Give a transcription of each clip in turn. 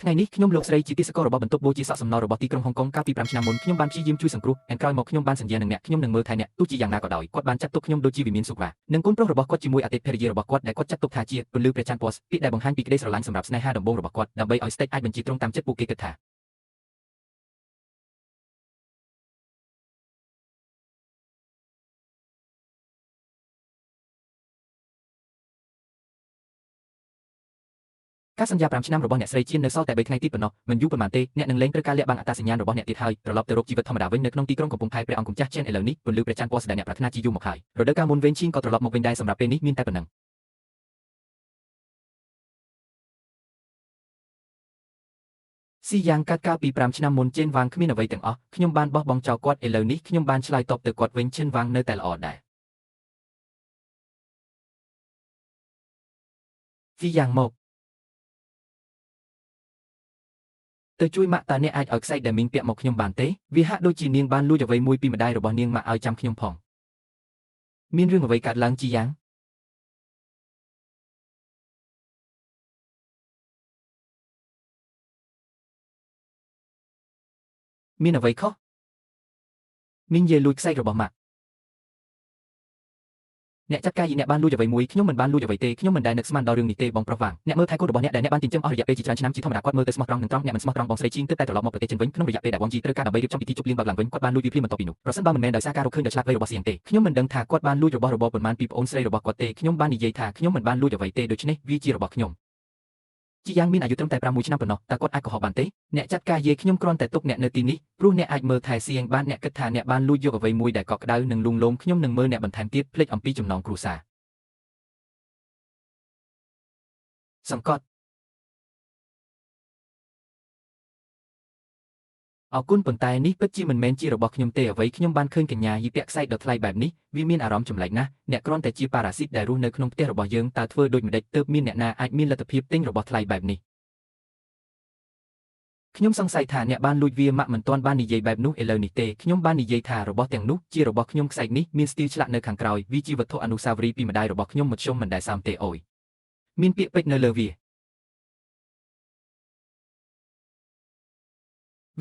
ថ្ងៃនេះខ្ញុំលោកស្រីជាទីសកលរបស់បន្ទប់បូជាស័ក្តិសំណល់របស់ទីក្រុងហុងកុងកាលពី5ឆ្នាំមុនខ្ញុំបានព្យាយាមជួយសង្គ្រោះហើយក្រោយមកខ្ញុំបានសន្យានឹងអ្នកខ្ញុំនឹងមើលថែអ្នកទោះជាយ៉ាងណាក៏ដោយគាត់បានចាត់ទុកខ្ញុំដូចជាវិមានសុខវ៉ានិងកូនប្រុសរបស់គាត់ជាមួយអតីតភរិយារបស់គាត់ដែលគាត់ចាត់ទុកថាជាពន្លឺព្រះច័ន្ទពណ៌ពាក្យដែលបង្ហាញពីក្តីស្រឡាញ់សម្រាប់ស្នេហាដំបូងរបស់គាត់ដើម្បីឲ្យស្តេចអាចបញ្ជាទ្រង់តាមចិត្តពួកគេគិតថាការសន្យា5ឆ្នាំរបស់អ្នកស្រីជានៅសល់តែ3ថ្ងៃទៀតប៉ុណ្ណោះមិនយូរប៉ុន្មានទេអ្នកនឹងលែងត្រូវការលាក់បាំងអត្តសញ្ញាណរបស់អ្នកទៀតហើយត្រឡប់ទៅរកជីវិតធម្មតាវិញនៅក្នុងទីក្រុងកំពង់ផែព្រះអង្គម្ចាស់ចិនឥឡូវនេះពន្លឺព្រះច័ន្ទពណ៌ស្ដេចអ្នកប្រាថ្នាជាយូរមកហើយរដូវកាលមុនវែងឈីងក៏ត្រឡប់មកវិញដែរសម្រាប់ពេលនេះមានតែប៉ុណ្ណឹងស៊ីយ៉ាងកាត់កាលពី5ឆ្នាំមុនចេនវ៉ាងគ្មានអ្វីទាំងអស់ខ្ញុំបានបោះបង់ចោលគាត់ឥឡូវនេះខ្ញុំបានឆ្លើយតបទៅគាត់វិញចេនវ៉ាងនៅតែល្អដែរស៊ីយ៉ាងមកទៅជួយម៉ាក់តើអ្នកអាចឲ្យខ្សែដែលមីងពាក់មកខ្ញុំបានទេវាហាក់ដូចជានាងបានលួចអ្វីមួយពីម្ដាយរបស់នាងមកឲ្យចាំខ្ញុំផងមានរឿងអ្វីកើតឡើងជីយ៉ាងមានអ្វីខុសមីងយាយលួចខ្សែរបស់ម៉ាក់អ្នកចាត់ការយីអ្នកបានលួចអ្វីមួយខ្ញុំមិនបានលួចអ្វីទេខ្ញុំមិនដែលនឹកស្មានដល់រឿងនេះទេបងប្រុសវ៉ាងអ្នកមើលថែកូនរបស់អ្នកដែលអ្នកបានចិញ្ចឹមអស់រយៈពេលជាច្រើនឆ្នាំជាធម្មតាគាត់មើលទៅស្មោះត្រង់និងត្រង់អ្នកមិនស្មោះត្រង់បងស្រីជីងទើបតែត្រឡប់មកប្រទេសចិនវិញក្នុងរយៈពេលដែលបងជីត្រូវការដើម្បីរៀបចំពិធីជប់លៀងបើកឡើងវិញគាត់បានលួចវាភ្លាមបន្ទាប់ពីនោះប្រសិនបើមិនមែនដោយសារការរកឃើញដ៏ឆ្លាតវៃរបស់សៀងទេខ្ញុំមិនដឹងថាគាត់បានលួចរបស់របរប៉ុន្មានពីប្អូនស្រីរបស់គាត់ទេខ្ញុំបាននិយាយថាខ្ញុំមិនបានលួចអ្វីទេដូច្នេះវាជារបស់ខ្ញុំជីយ៉ាងមានអាយុត្រឹមតែ6ឆ្នាំប៉ុណ្ណោះតើគាត់អាចកុហកបានទេអ្នកចាត់ការយាយខ្ញុំគ្រាន់តែទុកអ្នកនៅទីនេះព្រោះអ្នកអាចមើលថែសៀងបានអ្នកគិតថាអ្នកបានលួចយកអ្វីមួយដែលកក់ក្ដៅនិងលួងលោមខ្ញុំនឹងមើលអ្នកបន្ថែមទៀតភ្លេចអំពីចំណងគ្រួសារសង្កត់អរគុណប៉ុន្តែនេះពិតជាមិនមែនជារបស់ខ្ញុំទេអ្វីខ្ញុំបានឃើញកញ្ញាយីពាក់ខ្សែដ៏ថ្លៃបែបនេះវាមានអារម្មណ៍ចម្លែកណាស់អ្នកគ្រាន់តែជាប៉ារ៉ាស៊ីតដែលរស់នៅក្នុងផ្ទះរបស់យើងតើធ្វើដូចម្ដេចទើបមានអ្នកណាអាចមានលទ្ធភាពទិញរបស់ថ្លៃបែបនេះខ្ញុំសង្ស័យថាអ្នកបានលួចវាម៉ាក់មិនទាន់បាននិយាយបែបនោះឥឡូវនេះទេខ្ញុំបាននិយាយថារបស់ទាំងនោះជារបស់ខ្ញុំខ្សែនេះមានស្ទីលឆ្លាក់នៅខាងក្រោយវាជាវត្ថុអនុស្សាវរីយ៍ពីម្ដាយរបស់ខ្ញុំមធ្យមមិនដែលសើមទេអូយមានពាក្យពេចន៍នៅល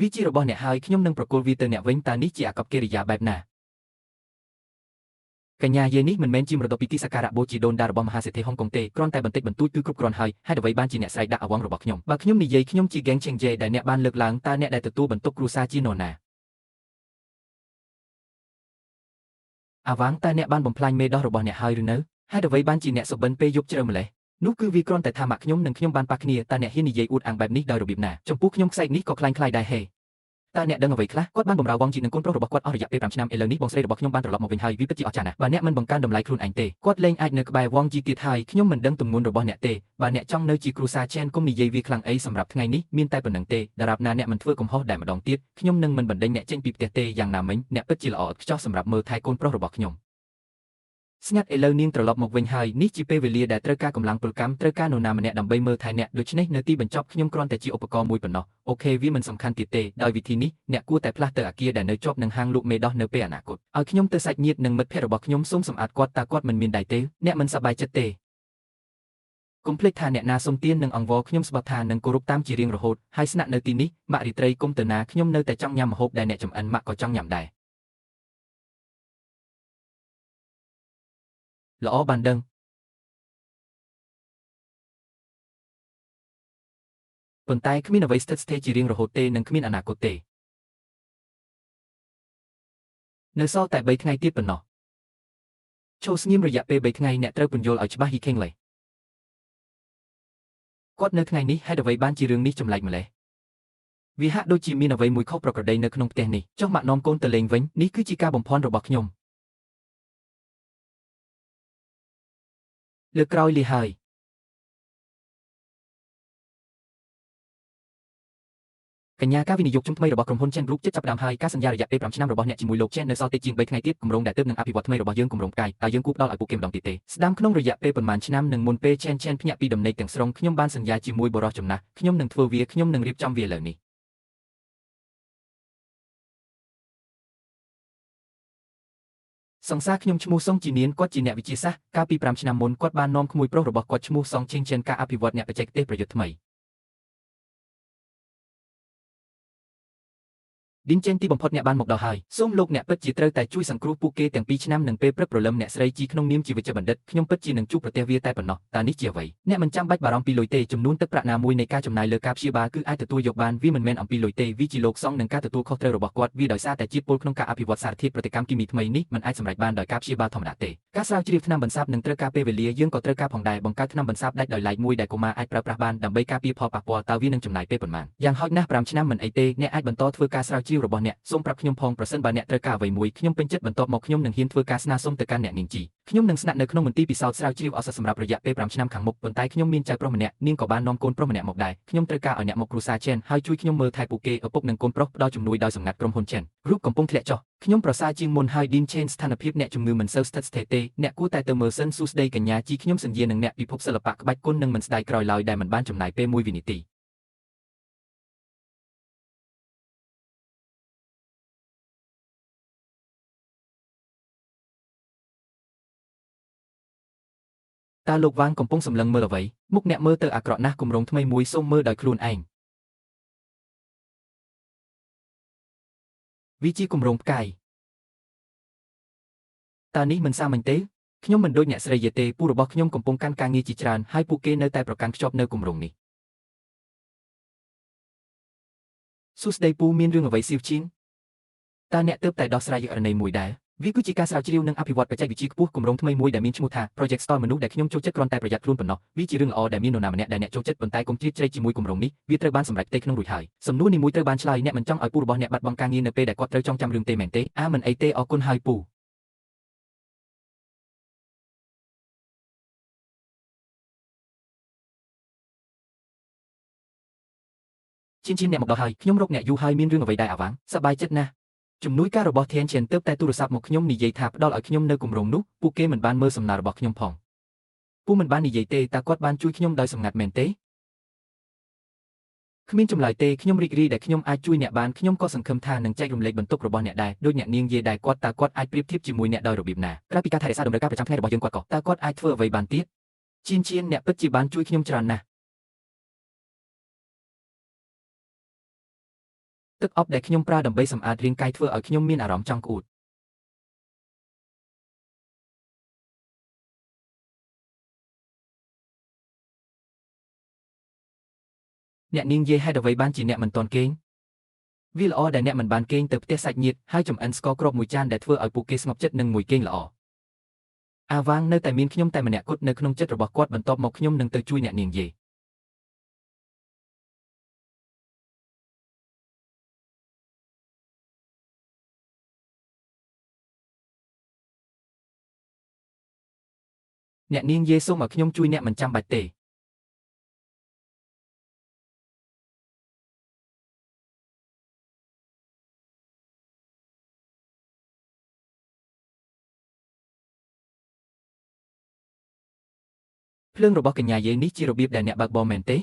ើវាជារបស់អ្នកហើយខ្ញុំនឹងប្រគល់វាទៅអ្នកវិញតើនេះជាអាកប្បកិរិយាបែបណាកញ្ញាយាយនេះមិនមែនជាមរតកពីទីសក្ការៈបូជាដូនតារបស់មហាសេដ្ឋីហុងកុងទេគ្រាន់តែបន្តិចបន្តួចគឺគ្រប់គ្រាន់ហើយហេតុអ្វីបានជាអ្នកស្រីដាក់អវងរបស់ខ្ញុំបើខ្ញុំនិយាយខ្ញុំជាហ្គេងឆេងជេដែលអ្នកបានលើកឡើងតើអ្នកដែលទទួលបន្ទុកគ្រួសារជានរណាអាវ៉ាងតើអ្នកបានបំផ្លាញមេដោះរបស់អ្នកហើយឬនៅហេតុអ្វីបានជាអ្នកសុបិនពេលយប់ជ្រៅម្លេះនោះគឺវាគ្រាន់តែថាម៉ាក់ខ្ញុំនិងខ្ញុំបានប៉ះគ្នាតើអ្នកហ៊ាននិយាយអួតអាងបែបនេះដោយរបៀបណាចំពោះខ្ញុំខ្សែនេះក៏คล้ายៗដែរហេតើអ្នកដឹងអ្វីខ្លះគាត់បានបម្រើវងជីនិងកូនប្រុសរបស់គាត់អស់រយៈពេល5ឆ្នាំឥឡូវនេះបងស្រីរបស់ខ្ញុំបានត្រឡប់មកវិញហើយវាពិតជាអស្ចារ្យណាស់បើអ្នកមិនបង្កើនតម្លៃខ្លួនឯងទេគាត់លែងអាចនៅក្បែរវងជីទៀតហើយខ្ញុំមិនដឹងទម្ងន់របស់អ្នកទេបើអ្នកចង់នៅជាគ្រួសារជេនកុំនិយាយវាខ្លាំងអីសម្រាប់ថ្ងៃនេះមានតែប៉ុណ្្នឹងទេដរាបណាអ្នកមិនធ្វើកំហុសតែម្ដងទៀតខ្ញុំនឹងមិនបណ្ដេញអ្នកចេញពីផ្ទះទេយ៉ាងណាមិញអ្នកពិតជាល្អឥតខ្ចោះសម្រាប់មើលថែកូនប្រុសរបស់ខ្ញុំស្ងាត់ឥឡូវនាងត្រឡប់មកវិញហើយនេះជាពេលវេលាដែលត្រូវការកម្លាំងពលកម្មត្រូវការនរណាម្នាក់ដើម្បីមើលថែអ្នកដូច្នេះនៅទីបញ្ចប់ខ្ញុំគ្រាន់តែជាឧបករណ៍មួយប៉ុណ្ណោះអូខេវាមិនសំខាន់ទៀតទេដោយវិធីនេះអ្នកគួរតែផ្លាស់ទៅអគារដែលនៅជាប់នឹងហាងលក់មេដោះនៅពេលអនាគតឲ្យខ្ញុំទៅសាច់ញាតិនិងមិត្តភ័ក្តិរបស់ខ្ញុំសូមសម្អាតគាត់តើគាត់មិនមានដៃទេអ្នកមិនសប្បាយចិត្តទេកុំភ្លេចថាអ្នកណាសុំទាននឹងអង្វរខ្ញុំស្បត់ថានឹងគោរពតាមជារៀងរហូតហើយស្នាក់នៅទីនេះម៉ាក់រីត្រីគុំទៅណាខ្ញុំនៅតែចង់ញ៉ាំម្ហូបដែលអ្នកចម្អិនម៉ាក់ក៏ចង់ញ៉ាំដែរល្អបានដឹងប៉ុន្តែគ្មានអ្វីស្ថិតស្ថេរជារៀងរហូតទេនិងគ្មានអនាគតទេនៅសល់តែ3ថ្ងៃទៀតប៉ុណ្ណោះចូលស្ងៀមរយៈពេល3ថ្ងៃអ្នកត្រូវពន្យល់ឲ្យច្បាស់យីខេងលេគាត់នៅថ្ងៃនេះហេតុអ្វីបានជារឿងនេះចម្លែកម្លេះវាហាក់ដូចជាមានអ្វីមួយខុសប្រក្រតីនៅក្នុងផ្ទះនេះចុះម៉ាក់នាំកូនទៅលេងវិញនេះគឺជាការបំផន់របស់ខ្ញុំលើកក្រោយលាហើយកញ្ញាការវិនិយោគជំថ្មីរបស់ក្រុមហ៊ុន Chen Group ជិតចាប់ផ្ដើមហើយការសន្យារយៈពេល5ឆ្នាំរបស់អ្នកជាមួយលោក Chen នៅសល់តិចជាង3ថ្ងៃទៀតគម្រោងដែលទើបនឹងអភិវឌ្ឍថ្មីរបស់យើងគម្រោងផ្កាយតើយើងគួរផ្ដល់ឲ្យពួកគេម្ដងទៀតទេស្ដាមក្នុងរយៈពេលប៉ុន្មានឆ្នាំនិងមុនពេល Chen ភ្ញាក់ពីដំណេកទាំងស្រុងខ្ញុំបានសន្យាជាមួយបរិសចំណាស់ខ្ញុំនឹងធ្វើវាខ្ញុំនឹងរៀបចំវាឥឡូវនេះសង្សារខ្ញុំឈ្មោះសុងជីនៀនគាត់ជាអ្នកវិទ្យាសាស្ត្រកាលពី5ឆ្នាំមុនគាត់បាននាំក្មួយប្រុសរបស់គាត់ឈ្មោះសុងឈេងជិនការអភិវឌ្ឍអ្នកបច្ចេកទេសប្រយុទ្ធថ្មី ឌីនចេញទីបំផុតអ្នកបានមកដល់ហើយសូមលោកអ្នកពិតជាត្រូវតែជួយសង្គ្រោះពួកគេទាំងពីរឆ្នាំនឹងពេលព្រឹកព្រលឹមអ្នកស្រីជីក្នុងនាមជាវិជ្ជបណ្ឌិតខ្ញុំពិតជានឹងជួបប្រទះវាតែប៉ុណ្ណោះតើនេះជាអ្វីអ្នកមិនចាំបាច់បារម្ភពីលុយទេចំនួនទឹកប្រាក់ណាមួយនៃការចំណាយលើការព្យាបាលគឺអាចទទួលយកបានវាមិនមែនអំពីលុយទេវាជាលោកសង្ឃនឹងការទទួលខុសត្រូវរបស់គាត់វាដោយសារតែជាតិពុលក្នុងការអភិវឌ្ឍសារធាតុប្រតិកម្មគីមីថ្មីនេះមិនអាចសម្រេចបានដោយការព្យាបាលធម្មតាទេការស្រាវជ្រាវថ្នាំបន្សាបនឹងត្រូវការពេលវេលាយើងក៏ត្រូវការផងដែរបង្កើតថ្នាំបន្សាបដាច់ដោយឡែកមួយដែលកុមារអាចប្រើប្រាស់បានដើម្បីការពារផលប៉ះពាល់តើវានឹងចំណាយពេលប៉ុន្មានយ៉ាងហោចណាស់5ឆ្នាំមិនអីទេអ្នកអាចបន្តធ្វើការស្រាវជ្រាវរបស់អ្នកសូមប្រាប់ខ្ញុំផងប្រសិនបើអ្នកត្រូវការអ្វីមួយខ្ញុំពេញចិត្តបន្ទាប់មកខ្ញុំនឹងហ៊ានធ្វើការស្នើសុំទៅកាន់អ្នកនាងជីខ្ញុំនឹងស្នាក់នៅក្នុងមន្ទីរពិសោធន៍ស្រាវជ្រាវឱសថសម្រាប់រយៈពេល5ឆ្នាំខាងមុខប៉ុន្តែខ្ញុំមានចៅប្រុសម្នាក់នាងក៏បាននាំកូនប្រុសម្នាក់មកដែរខ្ញុំត្រូវការឲ្យអ្នកមកគ្រួសារ Chen ហើយជួយខ្ញុំមើលថែពួកគេឪពុកនិងកូនប្រុសផ្ដល់ជំនួយដោយសម្ងាត់ក្រុមហ៊ុន Chen រូបកំពុងធ្លាក់ចុះខ្ញុំប្រសើរជាងមុនហើយ Dean Chen ស្ថានភាពអ្នកជំងឺមិនសូវស្ថិតស្ថេរទេអ្នកគួរតែទៅមើលសិនសួស្ដីកញ្ញាជីខ្ញុំសន្យានឹងអ្នកពិភពសិល្បៈក្បាច់គុណនឹងមិនស្ដាយក្រោយឡើយដែលមិនបានចំណាយពេល1វិនាទីតើលោកវ៉ាងកំពុងសម្លឹងមើលអ្វីមុខអ្នកមើលទៅអាក្រក់ណាស់គម្រោងថ្មីមួយសូមមើលដោយខ្លួនឯងវាជាគម្រោងផ្កាយតើនេះមិនសាមញ្ញទេខ្ញុំមិនដូចអ្នកស្រីយេទេពូរបស់ខ្ញុំកំពុងកាន់ការងារជាច្រើនហើយពួកគេនៅតែប្រកាន់ខ្ជាប់នៅគម្រោងនេះសួស្ដីពូមានរឿងអ្វីសៀវឈៀងតើអ្នកទើបតែដោះស្រាយករណីមួយដែរវាគឺជាការស្រាវជ្រាវនិងអភិវឌ្ឍបច្ចេកវិទ្យាខ្ពស់គម្រោងថ្មីមួយដែលមានឈ្មោះថា Project Store មនុស្សដែលខ្ញុំចូលចិត្តគ្រាន់តែប្រយ័ត្នខ្លួនប៉ុណ្ណោះវាជារឿងល្អដែលមាននរណាម្នាក់ដែលអ្នកចូលចិត្តប៉ុន្តែកុំជ្រៀតជ្រែកជាមួយគម្រោងនេះវាត្រូវបានសម្រេចផ្ទៃក្នុងរួចហើយសំណួរនេះមួយត្រូវបានឆ្លើយអ្នកមិនចង់ឲ្យពូរបស់អ្នកបាត់បង់ការងារនៅពេលដែលគាត់ត្រូវចងចាំរឿងទេមែនទេមិនអីទេអរគុណហើយពូជាអ្នកមកដល់ហើយខ្ញុំរកអ្នកយូរហើយមានរឿងអ្វីដែរអាវ៉ាងសប្បាយចិត្តណាស់ជំនួយការរបស់ Tian Chen ទើបតែទូរស័ព្ទមកខ្ញុំនិយាយថាផ្ដល់ឲ្យខ្ញុំនៅគម្រោងនោះពួកគេមិនបានមើលសំណើរបស់ខ្ញុំផងពូមិនបាននិយាយទេតើគាត់បានជួយខ្ញុំដោយសម្ងាត់មែនទេគ្មានចម្លើយទេខ្ញុំរីករាយដែលខ្ញុំអាចជួយអ្នកបានខ្ញុំក៏សង្ឃឹមថានឹងចែករំលែកបន្ទុករបស់អ្នកដែរដូចអ្នកនាងយាយដែរគាត់អាចប្រៀបធៀបជាមួយអ្នកដោយរបៀបណាក្រៅពីការថែរក្សាតម្រូវការប្រចាំថ្ងៃរបស់យើងគាត់អាចធ្វើអ្វីបានទៀតជាអ្នកពិតជាបានជួយខ្ញុំច្រើនណាស់ទឹកអប់ដែលខ្ញុំប្រើដើម្បីសម្អាតរាងកាយធ្វើឲ្យខ្ញុំមានអារម្មណ៍ចង់ក្អួតអ្នកនាងយាយហេតុអ្វីបានជាអ្នកមិនទាន់គេងវាល្អដែលអ្នកមិនបានគេងទៅផ្ទះសាច់ញាតិហើយចំអិនស្ករគ្រាប់មួយចានដែលធ្វើឲ្យពួកគេស្ងប់ចិត្តនិងមួយគេងល្អអាវ៉ាងនៅតែមានខ្ញុំតែម្នាក់គត់នៅក្នុងចិត្តរបស់គាត់បន្ទាប់មកខ្ញុំនឹងទៅជួយអ្នកនាងយាយអ្នកនាងយាយសូមឲ្យខ្ញុំជួយអ្នកមិនចាំបាច់ទេភ្លើងរបស់កញ្ញាយាយនេះជារបៀបដែលអ្នកបើកបរមែនទេត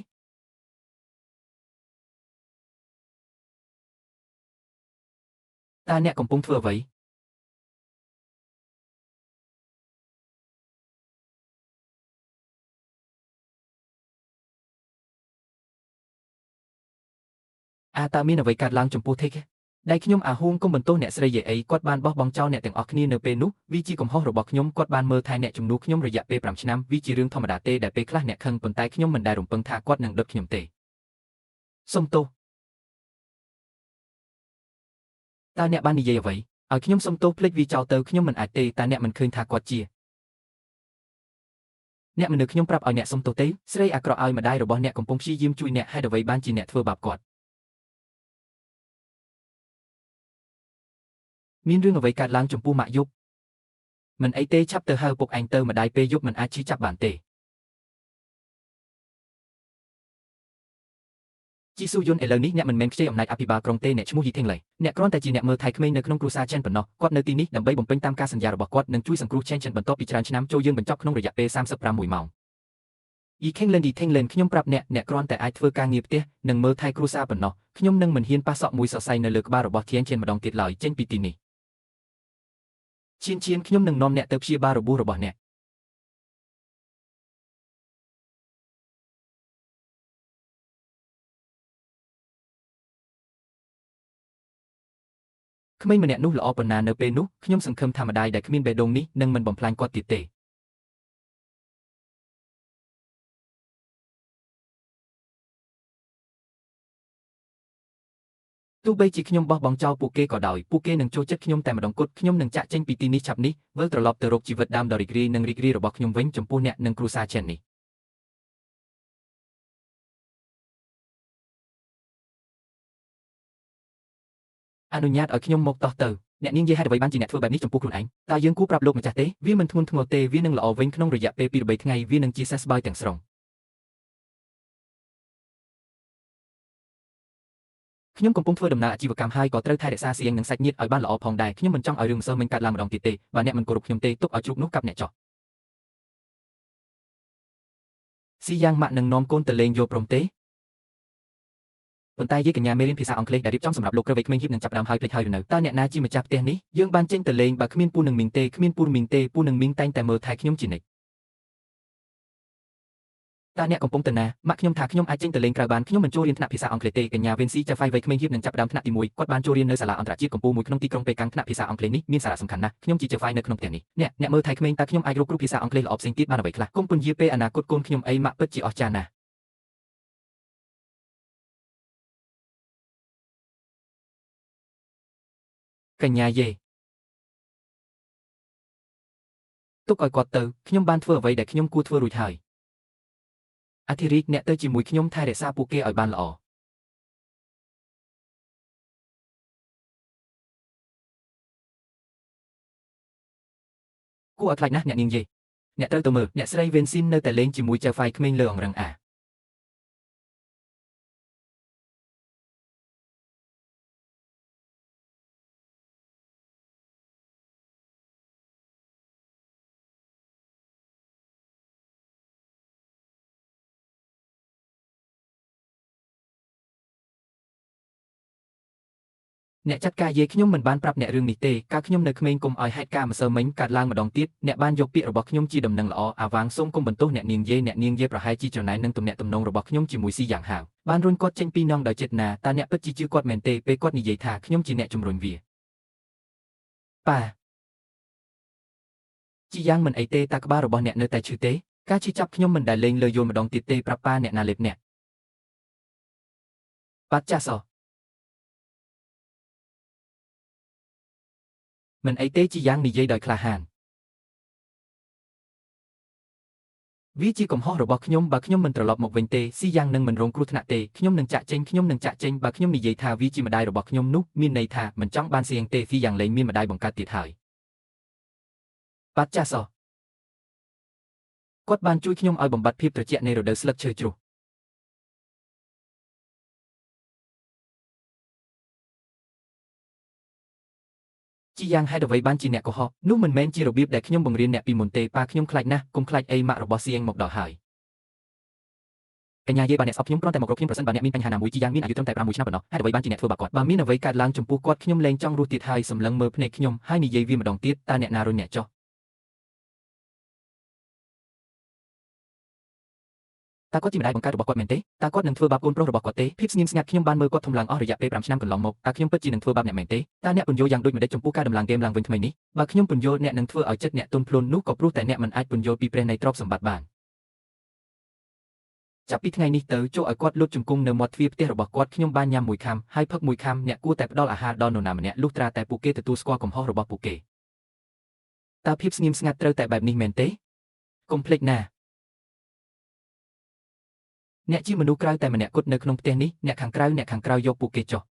ើអ្នកកំពុងធ្វើអ្វីតើមានអ្វីកើតឡើងចំពោះ Take ដៃខ្ញុំហួងកុំបន្ទោសអ្នកស្រីយាយអីគាត់បានបោះបង់ចោលអ្នកទាំងអស់គ្នានៅពេលនោះវាជាកំហុសរបស់ខ្ញុំគាត់បានមើលថែអ្នកជំនួសខ្ញុំរយៈពេល5ឆ្នាំវាជារឿងធម្មតាទេដែលពេលខ្លះអ្នកខឹងប៉ុន្តែខ្ញុំមិនដែលរំពឹងថាគាត់នឹងដុតខ្ញុំទេសុំទោសតើអ្នកបាននិយាយអ្វីឲ្យខ្ញុំសុំទោសភ្លេចវាចោលទៅខ្ញុំមិនអាចទេតើអ្នកមិនឃើញថាគាត់ជាអ្នកមនុស្សខ្ញុំប្រាប់ឲ្យអ្នកសុំទោសទេស្រីអាក្រក់ឲ្យម្ដាយរបស់អ្នកកំពុងព្យាយាមជួយអ្នកហេតុអ្វីបានជាអ្នកធ្វើបាបគាត់មានរឿងអ្វីកើតឡើងចំពោះម៉ាក់យប់មិនអីទេឆាប់ទៅហៅឪពុកឯងទៅម្ដាយពេលយប់មិនអាចឈឺចាប់បានទេជីស៊ូយុនឥឡូវនេះអ្នកមិនមែនខ្ចីអំណាចអភិបាលក្រុងទេអ្នកឈ្មោះយីថេងឡៃអ្នកគ្រាន់តែជាអ្នកមើលថែក្មេងនៅក្នុងគ្រួសារ Chen ប៉ុណ្ណោះគាត់នៅទីនេះដើម្បីបំពេញតាមការសន្យារបស់គាត់និងជួយសង្គ្រោះ Chen បន្ទាប់ពីច្រើនឆ្នាំចូលយើងបញ្ចប់ក្នុងរយៈពេល36ម៉ោងយីថេងឡិនខ្ញុំប្រាប់អ្នកគ្រាន់តែអាចធ្វើការងារផ្ទះនិងមើលថែគ្រួសារប៉ុណ្ណោះខ្ញុំនឹងមិនហ៊ានប៉ះសក់មួយសរសៃនៅលើក្បាលរបស់ Tian Chen ម្ដងទៀតឡើយចេញពីទីនេះខ្ញុំនឹងនាំអ្នកទៅព្យាបាលរបួសរបស់អ្នក ក្មេងម្នាក់នោះល្អប៉ុណ្ណានៅពេលនោះខ្ញុំសង្ឃឹមថាម្ដាយដែលគ្មានបេះដូងនេះនឹងមិនបំផ្លាញគាត់ទៀតទេទោះបីជាខ្ញុំបោះបង់ចោលពួកគេក៏ដោយពួកគេនឹងចូលចិត្តខ្ញុំតែម្ដងគត់ខ្ញុំនឹងចាក់ចេញពីទីនេះឆាប់នេះវិលត្រឡប់ទៅរកជីវិតដើមដ៏រីករាយនិងរីករាយរបស់ខ្ញុំវិញចំពោះអ្នកនិងគ្រួសារ Chen នេះអនុញ្ញាតឲ្យខ្ញុំមកតោះទៅអ្នកនាងយាយហេតុអ្វីបានជាអ្នកធ្វើបែបនេះចំពោះខ្លួនឯងតើយើងគួរប្រាប់លោកម្ចាស់ទេវាមិនធ្ងន់ធ្ងរទេវានឹងល្អវិញក្នុងរយៈពេល2 3ថ្ងៃវានឹងជាសះស្បើយទាំងស្រុងខ្ញុំកំពុងធ្វើដំណើរអាជីវកម្មហើយក៏ត្រូវថែរក្សាសៀងនិងសាច់ញាតិឲ្យបានល្អផងដែរខ្ញុំមិនចង់ឲ្យរឿងម្សិលមិញកើតឡើងម្ដងទៀតទេបើអ្នកមិនគោរពខ្ញុំទេទុកឲ្យជ្រូកនោះកាប់អ្នកចោះស៊ីយ៉ាងម៉ាក់នឹងនាំកូនទៅលេងយកព្រមទេប៉ុន្តែយាយកញ្ញាមេរៀនភាសាអង់គ្លេសដែលរៀបចំសម្រាប់លោកក្រវេក្មេងហៀបនឹងចាប់ផ្ដើមហើយភ្លេចហើយឬនៅតើអ្នកណាជាម្ចាស់ផ្ទះនេះយើងបានចេញទៅលេងបើគ្មានពូនឹងមីងទេគ្មានពូមីងទេពូនឹងមីងតែងតែមើលថែខ្ញុំជានិច្ចតើអ្នកកំពុងទៅណាម៉ាក់ខ្ញុំថាខ្ញុំអាចចេញទៅលេងក្រៅបានខ្ញុំមិនចូលរៀនថ្នាក់ភាសាអង់គ្លេសទេកញ្ញាវិនស៊ីចាហ្វៃវ័យក្មេងហៀបនឹងចាប់ផ្ដើមថ្នាក់ទី1គាត់បានចូលរៀននៅសាលាអន្តរជាតិកម្ពុជាមួយក្នុងទីក្រុងប៉េកាំងថ្នាក់ភាសាអង់គ្លេសនេះមានសារៈសំខាន់ណាស់ខ្ញុំជាចាហ្វៃនៅក្នុងផ្ទះនេះអ្នកមើលថែក្មេងតើខ្ញុំអាចរកគ្រូភាសាអង់គ្លេសល្អផ្សេងទៀតបានអ្វីខ្លះគុំពន្យាពេលអនាគតកូនខ្ញុំអីម៉ាក់ពិតជាអស្ចារ្យណាស់កញ្ញាយេទុកឲ្យគាត់ទៅខ្ញុំបានធ្វើអ្វីដែលខ្ញុំគួរធ្វើរួចហើយអធិរាជអ្នកទៅជាមួយខ្ញុំថែរក្សាពួកគេឲ្យបានល្អគួរឲ្យខ្លាចណាស់អ្នកនាងយេអ្នកត្រូវទៅមើលអ្នកស្រីវេនស៊ីននៅតែលេងជាមួយចៅហ្វាយក្មេងលើអង្រឹងអាអ្នកចាត់ការយាយខ្ញុំមិនបានប្រាប់អ្នករឿងនេះទេកាលខ្ញុំនៅក្មេងកុំឲ្យហេតុការណ៍ម្សិលមិញកើតឡើងម្ដងទៀតអ្នកបានយកពាក្យរបស់ខ្ញុំជាដំណឹងល្អអាវ៉ាងសូមកុំបន្ទោសអ្នកនាងយាយប្រហែលជាច្រណែននឹងទំនាក់ទំនងរបស់ខ្ញុំជាមួយស៊ីយ៉ាងហាវបានរុញគាត់ចេញពីនងដោយចេតនាតើអ្នកពិតជាជឿគាត់មែនទេពេលគាត់និយាយថាខ្ញុំជាអ្នកជំរុញវាប៉ាជីយ៉ាងមិនអីទេតើក្បាលរបស់អ្នកនៅតែឈឺទេការជិះចាប់ខ្ញុំមិនដែលលេងលើយល់ម្ដងទៀតទេប្រាប់ប៉ាអ្នកណាលេបអ្នកបាត់ចាស់សោះមិនអីទេជីយ៉ាងនិយាយដោយក្លាហានវាជាកំហុសរបស់ខ្ញុំបើខ្ញុំមិនត្រឡប់មកវិញទេស៊ីយ៉ាងនឹងមិនរងគ្រោះថ្នាក់ទេខ្ញុំនឹងចាក់ចេញបើខ្ញុំនិយាយថាវាជាម្ដាយរបស់ខ្ញុំនោះមានន័យថាមិនចង់បានសៀងទេស៊ីយ៉ាងលែងមានម្ដាយបង្កើតទៀតហើយបាត់ចាស់សោះគាត់បានជួយខ្ញុំឲ្យបំបត្តិភាពត្រជាក់នៃរដូវស្លឹកឈើជ្រុះជីយ៉ាងហេតុអ្វីបានជាអ្នកកុហកនោះមិនមែនជារបៀបដែលខ្ញុំបង្រៀនអ្នកពីមុនទេប៉ាខ្ញុំខ្លាចណាស់កុំខ្លាចអីម៉ាក់របស់សៀងមកដល់ហើយកញ្ញាយាយបានអ្នកស្អប់ខ្ញុំគ្រាន់តែមករកខ្ញុំប្រសិនបើអ្នកមានបញ្ហាណាមួយជីយ៉ាងមានអាយុត្រឹមតែ6ឆ្នាំប៉ុណ្ណោះហេតុអ្វីបានជាអ្នកធ្វើបាបគាត់បើមានអ្វីកើតឡើងចំពោះគាត់ខ្ញុំលែងចង់រស់ទៀតហើយសម្លឹងមើលភ្នែកខ្ញុំហើយនិយាយវាម្ដងទៀតតើអ្នកណារុញអ្នកចោះតើគាត់ជាម្ដាយបង្កើតរបស់គាត់មែនទេតើគាត់នឹងធ្វើបាបកូនប្រុសរបស់គាត់ទេភាពស្ងៀមស្ងាត់ខ្ញុំបានមើលគាត់ធំឡើងអស់រយៈពេល5ឆ្នាំកន្លងមកតើខ្ញុំពិតជានឹងធ្វើបាបអ្នកមែនទេតើអ្នកពន្យល់យ៉ាងដូចម្ដេចចំពោះការដំឡើងហ្គេមឡើងវិញថ្មីនេះបើខ្ញុំពន្យល់អ្នកនឹងធ្វើឲ្យចិត្តអ្នកទន់ភ្លន់នោះក៏ព្រោះតែអ្នកមិនអាចពន្យល់ពីព្រះនៃទ្រព្យសម្បត្តិបានចាប់ពីថ្ងៃនេះទៅចូលឲ្យគាត់លុតជង្គង់នៅមាត់ទ្វារផ្ទះរបស់គាត់ខ្ញុំបានញ៉ាំមួយខាំហើយផឹកមួយខាំអ្នកគួរតែផ្ដល់អាហារដល់នរណាម្នាក់លុះត្រាតែពួកគេទទួលស្គាល់កំហុសរបស់ពួកគេតើភាពស្ងៀមស្ងាត់ត្រូវតែបែបនេះមែនទេកុំភ្លេចណាអ្នកជាមនុស្សក្រៅតែម្នាក់គត់នៅក្នុងផ្ទះនេះអ្នកខាងក្រៅយកពួកគេចុះ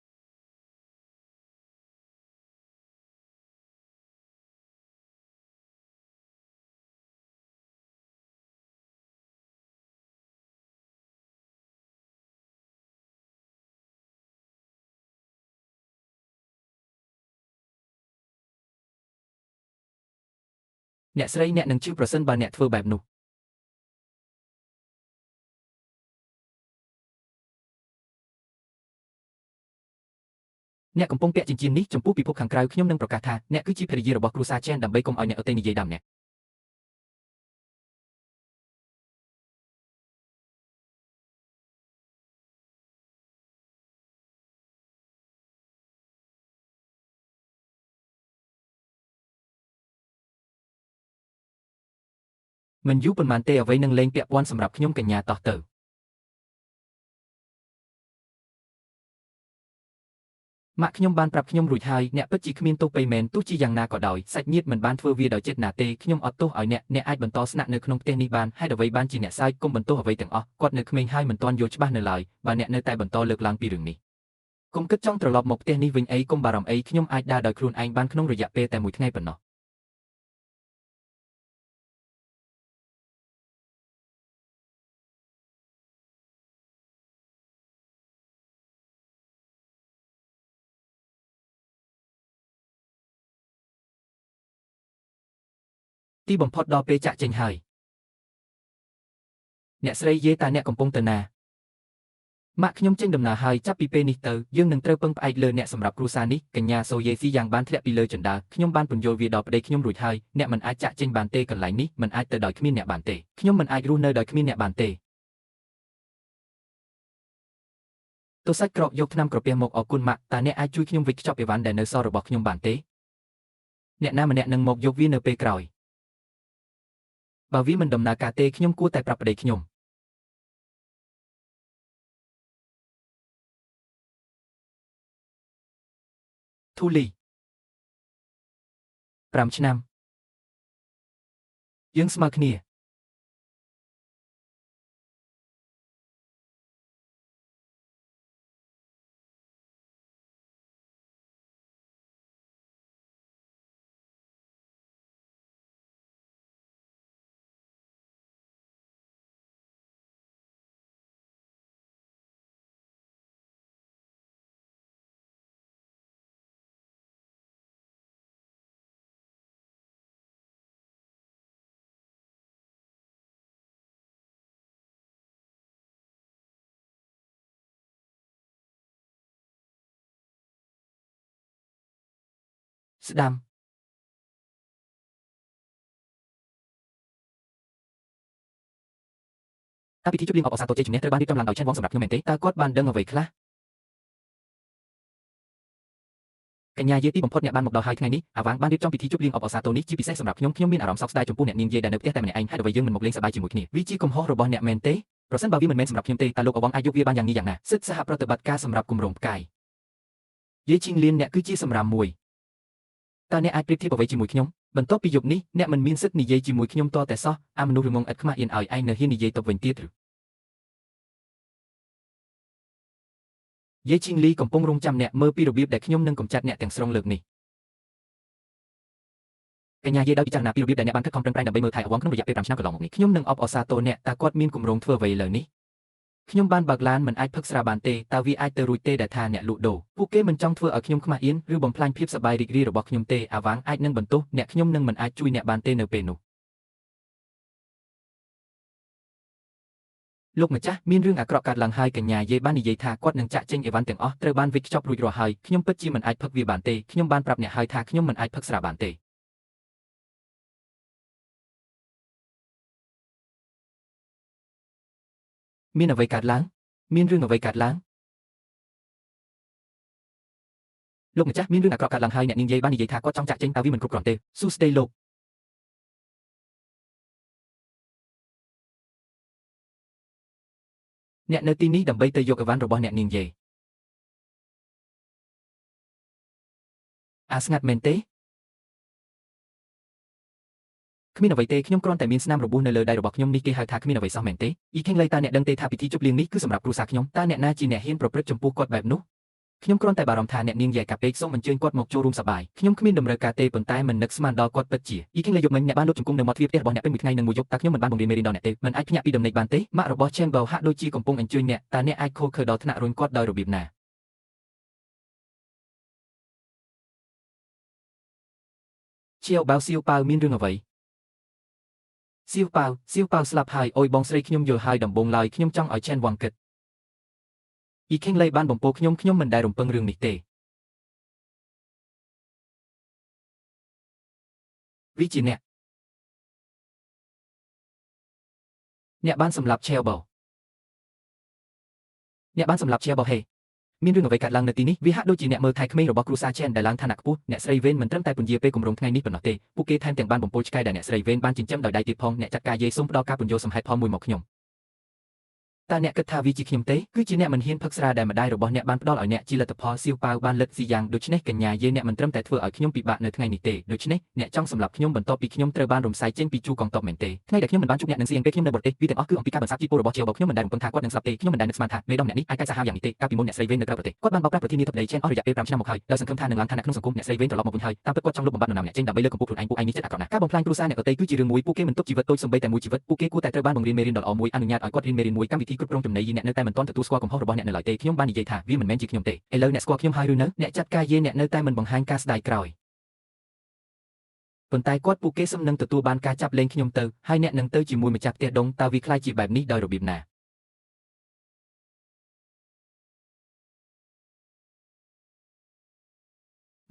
អ្នកស្រីអ្នកនឹងជឿប្រសិនបើអ្នកធ្វើបែបនោះអ្នកកំពុងពាក់ចិញ្ចៀននេះចំពោះពិភពខាងក្រៅខ្ញុំនឹងប្រកាសថាអ្នកគឺជាភរិយារបស់គ្រួសារចេនដើម្បីកុំឲ្យអ្នកដទៃនិយាយដើមអ្នក មិនយូរប៉ុន្មានទេអ្វីនឹងលែងពាក់ព័ន្ធសម្រាប់ខ្ញុំកញ្ញាតោះទៅម៉ាក់ខ្ញុំបានប្រាប់ខ្ញុំរួចហើយអ្នកពិតជាគ្មានទោសពេកមែនទោះជាយ៉ាងណាក៏ដោយសាច់ញាតិមិនបានធ្វើវាដោយចេតនាទេខ្ញុំអត់ទោសឲ្យអ្នកអាចបន្តស្នាក់នៅក្នុងផ្ទះនេះបានហេតុអ្វីបានជាអ្នកសាយកុំបន្ទោសអ្វីទាំងអស់គាត់នៅក្មេងហើយមិនទាន់យល់ច្បាស់នៅឡើយបើអ្នកនៅតែបន្តលើកឡើងពីរឿងនេះកុំគិតចង់ត្រឡប់មកផ្ទះនេះវិញអីកុំបារម្ភអីខ្ញុំអាចដើរដោយខ្លួនឯងបានក្នុងរយៈពេលតែមួយថ្ងៃប៉ុណ្ណោះទីបំផុតដល់ពេលចាក់ចេញហើយអ្នកស្រីយេតាអ្នកកំពុងទៅណាម៉ាក់ខ្ញុំចេញដំណើរហើយចាប់ពីពេលនេះទៅយើងនឹងត្រូវពឹងផ្អែកលើអ្នកសម្រាប់គ្រួសារនេះកញ្ញាសូយេស៊ីយ៉ាងបានធ្លាក់ពីលើជណ្ដើរខ្ញុំបានពន្យល់វាដល់ប្តីខ្ញុំរួចហើយអ្នកមិនអាចចាក់ចេញបានទេកន្លែងនេះមិនអាចទៅដោយគ្មានអ្នកបានទេខ្ញុំមិនអាចរស់នៅដោយគ្មានអ្នកបានទេទោះសាច់ក្រកយកថ្នាំក្រពះមកអរគុណម៉ាក់តើអ្នកអាចជួយខ្ញុំវិចខ្ចប់អីវ៉ាន់ដែលនៅសល់របស់ខ្ញុំបានទេអ្នកណាម្នាក់នឹងមកយកវានៅពេលក្រោយបើវាមិនដំណើរការទេខ្ញុំគួរតែប្រាប់ប្តីខ្ញុំធូលី5ឆ្នាំយើងស្មើគ្នាស្ដាំតើពិធីជប់លៀងអបអសាទរជ័យជំនះត្រូវបានរៀបចំឡើងដោយឆេនវ៉ងសម្រាប់ខ្ញុំមែនទេតើគាត់បានដឹងអ្វីខ្លះកញ្ញាយាយទីបំផុតអ្នកបានមកដល់ហើយថ្ងៃនេះអាវ៉ាងបានរៀបចំពិធីជប់លៀងអបអសាទរនេះជាពិសេសសម្រាប់ខ្ញុំមានអារម្មណ៍សោកស្ដាយចំពោះអ្នកនាងយាយដែលនៅផ្ទះតែម្នាក់ឯងហេតុអ្វីយើងមិនមកលេងសប្បាយជាមួយគ្នាវាជាកំហុសរបស់អ្នកមែនទេប្រសិនបើវាមិនមែនសម្រាប់ខ្ញុំទេតើលោកអវងអាចយកវាបានយ៉ាងនេះយ៉ាងណាសិទ្ធិសហប្រតិបត្តិការសម្រាប់គម្រោងផ្កាយយាយឈីងលៀនអ្នកគឺជាសម្រាមមួយតើអ្នកអាចប្រៀបធៀបអ្វីជាមួយខ្ញុំបន្ទាប់ពីយប់នេះអ្នកមិនមានសិទ្ធិនិយាយជាមួយខ្ញុំតតែសោះអាមនុស្សរងងឥតខ្មាស់អៀនឲ្យឯងនៅហ៊ាននិយាយទៅវិញទៀតឬយាយឈីងលីកំពុងរងចាំអ្នកមើលពីរបៀបដែលខ្ញុំនឹងកម្ចាត់អ្នកទាំងស្រុងលើកនេះកញ្ញាយាយដោយពិចារណាពីរបៀបដែលអ្នកបានខិតខំប្រឹងប្រែងដើម្បីមើលថែអវងក្នុងរយៈពេល5ឆ្នាំកន្លងមកនេះខ្ញុំនឹងអបអរសាទរអ្នកតើគាត់មានគម្រោងធ្វើអ្វីលើនេះខ្ញុំបានបើកឡានមិនអាចផឹកស្រាបានទេតើវាអាចទៅរួចទេដែលថាអ្នកលក់ដូរពួកគេមិនចង់ធ្វើឲ្យខ្ញុំខ្មាស់អៀនឬបំផ្លាញភាពសប្បាយរីករាយរបស់ខ្ញុំទេអាវ៉ាងអាចនឹងបន្ទោសអ្នកខ្ញុំនឹងមិនអាចជួយអ្នកបានទេនៅពេលនោះលោកម្ចាស់មានរឿងអាក្រក់កើតឡើងហើយកញ្ញាយាយបាននិយាយថាគាត់នឹងចាក់ចេញអីវ៉ាន់ទាំងអស់ត្រូវបានវិចខ្ចប់រួចរាល់ហើយខ្ញុំពិតជាមិនអាចផឹកវាបានទេខ្ញុំបានប្រាប់អ្នកហើយថាខ្ញុំមិនអាចផឹកស្រាបានទេមានអ្វីកើតឡើងមានរឿងអ្វីកើតឡើងលោកម្ចាស់មានរឿងអាក្រក់កើតឡើងហើយអ្នកនាងយាយបាននិយាយថាគាត់ចង់ចាក់ចេញតើវាមិនគ្រប់គ្រាន់ទេសួស្ដីលោកអ្នកនៅទីនេះដើម្បីទៅយកអីវ៉ាន់របស់អ្នកនាងយាយស្ងាត់មែនទេគ្មានអ្វីទេខ្ញុំគ្រាន់តែមានស្នាមរបួសនៅលើដៃរបស់ខ្ញុំនេះគេហៅថាគ្មានអ្វីសោះមែនទេអ៊ីខេងឡៃតើអ្នកដឹងទេថាពិធីជប់លៀងនេះគឺសម្រាប់គ្រួសារខ្ញុំតើអ្នកណាជាអ្នកហ៊ានប្រព្រឹត្តចំពោះគាត់បែបនោះខ្ញុំគ្រាន់តែបារម្ភថាអ្នកនាងយាយកាពេកសូមអញ្ជើញគាត់មកចូលរួមសប្បាយខ្ញុំគ្មានតម្រូវការទេប៉ុន្តែមិននឹកស្មានដល់គាត់ពិតជាអ៊ីខេងឡៃយប់មិញអ្នកបានលុបជង្គង់នៅមាត់ទ្វារផ្ទះរបស់អ្នកពេញមួយថ្ងៃនិងមួយយប់តើខ្ញុំមិនបានបង្រៀនមេរៀនដល់អ្នកទេមិនអាចភ្ញាក់ពីដំណេកបានទេម៉ាក់របស់ Chamber ហាក់ដូចជាកំពុងអញ្ជើញអ្នកតើអ្នកអាចខុសខើដល់ថ្នាក់រុញគាត់ដោយរបៀបណាជាវបាវសៀវប៉ាវមានរឿងអ្វីសៀវប៉ាវស្លាប់ហើយអុយបងស្រីខ្ញុំយល់ហើយដំបងឡើយខ្ញុំចង់ឲ្យឆែនវ៉ាងគិតអ៊ីខេងឡៃបានបំពោខ្ញុំមិនដែលរំពឹងរឿងនេះទេវាជាអ្នកបានសម្លាប់ឆេវបោអ្នកបានសម្លាប់ឆេវបោហេ មានរឿងអ្វីកើតឡើងនៅទីនេះវាហាក់ដូចជាអ្នកមើលថែក្មេងរបស់គ្រួសារ Chen ដែលឡើងឋានៈខ្ពស់អ្នកស្រីវេនមិនត្រឹមតែពន្យាពេលគម្រោងថ្ងៃនេះប៉ុណ្ណោះទេពួកគេថែមទាំងបានបំពុលឆ្កែដែលអ្នកស្រីវេនបានចិញ្ចឹមដោយដៃទៀតផងអ្នកចាត់ការយាយសូមផ្ដល់ការពន្យល់សំហេតុផលមួយមកខ្ញុំតើអ្នកគិតថាវាជាខ្ញុំទេគឺជាអ្នកមិនហ៊ានផឹកស្រាដែលម្ដាយរបស់អ្នកបានផ្ដល់ឲ្យអ្នកជាលទ្ធផលសៀវប៉ាវបានលិតស៊ីយ៉ាងដូច្នេះកញ្ញាយាយអ្នកមិនត្រឹមតែធ្វើឲ្យខ្ញុំពិបាកនៅថ្ងៃនេះទេដូច្នេះអ្នកចង់សម្លាប់ខ្ញុំបន្ទាប់ពីខ្ញុំត្រូវបានរំសាយចេញពីជួរកងទ័ពមែនទេថ្ងៃដែលខ្ញុំមិនបានជួបអ្នកនឹងសៀងពេលខ្ញុំនៅបរទេសវាទាំងអស់គឺអំពីការបន្សាបជីពរបស់ជារបស់ខ្ញុំមិនដែលរំពឹងថាគាត់នឹងស្លាប់ទេខ្ញុំមិនដែលនឹកស្មានថាមេដុំអ្នកនេះអាចកាចសាហាវយ៉ាងនេះទេកាលពីមុនអ្នកស្រីវេននៅក្រៅប្រទេសគាត់បានបោកប្រាស់ប្រធានាធិបតី Chen អស់រយៈពេល5ឆ្នាំមកហើយដោយសង្ឃឹមថានឹងឡើងឋានៈក្នុងសង្គមអ្នកស្រីវេនត្រឡប់មកវិញហើយតាមពិតគាត់ចង់លុបបំបាត់នរណាម្នាក់ចេញដើម្បីលើកកម្ពស់ខ្លួនឯងពួកឯងនេះចិត្តអាក្រក់ណាស់ការបំផ្លាញគ្រួសារអ្នកដទៃគឺជារឿងមួយពួកគេមិនទុកជីវិតតូចសូម្បីតែមួយជីវិតពួកគេគួរតែត្រូវបានបង្រៀនមេរៀនដ៏ល្អមួយអនុញ្ញាតឲ្យគាត់រៀនមេរៀនមួយកម្មវិធីគ្រប់គ្រងចំណីយីអ្នកនៅតែមិនទាន់ទទួលស្គាល់កំហុសរបស់អ្នកនៅឡើយទេខ្ញុំបាននិយាយថាវាមិនមែនជាខ្ញុំទេឥឡូវអ្នកស្គាល់ខ្ញុំហើយឬនៅអ្នកចាត់ការយាយអ្នកនៅតែមិនបង្ហាញការស្ដាយក្រោយប៉ុន្តែគាត់ពួកគេសឹមនឹងទទួលបានការចាប់លេងខ្ញុំទៅហើយអ្នកនឹងទៅជាមួយម្ចាស់ផ្ទះដងតើវាខ្លាចជាបែបនេះដោយរបៀបណាម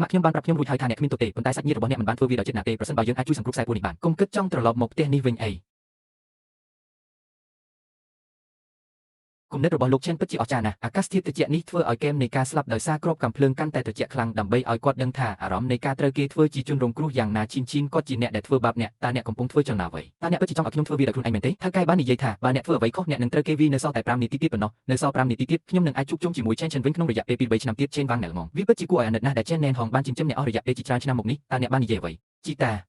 ៉ាក់ខ្ញុំបានប្រាប់ខ្ញុំរួចហើយថាអ្នកគ្មានទោសទេប៉ុន្តែសាច់ញាតិរបស់អ្នកមិនបានធ្វើវាដោយចិត្តណាទេប្រសិនបើយើងអាចជួយសង្គ្រោះខ្សែពួរនេះបានកុំគិតចង់ត្រឡប់មកផ្ទះនេះវិញអីគំនិតរបស់លោក Chen ពិតជាអស្ចារ្យណាស់អាកាសធាតុត្រជាក់នេះធ្វើឲ្យគែមនៃការស្លាប់ដោយសារគ្រាប់កាំភ្លើងកាន់តែត្រជាក់ខ្លាំងដើម្បីឲ្យគាត់ដឹងថាអារម្មណ៍នៃការត្រូវគេធ្វើជាជនរងគ្រោះយ៉ាងណាឈីនគាត់ជាអ្នកដែលធ្វើបាបអ្នកតើអ្នកកំពុងធ្វើចលនាអ្វីតើអ្នកពិតជាចង់ឲ្យខ្ញុំធ្វើវាដោយខ្លួនឯងមែនទេថៅកែបាននិយាយថាបើអ្នកធ្វើអ្វីខុសអ្នកនឹងត្រូវគេវាយនៅសល់តែ5នាទីទៀតប៉ុណ្ណោះនៅសល់5នាទីទៀតខ្ញុំនឹងអាចជួបជុំជាមួយ Chen វិញក្នុងរយៈពេល2-3ឆ្នាំទៀត Chen វ៉ាងណែលម៉ងវាពិតជាគួរឲ្យអាណិតណាស់ដែល Chen ណែនហងបានចិញ្ចឹមអ្នកអស់រយៈពេលជាច្រើនឆ្នាំមកនេះតើអ្នកបាននិយាយអ្វីជីត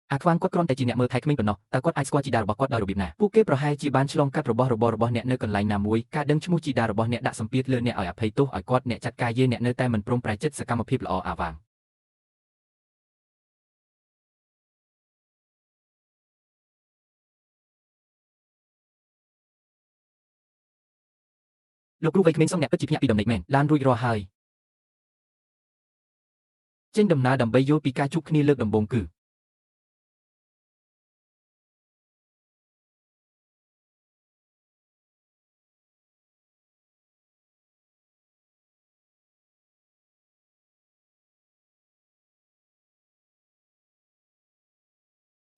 ាអាខ្វាងគាត់គ្រាន់តែជាអ្នកមើលថែក្មេងប៉ុណ្ណោះតើគាត់អាចស្គាល់ជីតារបស់គាត់ដោយរបៀបណាពួកគេប្រហែលជាបានឆ្លងកាត់របស់អ្នកនៅកន្លែងណាមួយការដឹងឈ្មោះជីតារបស់អ្នកដាក់សម្ពាធលើអ្នកឲ្យអភ័យទោសឲ្យគាត់អ្នកចាត់ការយាយអ្នកនៅតែមិនព្រមប្រែចិត្តសកម្មភាពល្អអាវ៉ាងលោកគ្រូវ័យក្មេងសុំអ្នកពិតជាភ្ញាក់ពីដំណេកមែនឡានរួចរាល់ហើយចេញដំណើរដើម្បីយល់ពីការជួបគ្នាលើកដំបូងគ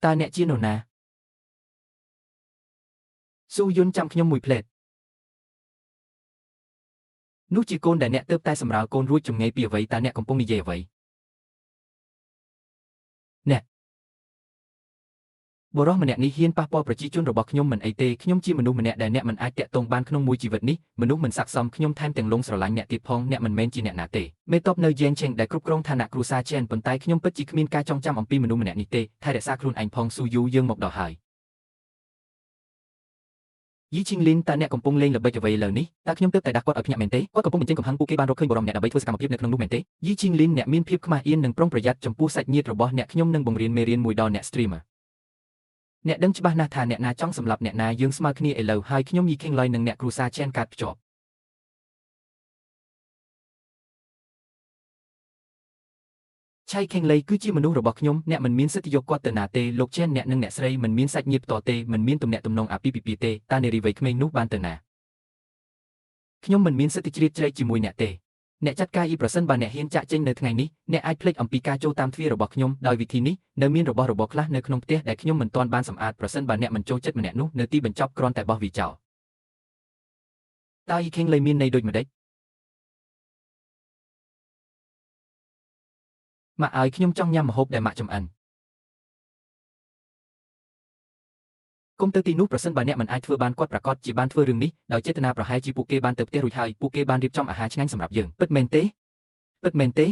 ឺតើអ្នកជានរណាស៊ូយុនចាំខ្ញុំមួយផ្លេតនោះជាកូនដែលអ្នកទើបតែសម្រាលកូនរួចជំងឺពីអ្វីតើអ្នកកំពុងនិយាយអ្វីអ្នកបុរសម្នាក់នេះហ៊ានប៉ះពាល់ប្រជាជនរបស់ខ្ញុំមិនអីទេខ្ញុំជាមនុស្សម្នាក់ដែលអ្នកមិនអាចតាក់ទងបានក្នុងមួយជីវិតនេះមនុស្សមិនស័ក្តិសមខ្ញុំថែមទាំងលងស្រឡាញ់អ្នកទៀតផងអ្នកមិនមែនជាអ្នកណាទេមេតបនៅយ៉េងឆេងដែលគ្រប់គ្រងឋានៈគ្រួសារ Chen ប៉ុន្តែខ្ញុំពិតជាគ្មានការចងចាំអំពីមនុស្សម្នាក់នេះទេថែរក្សាខ្លួនឯងផងស៊ូយូយើងមកដល់ហើយយីឈីងលីនតើអ្នកកំពុងលេងល្បិចអ្វីលើនេះតើខ្ញុំទើបតែដាក់គាត់ឲ្យភ្ញាក់មែនទេគាត់កំពុងបញ្ចេញកំហឹងពួកគេបានរកឃើញបុរសម្នាក់ដើម្បីធ្វើសកម្មភាពនៅក្នុងនោះមែនទេយីឈីងលីនអ្នកមានភាពខ្មាស់អៀននិងប្រុងប្រយ័ត្នចំពោះសាច់ញាតិរបស់អ្នកខ្ញុំនឹងបង្រៀនមេរៀនមួយដល់អ្នក streamer អ្នកដឹងច្បាស់ណាស់ថាអ្នកណាចង់សម្លាប់អ្នកណាយើងស្មើគ្នាឥឡូវហើយខ្ញុំយីខេងឡយនិងអ្នកគ្រួសារ Chen កាត់ភ្ជាប់ឆៃខេងឡៃគឺជាមនុស្សរបស់ខ្ញុំអ្នកមិនមានសិទ្ធិយកគាត់ទៅណាទេលោក Chen អ្នកនិងអ្នកស្រីមិនមានសាច់ញាតិផ្ទាល់ទេមិនមានទំនាក់ទំនងអាពាហ៍ពិពាហ៍ទេតើនារីវ័យក្មេងនោះបានទៅណាខ្ញុំមិនមានសិទ្ធិជ្រៀតជ្រែកជាមួយអ្នកទេអ្នកចាត់ការប្រសិនបើអ្នកហ៊ានចាក់ចេញនៅថ្ងៃនេះអ្នកអាចភ្លេចអំពីការចូលតាមទ្វាររបស់ខ្ញុំដោយវិធីនេះនៅមានរបស់របរខ្លះនៅក្នុងផ្ទះដែលខ្ញុំមិនទាន់បានសម្អាតប្រសិនបើអ្នកមិនចូលចិត្តម្នាក់នោះនៅទីបញ្ចប់គ្រាន់តែបោះវាចោលតើយីខេងឡៃមានន័យដូចម្ដេចម៉ាក់ឲ្យខ្ញុំចង់ញ៉ាំម្ហូបដែលម៉ាក់ចម្អិនគុំទៅទីនោះប្រសិនបើអ្នកមិនអាចធ្វើបានគាត់ប្រកាសជាបានធ្វើរឿងនេះដោយចេតនាប្រហែលជាពួកគេបានទៅផ្ទះរួចហើយពួកគេបានរៀបចំអាហារឆ្ងាញ់សម្រាប់យើងពិតមែនទេពិតមែនទេ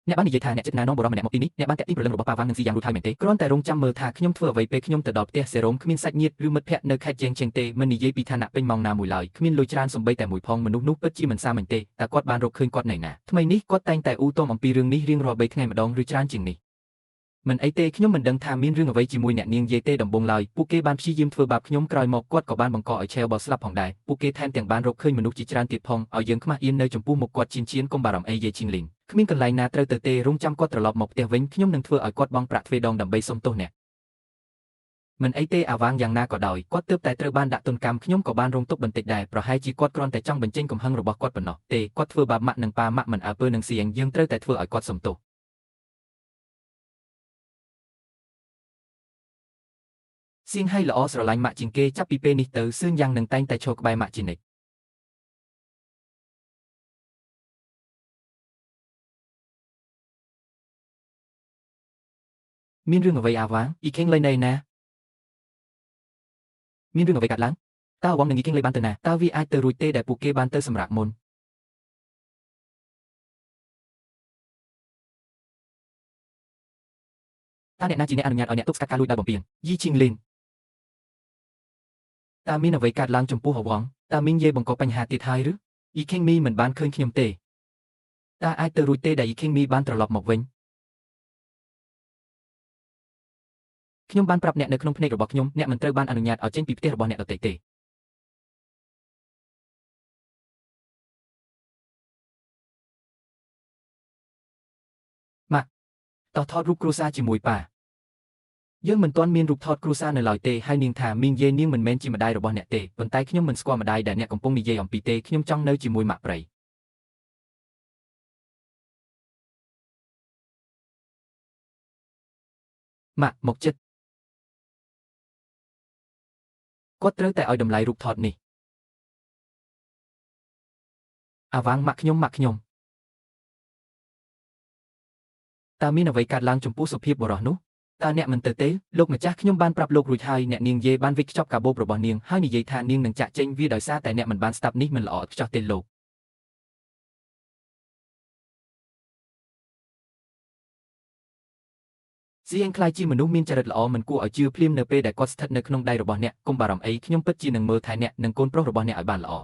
អ្នកបាននិយាយថាអ្នកចេតនានាំបុរសម្នាក់មកទីនេះអ្នកបានតាក់ទាញព្រលឹងរបស់ប៉ាវ៉ាងនិងស៊ីយ៉ាងរួចហើយមែនទេគ្រាន់តែរងចាំមើលថាខ្ញុំធ្វើអ្វីពេលខ្ញុំទៅដល់ផ្ទះសេរ៉ូមគ្មានសាច់ញាតិឬមិត្តភ័ក្តិនៅខេត្តជេងឆេងទេមិននិយាយពីឋានៈពេញម៉ោងណាមួយឡើយគ្មានលុយច្រើនសំបីតែមួយផងមនុស្សនោះពិតជាមិនសាមញ្ញទេតើគាត់បានរកឃើញគាត់នៅណាថ្មីនេះគាត់តែងតែអ៊ូតមអំពីរឿងនេះរៀងរាល់3ថ្ងៃម្ដងឬច្រើនជាងនេះមិនអីទេខ្ញុំមិនដឹងថាមានរឿងអ្វីជាមួយអ្នកនាងយាយទេដំបូងឡើយពួកគេបានព្យាយាមធ្វើបាបខ្ញុំក្រោយមកគាត់ក៏បានបង្កឲ្យឆេលបលស្លាប់ផងដែរពួកគេថែមទាំងបានរកឃើញមនុស្សជាច្រើនទៀតផងឲ្យយើងខ្មាស់អៀននៅចំពោះមុខគាត់ជៀនកុំបារម្ភអីយាយឈីងលីងគ្មានកន្លែងណាត្រូវទៅទេរងចាំគាត់ត្រឡប់មកផ្ទះវិញខ្ញុំនឹងធ្វើឲ្យគាត់បង់ប្រាក់ទ្វេដងដើម្បីសុំទោសអ្នកមិនអីទេអាវ៉ាងយ៉ាងណាក៏ដោយគាត់ទើបតែត្រូវបានដាក់ទណ្ឌកម្មខ្ញុំក៏បានរងទុក្ខបន្តិចដែរប្រហែលជាគាត់គ្រាន់តែចង់បញ្ចេញកំហឹងរបស់គាត់ប៉ុណ្ណោះទេគាត់ធ្វើបាបម៉ាក់និងប៉ាម៉ាក់មិនអើពើនឹងសៀងយើងត្រូវតែធ្វើឲ្យគាត់សុំទោស សៀងឲ្យល្អស្រឡាញ់ម៉ាក់ជាងគេចាប់ពីពេលនេះទៅសឿនយ៉ាងនឹងតែងតែឈរក្បែរម៉ាក់ជានិច្ចមានរឿងអ្វីអាវ៉ាងអ៊ីខេងលេងនៅណាមានរឿងអ្វីកើតឡើងតើអាវ៉ាងនឹងអ៊ីខេងលេងបានទៅណាតើវាអាចទៅរួចទេដែលពួកគេបានទៅសម្រាប់មុនតើអ្នកណាជាអ្នកអនុញ្ញាតឲ្យអ្នកទប់ស្កាត់ការលួចដោយបំពានយីឈីងលីនតើមានអ្វីកើតឡើងចំពោះអាវ៉ាងតើមីងយេបង្កបញ្ហាទៀតហើយឬអ៊ីខេងមីមិនបានឃើញខ្ញុំទេតើអាចទៅរួចទេដែលអ៊ីខេងមីបានត្រឡប់មកវិញខ្ញុំបានប្រាប់អ្នកនៅក្នុងភ្នែករបស់ខ្ញុំអ្នកមិនត្រូវបានអនុញ្ញាតឲ្យចេញពីផ្ទះរបស់អ្នកដទៃទេម៉ាក់តោះថតរូបគ្រួសារជាមួយប៉ាយើងមិនទាន់មានរូបថតគ្រួសារនៅឡើយទេហើយនាងថាមីងយេនាងមិនមែនជាម្ដាយរបស់អ្នកទេប៉ុន្តែខ្ញុំមិនស្គាល់ម្ដាយដែលអ្នកកំពុងនិយាយអំពីទេខ្ញុំចង់នៅជាមួយម៉ាក់ព្រៃម៉ាក់មកចិត្តគាត់ត្រូវតែឲ្យតម្លៃរូបថតនេះអាវ៉ាងម៉ាក់ខ្ញុំតើមានអ្វីកើតឡើងចំពោះសុភាពបុរសនោះតើអ្នកមិនទៅទេលោកម្ចាស់ខ្ញុំបានប្រាប់លោករួចហើយអ្នកនាងយេបានវិចខ្ចប់កាបូបរបស់នាងហើយនិយាយថានាងនឹងចាក់ចេញវាដោយសារតែអ្នកមិនបានស្ដាប់នេះមិនល្អឥតខ្ចោះទេលោកសៀងខ្លាយជាមនុស្សមានចរិតល្អមិនគួរឲ្យជឿភ្លាមនៅពេលដែលគាត់ស្ថិតនៅក្នុងដៃរបស់អ្នកកុំបារម្ភអីខ្ញុំពិតជានឹងមើលថែអ្នកនិងកូនប្រុសរបស់អ្នកឲ្យបានល្អ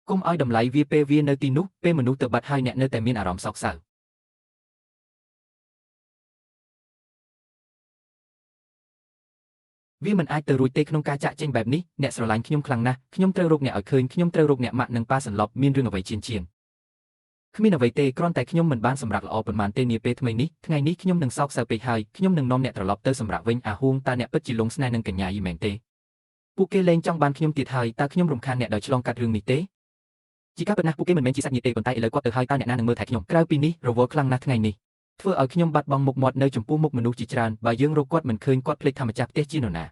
កុំឲ្យតម្លៃវាពេលវានៅទីនោះពេលមនុស្សទៅបាត់ហើយអ្នកនៅតែមានអារម្មណ៍សោកសៅវាមិនអាចទៅរួចទេក្នុងការចាក់ចេញបែបនេះអ្នកស្រឡាញ់ខ្ញុំខ្លាំងណាស់ខ្ញុំត្រូវរកអ្នកឲ្យឃើញខ្ញុំត្រូវរកអ្នកម៉ាក់និងប៉ាសន្លប់មានរឿងអ្វីជាងគ្មានអ្វីទេគ្រាន់តែខ្ញុំមិនបានសម្រាប់ល្អប៉ុន្មានទេនាពេលថ្មីនេះថ្ងៃនេះខ្ញុំនឹងសោកសៅពេកហើយខ្ញុំនឹងនាំអ្នកត្រឡប់ទៅសម្រាប់វិញអាហួងតើអ្នកពិតជាលងស្នេហ៍នឹងកញ្ញាយីមែនទេពួកគេលែងចង់បានខ្ញុំទៀតហើយតើខ្ញុំរំខានអ្នកដោយឆ្លងកាត់រឿងនេះទេជាការពិតណាស់ពួកគេមិនមែនជាសាច់ញាតិទេប៉ុន្តែឥឡូវគាត់ទៅហើយតើអ្នកណានឹងមើលថែខ្ញុំក្រៅពីនេះរវល់ខ្លាំងណាស់ថ្ងៃនេះធ្វើឲ្យខ្ញុំបាត់បង់មុខមាត់នៅចំពោះមុខមនុស្សជាច្រើនបើយើងរកគាត់មិនឃើញគាត់ភ្លេចថាម្ចាស់ផ្ទះជានរណា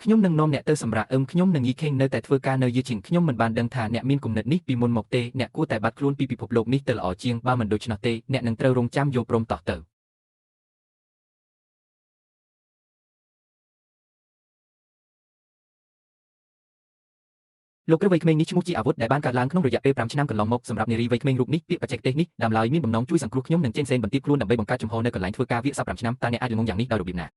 ខ្ញុំនឹងនាំអ្នកទៅសម្រាប់ខ្ញុំនឹងយីខេងនៅតែធ្វើការនៅយឺជាងខ្ញុំមិនបានដឹងថាអ្នកមានគំនិតនេះពីមុនមកទេអ្នកគួរតែបាត់ខ្លួនពីពិភពលោកនេះទៅល្អជាងបើមិនដូច្នោះទេអ្នកនឹងត្រូវរងចាំយកព្រមតោះទៅលោកគ្រូវ័យក្មេងនេះឈ្មោះជាអាវុធដែលបានកើតឡើងក្នុងរយៈពេល5ឆ្នាំកន្លងមកសម្រាប់នារីវ័យក្មេងរូបនេះពាក្យបច្ចេកទេសនេះដើមឡើយមានបំណងជួយសង្គ្រោះខ្ញុំនិងចេញសេនបន្ទាបខ្លួនដើម្បីបង្កើតជំហរនៅកន្លែងធ្វើការវាស5ឆ្នាំតើអ្នកអាចល្ងងយ៉ាងនេះដោយរបៀបណា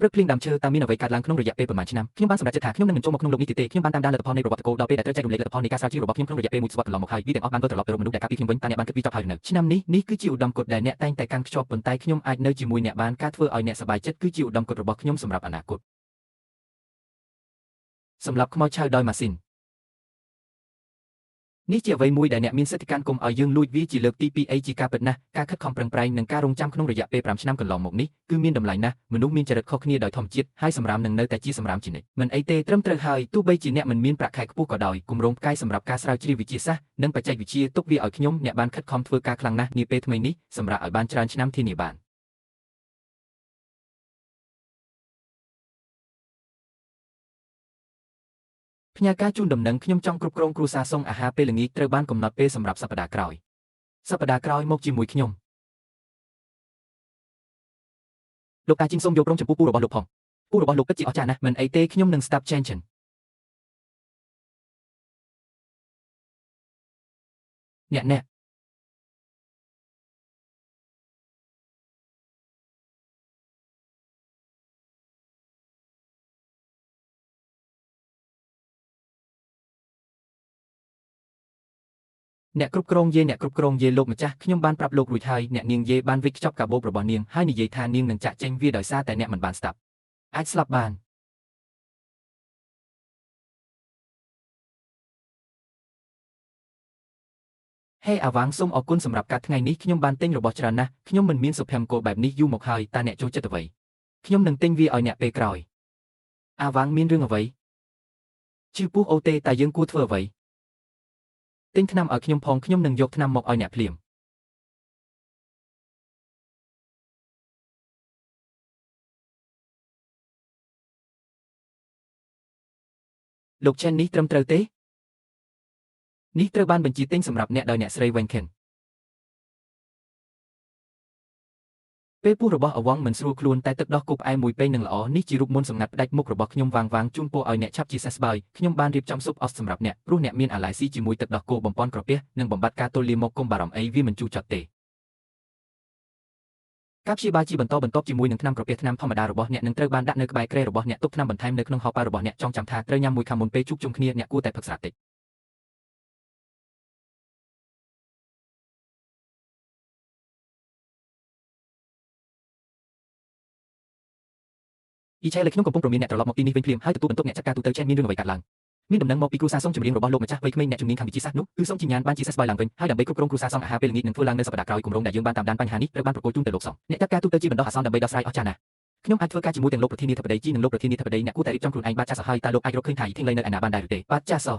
ព្រឹកភ្លៀងដើមឈើតើមានអ្វីកើតឡើងក្នុងរយៈពេលប្រមាណឆ្នាំខ្ញុំបានសម្រេចចិត្តថាខ្ញុំនឹងមិនចូលមកក្នុងលោកនេះទៀតទេខ្ញុំបានតាមដានលទ្ធផលនៃប្រវត្តិគោលដល់ពេលដែលត្រូវចែករំលែកលទ្ធផលនៃការស្រាវជ្រាវរបស់ខ្ញុំក្នុងរយៈពេលមួយសប្តាហ៍កន្លងមកហើយវាទាំងអស់បានវិលត្រឡប់ទៅរកមនុស្សដែលកាពីខ្ញុំវិញតើអ្នកបានគិតពីចប់ហើយនៅឆ្នាំនេះគឺជាឧត្តមគតិដែលអ្នកតែងតែកាន់ខ្ជាប់ប៉ុន្តែខ្ញុំអាចនៅជាមួយអ្នកបានការធ្វើឲ្យអ្នកសប្បាយចិត្តគឺជាឧត្តមគតិរបស់ខ្ញុំសម្រាប់អនាគតសម្រាប់ខ្មោចឆៅដោយម៉ាស៊ីននេះជាអ្វីមួយដែលអ្នកមានសិទ្ធិកាន់គុំឲ្យយើងលួចវាជាលើកទី2អីជាការពិតណាស់ការខិតខំប្រឹងប្រែងនិងការរងចាំក្នុងរយៈពេល5ឆ្នាំកន្លងមកនេះគឺមានតម្លៃណាស់មនុស្សមានចរិតខុសគ្នាដោយធម្មជាតិហើយសម្រាមនឹងនៅតែជាសម្រាមជានិច្ចមិនអីទេត្រឹមត្រូវហើយទោះបីជាអ្នកមិនមានប្រាក់ខែខ្ពស់ក៏ដោយគម្រោងផ្កាយសម្រាប់ការស្រាវជ្រាវវិទ្យាសាស្ត្រនិងបច្ចេកវិទ្យាទុកវាឲ្យខ្ញុំអ្នកបានខិតខំធ្វើការខ្លាំងណាស់នាពេលថ្មីនេះសម្រាប់ឲ្យបានច្រើនឆ្នាំធានាបានផ្ញើការជូនដំណឹងខ្ញុំចង់គ្រប់គ្រងគ្រួសារសុងអាហារពេលល្ងាចត្រូវបានកំណត់ពេលសម្រាប់សប្តាហ៍ក្រោយមកជាមួយខ្ញុំលោកតាជីងសូមយកព្រមចំពោះពូរបស់លោកផងពូរបស់លោកពិតជាអស្ចារ្យណាស់មិនអីទេខ្ញុំនឹងស្ដាប់ Chen Chen អ្នកគ្រប់គ្រងយេលោកម្ចាស់ខ្ញុំបានប្រាប់លោករួចហើយអ្នកនាងយេបានវិចខ្ចប់កាបូបរបស់នាងហើយនិយាយថានាងនឹងចាក់ចេញវាដោយសារតែអ្នកមិនបានស្ដាប់អាចស្លាប់បានហេអាវ៉ាងសូមអរគុណសម្រាប់ការថ្ងៃនេះខ្ញុំបានទិញរបស់ច្រើនណាស់ខ្ញុំមិនមានសុភមង្គលបែបនេះយូរមកហើយតើអ្នកចូលចិត្តអ្វីខ្ញុំនឹងទិញវាឲ្យអ្នកពេលក្រោយអាវ៉ាងមានរឿងអ្វីជឿពុះអូទេតែយើងគួរធ្វើអ្វីទិញថ្នាំឲ្យខ្ញុំផងខ្ញុំនឹងយកថ្នាំមកឲ្យអ្នកភ្លាម លោក Chen នេះត្រឹមត្រូវទេនេះត្រូវបានបញ្ជាទិញសម្រាប់អ្នកដោយអ្នកស្រី Wang Ken ពេលពោះរបស់អវងមិនស្រួលខ្លួនតែទឹកដោះគោផ្អែមមួយពេញនឹងល្អនេះជារូបមន្តសម្ងាត់ផ្ដាច់មុខរបស់ខ្ញុំវាងជូនពរឲ្យអ្នកឆាប់ជាសះស្បើយខ្ញុំបានរៀបចំស៊ុបអស់សម្រាប់អ្នកព្រោះអ្នកមានអាឡែស៊ីជាមួយទឹកដោះគោបំពន់ក្រពះនិងបំបត្តិការទល់លាមកកុំបារម្ភអីវាមិនជូរចត់ទេការព្យាបាលជាបន្តបន្ទាប់ជាមួយនឹងថ្នាំក្រពះថ្នាំធម្មតារបស់អ្នកនឹងត្រូវបានដាក់នៅក្បែរគ្រែរបស់អ្នកទុកថ្នាំបន្ថែមនៅក្នុងហោប៉ៅរបស់អ្នកចងចាំថាត្រូវញ៉ាំមួយខាំមុនពេលជួបជុំគ្នាអ្នកគួរតែផឹកស្រាតិចអ៊ីឆេលើខ្ញុំកំពុងព្រមានអ្នកត្រឡប់មកទីនេះវិញភ្លាមហើយទទួលបន្ទុកអ្នកចាត់ការទូទៅចេះមានរឿងអ្វីកើតឡើងមានដំណឹងមកពីគ្រូសាស្ត្រចម្រៀងរបស់លោកម្ចាស់វ័យក្មេងអ្នកជំនាញខាងវិទ្យាសាស្ត្រនោះគឺសូមជាញាណបានជាសះស្បើយឡើងវិញហើយដើម្បីគ្រប់គ្រងគ្រូសាស្ត្រអាហារពេលល្ងាចនឹងធ្វើឡើងនៅសប្តាហ៍ក្រោយគម្រោងដែលយើងបានតាមដានបញ្ហានេះត្រូវបានប្រគល់ជូនទៅលោកសង្ឃអ្នកចាត់ការទូទៅជាបណ្ដោះអាសន្នដើម្បីដោះស្រាយអស្ចារ្យណាស់ខ្ញុំអាចធ្វើការជាមួយទាំងលោកប្រធានាធិបតីជីនិងលោកប្រធានាធិបតីអ្នកគួរតែរៀបចំខ្លួនឯងបាទចាស់សោះហើយតើលោកអាចរកឃើញថាយីធីងលៃនៅឯណាបានដែរឬទេបាទចាស់សោះ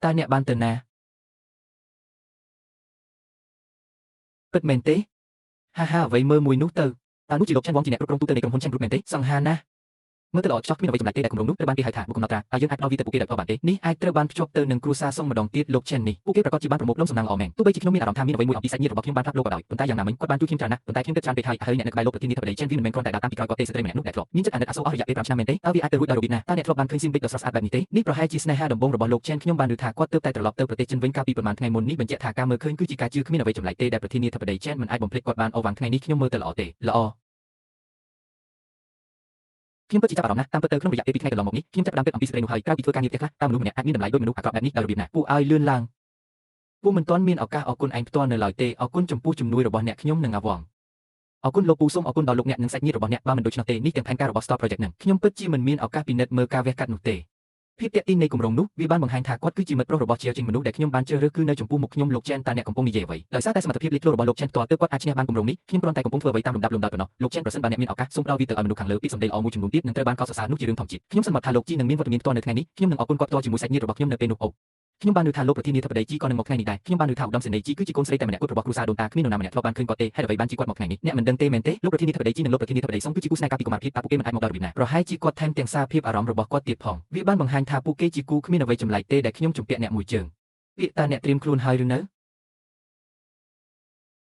តើអ្នកបានទៅណាពិតមែនទេហាអ្វីមើលមួយនោះទៅតើនោះជាលោកឆាន់វងជាអ្នកគ្រប់គ្រងទូទៅនៃក្រុមហ៊ុនឆាន់គ្រុបមែនទេសង្ហាណាមើលទៅល្អចោះគ្មានអ្វីចម្លែកទេដែលគម្រោងនោះត្រូវបានគេហៅថាបុគ្គលណត្រាហើយយើងអាចផ្ដល់វាទៅពួកគេដោយផ្ទាល់បានទេនេះអាចត្រូវបានភ្ជាប់ទៅនឹងគ្រួសារសុងម្ដងទៀតលោកឆេននេះពួកគេប្រកាសជាបានប្រមូលផ្ដុំសំណាងល្អមែនទោះបីជាខ្ញុំមានអារម្មណ៍ថាមានអ្វីមួយអំពីសាច់ញាតិរបស់ខ្ញុំបានផ្លាស់ប្ដូរក៏ដោយប៉ុន្តែយ៉ាងណាមិញគាត់បានជួយខ្ញុំច្រើនណាស់ប៉ុន្តែខ្ញុំគិតច្រើនពេកហើយអ្នកនៅក្បែរលោកប្រធានាធិបតីឆេនវាមិនមែនគ្រាន់តែដើរតាមពីក្រោយគាត់ទេស្ត្រីម្នាក់នោះដែលធ្លាប់មានចិត្តអាណិតអាសូរអស់រយៈពេល5ឆ្នាំមែនទេតើវាអាចទៅរួចដោយរបៀបណាតើអ្នកធ្លាប់បានឃើញស៊ីមប៊ិចដ៏ស្រស់ស្អាតបែបនេះទេនេះប្រហែលជាស្នេហាដំបូងរបស់លោកឆេនខ្ញុំបានឮថាគាត់ទើបតែត្រឡប់ទៅប្រទេសចិនវិញកាលពីប្រហែលថ្ងៃមុននេះបញ្ជាក់ថាការមើលឃើញគឺជាការជឿគ្មានអ្វីចម្លែកទេដែលប្រធានាធិបតីឆេនមិនអាចបំភ្លេចគាត់បានអូវ៉ាន់ថ្ងៃនេះខ្ញុំមើលទៅល្អទេល្អខ្ញុំពិតជាចាប់អារម្មណ៍ណាស់តាមពិតទៅក្នុងរយៈពេល2ថ្ងៃកន្លងមកនេះខ្ញុំចាប់ផ្ដើមគិតអំពីសេចក្តីនោះហើយក្រៅពីធ្វើការងារផ្ទះខ្លះតើមនុស្សម្នាក់អាចមានតម្លៃដូចមនុស្សអាក្រក់បែបនេះដោយរបៀបណាពួកឲ្យលឿនឡើងពួកមិនទាន់មានឱកាសអរគុណឯងផ្ទាល់នៅឡើយទេអរគុណចំពោះជំនួយរបស់អ្នកខ្ញុំនិងអាវងអរគុណលោកពូសូមអរគុណដល់លោកអ្នកនិងសាច់ញាតិរបស់អ្នកបើមិនដូច្នោះទេនេះទាំងផែនការរបស់ Star Project នឹងខ្ញុំពិតជាមិនមានឱកាសពិនិត្យមើលការវះកាត់នោះទេភាពតាក់ទាញនៃគម្រោងនោះវាបានបង្ហាញថាគាត់គឺជាមិត្តប្រុសរបស់ជាជាងមនុស្សដែលខ្ញុំបានជ្រើសរើសគឺនៅចំពោះមុខខ្ញុំលោក Chen តើអ្នកកំពុងនិយាយអ្វីដោយសារតែសមត្ថភាពលេចធ្លោរបស់លោក Chen ផ្ទាល់ទើបគាត់អាចឈ្នះបានគម្រោងនេះខ្ញុំគ្រាន់តែកំពុងធ្វើអ្វីតាមលំដាប់លំដោយប៉ុណ្ណោះលោក Chen ប្រសិនបើអ្នកមានឱកាសសូមផ្ដល់វាទៅឲ្យមនុស្សខាងលើពាក្យសម្ដីល្អមួយចំនួនទៀតនឹងត្រូវបានកោតសរសើរនោះជារឿងធម្មជាតិខ្ញុំសន្មតថាលោកជីនឹងមានវត្តមានផ្ទាល់នៅថ្ងៃនេះខ្ញុំនឹងអរគុណគាត់ផ្ទាល់ជាមួយសាច់ញាតិរបស់ខ្ញុំនៅពេលនោះអូខ្ញុំបានឮថាលោកប្រធានាធិបតីជីក៏នឹងមកថ្ងៃនេះដែរខ្ញុំបានឮថាឧត្តមសេនីយ៍ជីគឺជាកូនស្រីតែម្នាក់គត់របស់គ្រួសារដូនតាគ្មាននរណាម្នាក់ធ្លាប់បានឃើញគាត់ទេហេតុអ្វីបានជីគាត់មកថ្ងៃនេះអ្នកមិនដឹងទេមែនទេលោកប្រធានាធិបតីជីនិងលោកប្រធានាធិបតីសុងគឺជាគូស្នេហ៍កាលពីកុមារភាពតើពួកគេមិនអាចមកដល់របៀបណាប្រហែលជាគាត់ថែមទាំងសារភាពអារម្មណ៍របស់គាត់ទៀតផងវាបានបង្ហាញថាពួកគេជាគូគ្មានអ្វីចម្លែកទេដែលខ្ញុំជំពាក់អ្នកមួយជើងពាក្យតើអ្នកត្រៀមខ្លួនហើយឬនៅ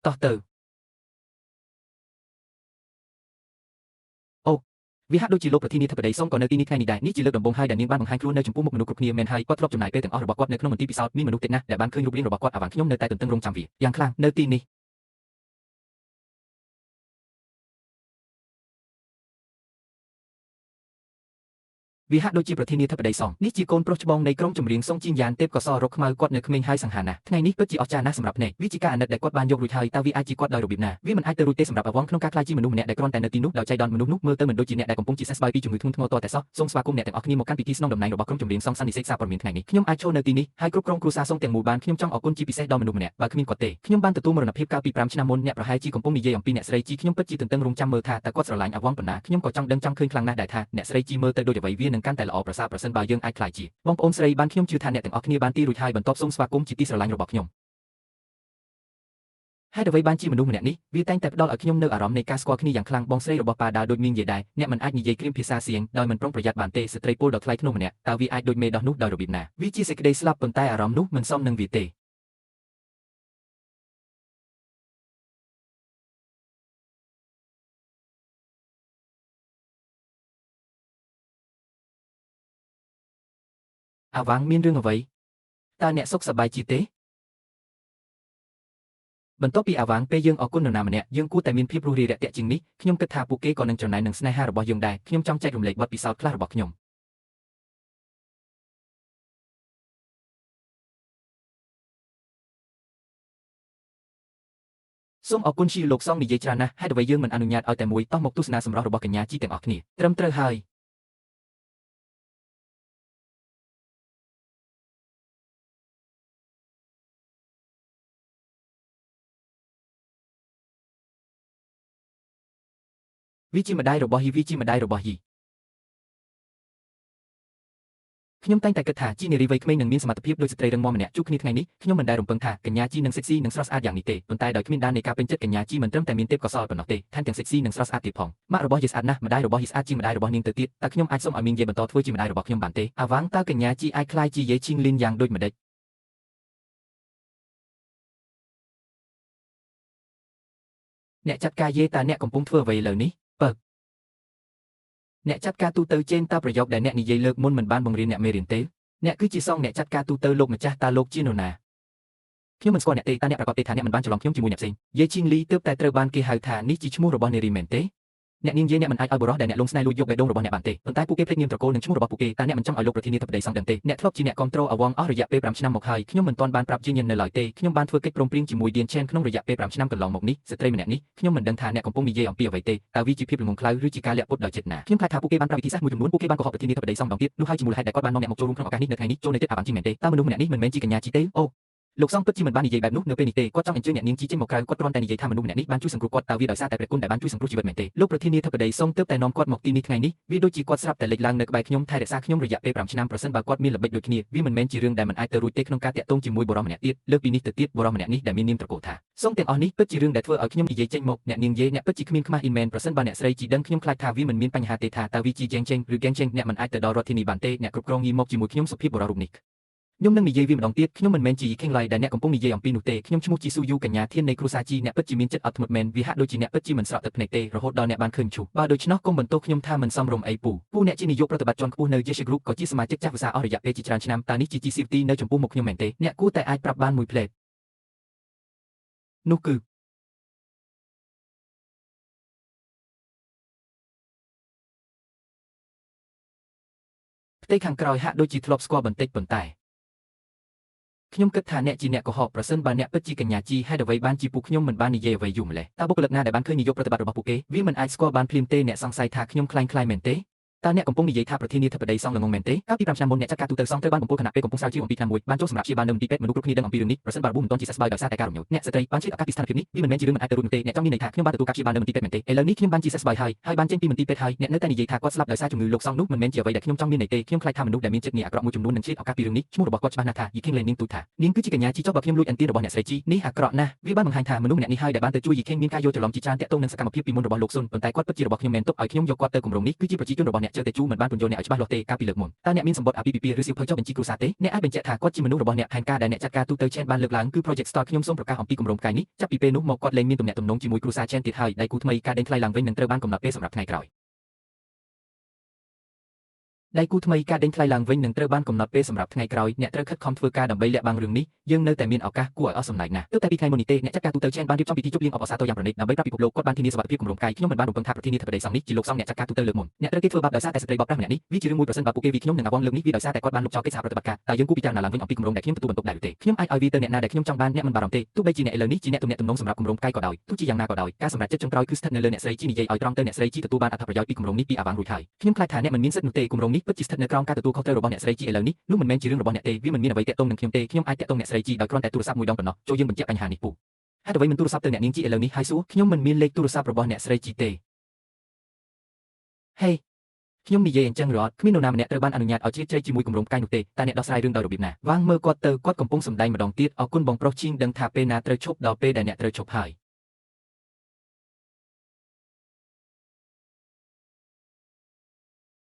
តោះទៅអូវាហាក់ដូចជាលោកប្រធានាធិបតីសុងក៏នៅទីនេះថ្ងៃនេះដែរនេះជាលើកដំបូងហើយដែលនាងបានបង្ហាញខ្លួននៅចំពោះមុខមនុស្សគ្រប់គ្នាមែនហើយគាត់ធ្លាប់ចំណាយពេលទាំងអស់របស់គាត់នៅក្នុងមន្ទីរពិសោធន៍មានមនុស្សទៀតណាស់ដែលបានឃើញរូបរាងរបស់គាត់អាវ៉ាន់ខ្ញុំនៅតែទន្ទឹងរង់ចាំវាយ៉ាងខ្លាំងនៅទីនេះវាហាក់ដូចជាប្រធានាធិបតីសុងនេះជាកូនប្រុសច្បងនៃក្រុមចម្រៀងសុងជីងយ៉ានទេពកសរកខ្មៅគាត់នៅក្មេងហើយសង្ហាណាស់ថ្ងៃនេះពិតជាអស្ចារ្យណាស់សម្រាប់ភ្នែកវាជាការអាណិតដែលគាត់បានយករួចហើយតើវាអាចជាគាត់ដោយរបៀបណាវាមិនអាចទៅរួចទេសម្រាប់អវងក្នុងការក្លាយជាមនុស្សម្នាក់ដែលគ្រាន់តែនៅទីនោះដោយចៃដន្យមនុស្សនោះមើលទៅមិនដូចជាអ្នកដែលកំពុងជាសះស្បើយពីជំងឺធ្ងន់ធ្ងរតតែសោះសូមស្វាគមន៍អ្នកទាំងអស់គ្នាមកកាន់ពិធីស្នងតំណែងរបស់ក្រុមចម្រៀងសុងសន្និសេកសារព័ត៌មានថ្ងៃនេះខ្ញុំអាចចូលនៅទីនេះហើយគ្រប់គ្រងគ្រួសារសុងទាំងមូលបានខ្ញុំចង់អរគុណជាពិសេសដល់មនុស្សម្នាក់បើគ្មានគាត់ទេខ្ញុំបានទទួលមរណភាពកាលពី5ឆ្នាំមុនអ្នកប្រហែលជាកំពុងនិយាយអំពីអ្នកស្រីជីខ្ញុំពិតជាទន្ទឹងរង់ចាំមើលថាតើគាត់ស្រឡាញ់អវងប៉ុណ្ណាខ្ញុំក៏ចង់ដឹងចង់ឃើញខ្លាំងណាស់ដែរថាអ្នកស្រីជីមើលទៅដូចអ្វីវានឹងកាន់តែល្អប្រសើរប្រសិនបើយើងអាចខ្លាយជាបងប្អូនស្រីបានខ្ញុំជឿថាអ្នកទាំងអស់គ្នាបានទីរួចហើយបន្ទាប់សូមស្វាគមន៍ជាទីស្រឡាញ់របស់ខ្ញុំហើយអ្វីបានជាមនុស្សម្នាក់នេះវាតែងតែផ្ដល់ឲ្យខ្ញុំនៅអារម្មណ៍នៃការស្គាល់គ្នាយ៉ាងខ្លាំងបងស្រីរបស់ប៉ាដាដូចនាងនិយាយដែរអ្នកមិនអាចនិយាយគ្រាមភាសាសៀងដោយមិនប្រុងប្រយ័ត្នបានទេស្ត្រីពលដ៏ថ្លៃថ្នូរម្នាក់តើវាអាចដូចមេដោះនោះដោយរបៀបណាវាជាសេចក្តីស្លាប់ប៉ុន្តែអារម្មណ៍នោះមិនសមនឹងវាទេអាវ៉ាងមានរឿងអ្វីតើអ្នកសុខសប្បាយជាទេបន្ទាប់ពីអាវ៉ាងពេលយើងអរគុណនរណាម្នាក់យើងគួរតែមានភាពរួសរាយរាក់ទាក់ជាងនេះខ្ញុំគិតថាពួកគេក៏នឹងចំណែននឹងស្នេហារបស់យើងដែរខ្ញុំចង់ចែករំលែកបទពិសោធន៍ខ្លះរបស់ខ្ញុំសូមអរគុណជាលោកសងនិយាយច្រើនណាស់ហេតុអ្វីយើងមិនអនុញ្ញាតឲ្យតែមួយតោះមកទស្សនាសម្រស់របស់កញ្ញាជីទាំងអស់គ្នាត្រឹមត្រូវហើយវាជាម្ដាយរបស់ហ៊ីវាជាម្ដាយរបស់ហ៊ី ខ្ញុំតែងតែគិតថាជីនារីវ័យក្មេងនឹងមានសមត្ថភាពដូចស្ត្រីរឹងមាំម្នាក់ជួបគ្នាថ្ងៃនេះខ្ញុំមិនដែលរំពឹងថាកញ្ញាជីនឹង sexy និងស្រស់ស្អាតយ៉ាងនេះទេប៉ុន្តែដោយគ្មានដាននៃការពេញចិត្តកញ្ញាជីមិនត្រឹមតែមានទេពកោសល្យប៉ុណ្ណោះទេថែមទាំង sexy និងស្រស់ស្អាតទៀតផងម៉ាក់របស់យាយស្អាតណាស់ម្ដាយរបស់យាយស្អាតជាងម្ដាយរបស់នាងទៅទៀតតើខ្ញុំអាចសុំឲ្យមីងយាយបន្តធ្វើជាម្ដាយរបស់ខ្ញុំបានទេអាវ៉ាងតើកញ្ញាជីអាចក្លាយជាយាយឈីងលីនយ៉ាងដូចម្ដេចអ្នកចាត់ការយាយតើអ្នកកំពុងធ្វើអ្វីឥឡូវនេះបើអ្នកចាត់ការទូទៅចេនតើប្រយោគដែលអ្នកនិយាយលើកមុនមិនបានបង្រៀនអ្នកមេរៀនទេអ្នកគឺជាសង្ឃអ្នកចាត់ការទូទៅលោកម្ចាស់តើលោកជានរណាខ្ញុំមិនស្គាល់អ្នកទេតើអ្នកប្រកាសទេថាអ្នកមិនបានច្រឡំខ្ញុំជាមួយអ្នកផ្សេងយាយឈីងលីទើបតែត្រូវបានគេហៅថានេះជាឈ្មោះរបស់នារីមែនទេអ្នកនាងយាយអ្នកមិនអាចឲ្យបុរសដែលអ្នកលងស្នេហ៍លួចយកបេះដូងរបស់អ្នកបានទេប៉ុន្តែពួកគេភ្លេចនាមត្រកូលនិងឈ្មោះរបស់ពួកគេតើអ្នកមិនចង់ឲ្យលោកប្រធានាធិបតីសង្ឃដឹងទេអ្នកធ្លាប់ជាអ្នកគ្រប់គ្រងអវងអស់រយៈពេល5ឆ្នាំមកហើយខ្ញុំមិនទាន់បានប្រាប់ជាញញនៅឡើយទេខ្ញុំបានធ្វើកិច្ចព្រមព្រៀងជាមួយឌៀនឆេនក្នុងរយៈពេល5ឆ្នាំកន្លងមកនេះស្ត្រីម្នាក់នេះខ្ញុំមិនដឹងថាអ្នកកំពុងនិយាយអំពីអ្វីទេតើវាជាភាពល្ងងខ្លៅឬជាការលាក់ពុតដោយចិត្តណាខ្ញុំខ្លាចថាពួកគេបានប្រាប់វិធីសាស្ត្រមួយចំនួនពួកគេបានកុហកប្រធានាធិបតីសង្ឃម្ដងទៀតនោះហើយជាមូលហេតុដែលគាត់បាននាំអ្នកមកចូលរួមក្នុងឱកាសនេះនៅថ្ងៃនេះចូលនៅចិត្តអាបានជាមែនទេតើមនុស្សម្នាក់នេះមិនមែនជាកញ្ញាជីទេអូលោកសង្ឃពិតជាមិនបាននិយាយបែបនោះនៅពេលនេះទេគាត់ចង់អញ្ជើញអ្នកនាងជីចេញមកក្រៅគាត់គ្រាន់តែនិយាយថាមនុស្សម្នាក់នេះបានជួយសង្គ្រោះគាត់តើវាដោយសារតែព្រះគុណដែលបានជួយសង្គ្រោះជីវិតមែនទេលោកប្រធានាធិបតីសង្ឃទើបតែនាំគាត់មកទីនេះថ្ងៃនេះវាដូចជាគាត់ស្រាប់តែលេចឡើងនៅក្បែរខ្ញុំថែរក្សាខ្ញុំរយៈពេល5ឆ្នាំប្រសិនបើគាត់មានល្បិចដូចគ្នាវាមិនមែនជារឿងដែលមិនអាចទៅរួចទេក្នុងការតាក់ទងជាមួយបុរសម្នាក់ទៀតលើសពីនេះទៅទៀតបុរសម្នាក់នេះដែលមាននាមត្រកូលថាសង្ឃទាំងអស់នេះពិតជារឿងដែលធ្វើឲ្យខ្ញុំនិយាយចេញមកអ្នកនាងយាយអ្នកពិតជាគ្មានខ្មាស់អ៊ីនមែនប្រសិនបើអ្នកស្រីជីដឹងខ្ញុំខ្លាចថាវាមិនមានបញ្ហាទេថាតើវាជាហ្គេងចេងឬហ្គេងចេងអ្នកមិនអាចទៅដល់រដ្ឋធានីបានទេអ្នកគ្រប់គ្រងងាយមកជាមួយខ្ញុំសុភាពបុរសរូបនេះខ្ញុំនឹងនិយាយវាម្ដងទៀតខ្ញុំមិនមែនជាយីខេងឡៃដែលអ្នកកំពុងនិយាយអំពីនោះទេខ្ញុំឈ្មោះជីស៊ូយូកញ្ញាធាននៃគ្រួសារជីអ្នកពិតជាមានចិត្តអត់ធ្មត់មែនវាហាក់ដូចជាអ្នកពិតជាមិនស្រក់ទឹកភ្នែកទេរហូតដល់អ្នកបានឃើញឈូសបើដូច្នោះកុំបន្ទោសខ្ញុំថាមិនសមរម្យអីពូអ្នកជានាយកប្រតិបត្តិជាន់ខ្ពស់នៅ Yesha Group ក៏ជាសមាជិកចាស់ភាសាអស់រយៈពេលជាច្រើនឆ្នាំតើនេះជា G50 នៅចំពោះមុខខ្ញុំមែនទេអ្នកគួរតែអាចប្រាប់បានមួយផ្លេតនោះគឺផ្ទៃខាងក្រោយហាក់ដូចជាធ្លាប់ស្គាល់បន្តិចប៉ុន្តែខ្ញុំគិតថាអ្នកជាអ្នកកុហកប្រសិនបើអ្នកពិតជាកញ្ញាជីហេតុអ្វីបានជាពួកខ្ញុំមិនបាននិយាយអ្វីយូរម្ល៉េះតើបុគ្គលិកណាដែលបានឃើញនាយកប្រតិបត្តិរបស់ពួកគេវាមិនអាចស្គាល់បានភ្លាមទេអ្នកសង្ស័យថាខ្ញុំខ្លាំងមែនទេតើអ្នកកំពុងនិយាយថាប្រធានាធិបតីសង្ឃល្ងងមែនទេកាលពី5ឆ្នាំមុនអ្នកចាត់ការទូទៅសង្ឃត្រូវបានបំពុលខណៈពេលកំពុងស្រាវជ្រាវអំពីឆ្នាំមួយបានចូលសម្រាប់ព្យាបាលនៅមន្ទីរពេទ្យមនុស្សគ្រប់គ្នាដឹងអំពីរឿងនេះប្រសិនបើរបួសមិនទាន់ជាសះស្បើយដោយសារតែការរំញោចអ្នកស្ត្រីបានឆ្លៀតឱកាសពីស្ថានភាពនេះវាមិនមែនជារឿងមិនអាចទៅរួចនោះទេអ្នកចង់មានន័យថាខ្ញុំបានទទួលការព្យាបាលនៅមន្ទីរពេទ្យមែនទេឥឡូវនេះខ្ញុំបានជាសះស្បើយហើយបានចេញពីមន្ទីរពេទ្យហើយអ្នកនៅតែនិយាយថាគាត់ស្លាប់ដោយសារជំងឺលោកសង្ឃនោះមិនមែនជាអ្វីដែលខ្ញុំចង់មានន័យទេខ្ញុំខ្លាចថាមនុស្សដែលមានចិត្តងារអាក្រក់មួយចំនួននឹងឆ្លៀតឱកាសពីរឿងនេះឈ្មោះរបស់គាត់ច្បាស់ណាស់ថាយីខេងលេននាងទូថានាងគឺជាកញ្ញាជីចុះបើខ្ញុំលួចអន្ទានរបស់អ្នកស្រីជីនេះអាក្រក់ណាស់វាបានបង្ហាញថាមនុស្សម្នាក់នេះហើយដែលបានទៅជួយយីខេងមានការយល់ច្រឡំជាច្រើនទាក់ទងនឹងសកម្មភាពពីមុនរបស់លោកស៊ុនប៉ុន្តែគាត់ពិតជារបស់ខ្ញុំមែនទុកឲ្យខ្ញុំយកគាត់ទៅគម្រោងនេះគឺជាប្រជាជនរបស់អ្នកជើតែជូមិនបានពន្យល់អ្នកឲ្យច្បាស់លាស់ទេកាលពីលើកមុនតើអ្នកមានសម្បត្តិអាពាហ៍ពិពាហ៍ឬសៀវភៅចុះបញ្ជីគ្រួសារទេអ្នកអាចបញ្ជាក់ថាគាត់ជាមនុស្សរបស់អ្នកផែនការដែលអ្នកចាត់ការទូទៅឆេនបានលើកឡើងគឺ Project Star ខ្ញុំសូមប្រកាសអំពីគម្រោងផ្កាយនេះចាប់ពីពេលនោះមកគាត់លែងមានទំនាក់ទំនងជាមួយគ្រួសារឆេនទៀតហើយដៃគូថ្មីការដេញថ្លៃឡើងវិញនឹងត្រូវបានកំណត់ពេលសម្រាប់ថ្ងៃក្រោយដៃគូថ្មីការដេញថ្លៃឡើងវិញនឹងត្រូវបានកំណត់ពេលសម្រាប់ថ្ងៃក្រោយអ្នកត្រូវខិតខំធ្វើការដើម្បីលាក់បាំងរឿងនេះយើងនៅតែមានឱកាសគួរឲ្យអស់សំណើចណាស់ទើបតែពីថ្ងៃមុននេះទេអ្នកចាត់ការទូទៅឆេនបានរៀបចំពិធីជប់លៀងអបអរសាទរយ៉ាងប្រណីតដើម្បីប្រាប់ពិភពលោកគាត់បានធានាសុវត្ថិភាពគម្រោងផ្កាយខ្ញុំមិនបានរំពឹងថាប្រធានាធិបតីសង្ឃនេះជាលោកសង្ឃអ្នកចាត់ការទូទៅលើកមុនអ្នកត្រូវគេធ្វើបាបដោយសារតែស្ត្រីបបប្រាស់ម្នាក់នេះវាជារឿងមួយប្រសិនបើពួកគេវាខ្ញុំនឹងអវងលើកនេះវាដោយសារតែគាត់បានលុបចោលកិច្ចសហប្រតិបត្តិការតើយើងគួរពិចារណាឡើងវិញអំពីគម្រោងដែលខ្ញុំទទួលបន្ទុកដែរឬទេខ្ញុំអាចឲ្យវាទៅអ្នកណាដែលខ្ញុំចង់បានអ្នកមិនបារម្ភទេទោះបីជាអ្នកឥឡូវនេះជាអ្នកទំនាក់ទំនងសម្រាប់គម្រោងផ្កាយក៏ដោយទោះជាយ៉ាងណាក៏ដោយការសម្រេចចិត្តចុងក្រោយគឺស្ថិតនៅលើអ្នកស្រីជីនិយាយឲ្យត្រង់ទៅអ្នកស្រីជីទទួលបានអត្ថប្រយោជន៍ពីគម្រោងនេះពីអាវ៉ាងរួចហើយខ្ញុំខ្លាចថាអ្នកមិនមានសិទ្ធិនោះទេគម្រោងនេះពិតជាស្ថិតនៅក្រោមការទទួលខុសត្រូវរបស់អ្នកស្រីជីឥឡូវនេះនោះមិនមែនជារឿងរបស់អ្នកទេវាមិនមានអ្វីទាក់ទងនឹងខ្ញុំទេខ្ញុំអាចតាក់ទងអ្នកស្រីជីដោយគ្រាន់តែទូរស័ព្ទមួយដងប៉ុណ្ណោះចូលយើងបញ្ជាក់បញ្ហានេះពូហេតុអ្វីមិនទូរស័ព្ទទៅអ្នកនាងជីឥឡូវនេះហើយសួរខ្ញុំមិនមានលេខទូរស័ព្ទរបស់អ្នកស្រីជីទេហេខ្ញុំនិយាយអញ្ចឹងរត់គ្មាននរណាម្នាក់ត្រូវបានអនុញ្ញាតឲ្យជ្រៀតជ្រែកជាមួយគម្រោងផ្កាយនោះទេតែអ្នកដោះស្រាយរឿងដោយរបៀបណាវ៉ាងមើលគាត់ទៅគាត់កំពុងសម្ដែងម្ដងទៀតអរគុណបងប្រុសជីងដឹងថាពេលណាត្រូវឈប់ដល់ពេលដែលអ្នកត្រូវឈប់ហើយ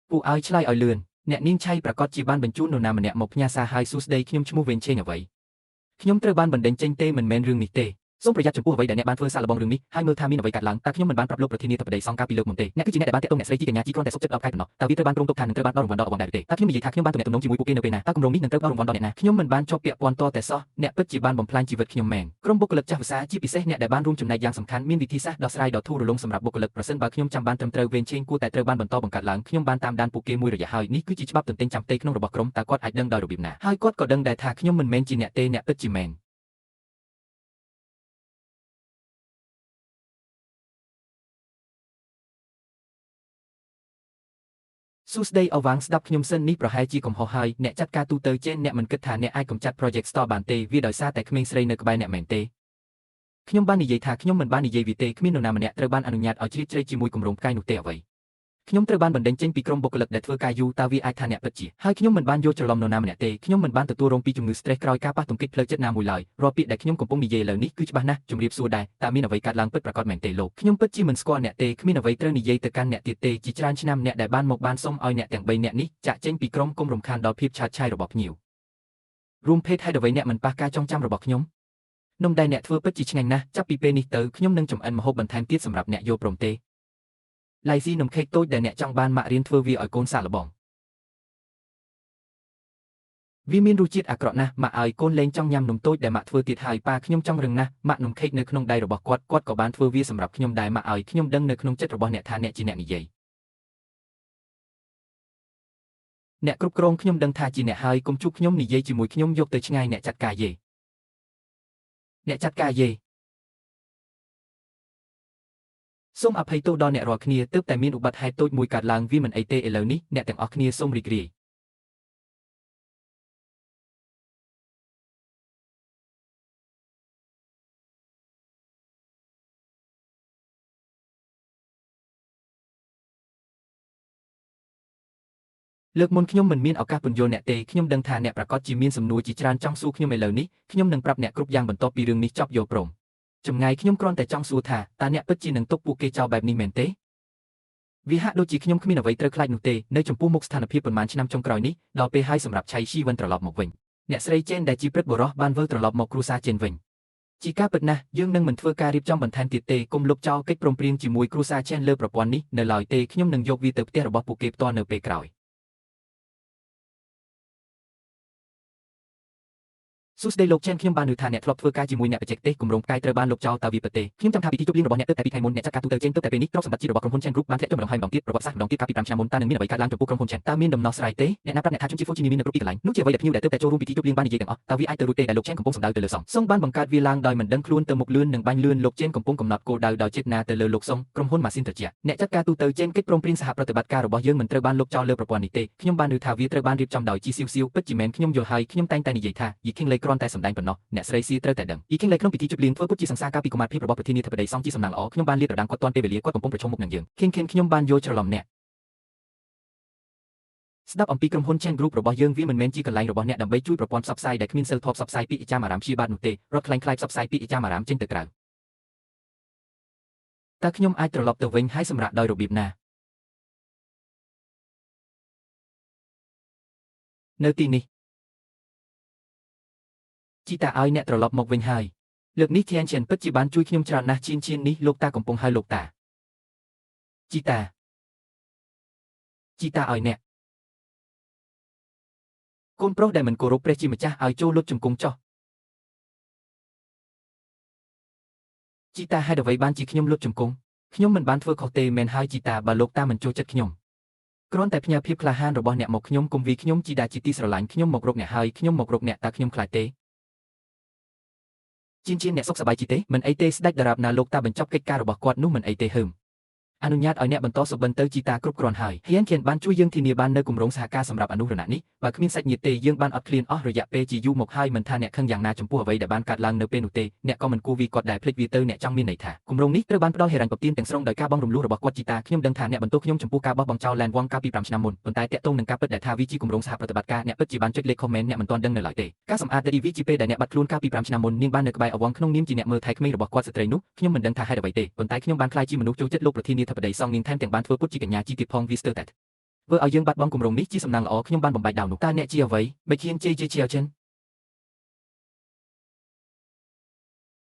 ពូឲ្យឆ្លើយឲ្យលឿនអ្នកនាងឆៃប្រកាសជាបានបញ្ជូននរណាម្នាក់មកផ្ញើសារហើយសួស្ដីខ្ញុំឈ្មោះវេនឆេងអ្វីខ្ញុំត្រូវបានបណ្ដេញចេញទេមិនមែនរឿងនេះទេសូមប្រយ័ត្នចំពោះអ្វីដែលអ្នកបានធ្វើសាកល្បងរឿងនេះហើយមើលថាមានអ្វីកើតឡើងតើខ្ញុំមិនបានប្រាប់លោកប្រធានាធិបតីសង្ឃកាលពីលើកមុនទេអ្នកគឺជាអ្នកដែលបានតាក់ទងអ្នកស្រីជីកញ្ញាជីគ្រាន់តែសុខចិត្តដល់ខែប៉ុណ្ណោះតើវាត្រូវបានព្រមទុកថានឹងត្រូវបានដល់រង្វាន់ដល់អវងដែរទេតើខ្ញុំនិយាយថាខ្ញុំបានទំនាក់ទំនងជាមួយពួកគេនៅពេលណាតើគម្រោងនេះនឹងត្រូវដល់រង្វាន់ដល់អ្នកណាខ្ញុំមិនបានជាប់ពាក់ព័ន្ធតតែសោះអ្នកពិតជាបានបំផ្លាញជីវិតខ្ញុំមែនក្រុមបុគ្គលិកចាស់ភាសាជាពិសេសអ្នកដែលបានរួមចំណែកយ៉ាងសំខាន់មានវិធីសាស្ត្រដោះស្រាយដ៏ធូររលុងសម្រាប់បុគ្គលិកប្រសិនបើខ្ញុំចាំបានត្រឹមត្រូវវេនឆេងគួរតែត្រូវបានបន្តបង្កើតឡើងខ្ញុំបានតាមដានពួកគេមួយរយៈហើយនេះគឺជាច្បាប់ទន្ទេញចាំផ្ទៃក្នុងរបស់ក្រុមតើគាត់អាចដឹងដោយរបៀបណាហើយគាត់ក៏ដឹងដែរថាខ្ញុំមិនមែនជាអ្នកទេអ្នកពិតជាមែនសួស្ដីអវ៉ាងស្ដាប់ខ្ញុំសិននេះប្រហែលជាកំហុសហើយអ្នកចាត់ការទូទៅចេនអ្នកមិនគិតថាអ្នកអាចកម្ចាត់ Project Star បានទេវាដោយសារតែក្មេងស្រីនៅក្បែរអ្នកមែនទេខ្ញុំបាននិយាយថាខ្ញុំមិនបាននិយាយវាទេគ្មាននរណាម្នាក់ត្រូវបានអនុញ្ញាតឲ្យជ្រៀតជ្រែកជាមួយគម្រោងផ្កាយនោះទេអ្វី ខ្ញុំត្រូវបានបណ្ដេញចេញពីក្រុមបុគ្គលិកដែលធ្វើការយូរតើវាអាចថាអ្នកពិតជាហើយខ្ញុំមិនបានយល់ច្រឡំនរណាម្នាក់ទេខ្ញុំមិនបានទទួលរងពីជំងឺ stress ក្រោយការប៉ះទង្គិចផ្លូវចិត្តណាមួយឡើយរាល់ពាក្យដែលខ្ញុំកំពុងនិយាយឥឡូវនេះគឺច្បាស់ណាស់ជំរាបសួរដែរតើមានអ្វីកើតឡើងពិតប្រាកដមែនទេលោកខ្ញុំពិតជាមិនស្គាល់អ្នកទេគ្មានអ្វីត្រូវនិយាយទៅកាន់អ្នកទៀតទេជាច្រើនឆ្នាំអ្នកដែលបានមកបានសុំឲ្យអ្នកទាំង3នាក់នេះចាក់ចេញពីក្រុមគុំរំខានដល់ភាពឆាតឆាយរបស់ភ្ញៀវរួមភេទហេតុអ្វីអ្នកមិនប៉ះការចងចាំរបស់ខ្ញុំនំដែលអ្នកធ្វើពិតជាឆ្ងាញ់ណាស់ចាប់ពីពេលនេះទៅខ្ញុំនឹងចម្អិនម្ហូបបន្ថែមទៀតសម្រាប់អ្នកយកព្រមទេឡៃស៊ីនំខេកតូចដែលអ្នកចង់បានម៉ាក់រៀនធ្វើវាឲ្យកូនសាកល្បងវាមានរសជាតិអាក្រក់ណាស់ម៉ាក់ឲ្យកូនលេងចង់ញ៉ាំនំតូចដែលម៉ាក់ធ្វើទៀតហើយប៉ាខ្ញុំចង់រឹងណាស់ម៉ាក់នំខេកនៅក្នុងដៃរបស់គាត់ក៏បានធ្វើវាសម្រាប់ខ្ញុំដែរម៉ាក់ឲ្យខ្ញុំដឹងនៅក្នុងចិត្តរបស់អ្នកថាអ្នកជាអ្នកនិយាយអ្នកគ្រប់គ្រងខ្ញុំដឹងថាជាអ្នកហើយកុំជួបខ្ញុំនិយាយជាមួយខ្ញុំយកទៅឆ្ងាយអ្នកចាត់ការយេសូមអភ័យទោសដល់អ្នករាល់គ្នាទើបតែមានឧបទ្ទហេតុតូចមួយកើតឡើងវាមិនអីទេឥឡូវនេះអ្នកទាំងអស់គ្នាសូមរីករាយលើកមុនខ្ញុំមិនមានឱកាសពន្យល់អ្នកទេខ្ញុំដឹងថាអ្នកប្រកាសជាមានសំណួរជាច្រើនចង់សួរខ្ញុំឥឡូវនេះខ្ញុំនឹងប្រាប់អ្នកគ្រប់យ៉ាងបន្ទាប់ពីរឿងនេះចប់យល់ព្រមចម្ងាយខ្ញុំគ្រាន់តែចង់សួរថាតើអ្នកពិតជានឹងទុកពួកគេចោលបែបនេះមែនទេវាហាក់ដូចជាខ្ញុំគ្មានអ្វីត្រូវខ្លាចនោះទេនៅចំពោះមុខស្ថានភាពប៉ុន្មានឆ្នាំចុងក្រោយនេះដល់ពេលហើយសម្រាប់ឆៃស៊ីវិនត្រឡប់មកវិញអ្នកស្រីចេនដែលជាព្រឹទ្ធបុរសបានវិលត្រឡប់មកគ្រួសារចេនវិញជាការពិតណាស់យើងនឹងមិនធ្វើការរៀបចំបន្ថែមទៀតទេគុំលុបចោលកិច្ចព្រមព្រៀងជាមួយគ្រួសារចេនលើប្រព័ន្ធនេះនៅឡើយទេខ្ញុំនឹងយកវាទៅផ្ទះរបស់ពួកគេផ្ទាល់នៅពេលក្រោយសួស្តីលោកចេនខ្ញុំបានឮថាអ្នកធ្លាប់ធ្វើការជាមួយអ្នកបច្ចេកទេសគម្រោងផ្កាយត្រូវបានលុបចោលតើវាពិតទេខ្ញុំចាំថាពិធីជប់លៀងរបស់អ្នកទើបតែពីថ្ងៃមុនអ្នកចាត់ការទូទៅចេនទើបតែពេលនេះទ្រព្យសម្បត្តិជាតិរបស់ក្រុមហ៊ុន Chen Group បានធ្លាក់ចុះម្ដងហើយម្ដងទៀតប្រវត្តិសាស្ត្រម្ដងទៀតកាលពី5ឆ្នាំមុនតើនឹងមានអ្វីកើតឡើងចំពោះក្រុមហ៊ុន Chen តើមានដំណោះស្រាយទេអ្នកណាប្រាប់អ្នកថាជនជាតិហ្វូជីនីមាននៅគ្រប់ទីកន្លែងនោះជាអ្វីដែលភ្ញៀវដែលទើបតែចូលរួមពិធីជប់លៀងបាននិយាយទាំងអស់តើវាអាចទៅរួចទេដែលលោក Chen កំពុងសម្ដៅទៅលើសុងបានបង្កើតវាឡើងដោយមិនដឹងខ្លួនទៅមុខលឿននិងបាញ់លឿនលោក Chen កំពុងកំណត់គោលដៅដោយចេតនាទៅលើលោកសុងក្រុមហ៊ុន Machine ត្រជាក់អ្នកចាត់ការទូទៅ Chen កិច្ចព្រមព្រៀងសហប្រតិបត្តិការរបស់យើងមិនត្រូវបានលុបចោលលើប្រព័ន្ធនេះទេខ្ញុំបានឮថាវាត្រូវបានរៀបចំដោយជីស៊ីវស៊ីវពិតជាមែនខ្ញុំយល់ហើយខ្ញុំតែងតែនិយាយថាយីឃីងលេគ្រាន់តែសម្ដែងប៉ុណ្ណោះអ្នកស្រីស៊ីត្រូវតែដឹងយីឃីងលេក្នុងពិធីជប់លៀងធ្វើពុតជាសង្សារការពីកុមារភាពរបស់ប្រធានាធិបតីសុងជីសំណាងល្អខ្ញុំបានលាតត្រដាងគាត់ទាន់ពេលវេលាគាត់កំពុងប្រឈមមុខនឹងយើងឃីងខ្ញុំបានយល់ច្រឡំអ្នកស្ដាប់អំពីក្រុមហ៊ុន Chen Group របស់យើងវាមិនមែនជាកន្លែងរបស់អ្នកដើម្បីជួយប្រព័ន្ធផ្សព្វផ្សាយដែលគ្មានសិលធម៌ផ្សព្វផ្សាយពីអាចារ្យអារាមព្យាបាទនោះទេរត់ខ្លែងខ្លាយផ្សព្វផ្សាយពីអាចារ្យអារាមចេញទៅក្រៅតើខ្ញុំអាចត្រឡប់ទៅវិញហើយសម្រាប់ដោយរបៀបណានៅទីនេះជីតាឲ្យអ្នកត្រឡប់មកវិញហើយលើកនេះធានឈិនពិតជាបានជួយខ្ញុំច្រើនណាស់ឈៀននេះលោកតាកំពុងហៅលោកតាជីតាឲ្យអ្នកកូនប្រុសដែលមិនគោរពព្រះជាម្ចាស់ឲ្យចូលលុតជង្គង់ចុះជីតាហេតុអ្វីបានជាខ្ញុំលុតជង្គង់ខ្ញុំមិនបានធ្វើខុសទេមែនហើយជីតាបើលោកតាមិនចូលចិត្តខ្ញុំគ្រាន់តែផ្ញើភាពក្លាហានរបស់អ្នកមកខ្ញុំគុំវីខ្ញុំជីតាជាទីស្រឡាញ់ខ្ញុំមករកអ្នកហើយខ្ញុំមករកអ្នកតើខ្ញុំខ្លាចទេជាអ្នកសុខសប្បាយជីទេមិនអីទេស្ដេចដរាបណាលោកតាបញ្ចប់កិច្ចការរបស់គាត់នោះមិនអីទេហឹមអនុញ្ញាតឲ្យអ្នកបន្តសុបិនទៅជីតាគ្រប់គ្រាន់ហើយហ៊ានខៀនបានជួយយើងធានាបាននៅគម្រោងសហការសម្រាប់អនុរណៈនេះបើគ្មានសាច់ញាតិទេយើងបានអត់ឃ្លានអស់រយៈពេលជាយូរមកហើយមិនថាអ្នកខឹងយ៉ាងណាចំពោះអ្វីដែលបានកើតឡើងនៅពេលនោះទេអ្នកក៏មិនគួរវាគាត់ដែលភ្លេចវាទៅអ្នកចង់មានន័យថាគម្រោងនេះត្រូវបានផ្ដល់ហិរញ្ញប្បទានទាំងស្រុងដោយការបង់រំលោះរបស់គាត់ជីតាខ្ញុំដឹងថាអ្នកបន្ទោសខ្ញុំចំពោះការបោះបង់ចោល Land Wong កាលពី5ឆ្នាំមុនប៉ុន្តែតាក់ទងនឹងការពិតដែលថាវាជាគម្រោងសហប្រតិបត្តិការអ្នកពិតជាបានចុចលេខ comment អ្នកមិនទាន់ដឹងនៅឡើយទេការសម្អាត DV ជាពេលដែលអ្នកបាត់ខ្លួនកាលពី5ឆ្នាំមុននាងបាននៅក្បែរអវងក្នុងនាមជាអ្នកមើលថែក្មេងរបស់គាត់ស្ត្រីនោះខ្ញុំមិនដឹងថាហេតុអ្វីទេប៉ុន្តែខ្ញុំបានខ្លាចជាមនុស្សចូលចិត្តលោកប្រធានាធិបតីសងនាងថែមទាំងបានធ្វើពុតជាកញ្ញាជីទៀតផងវាស្ទើរតែធ្វើឲ្យយើងបាត់បង់គម្រោងនេះជាសំណាងល្អខ្ញុំបានបំបែកដាវនោះតើអ្នកជាអ្វីបេគៀនជេជាអចិន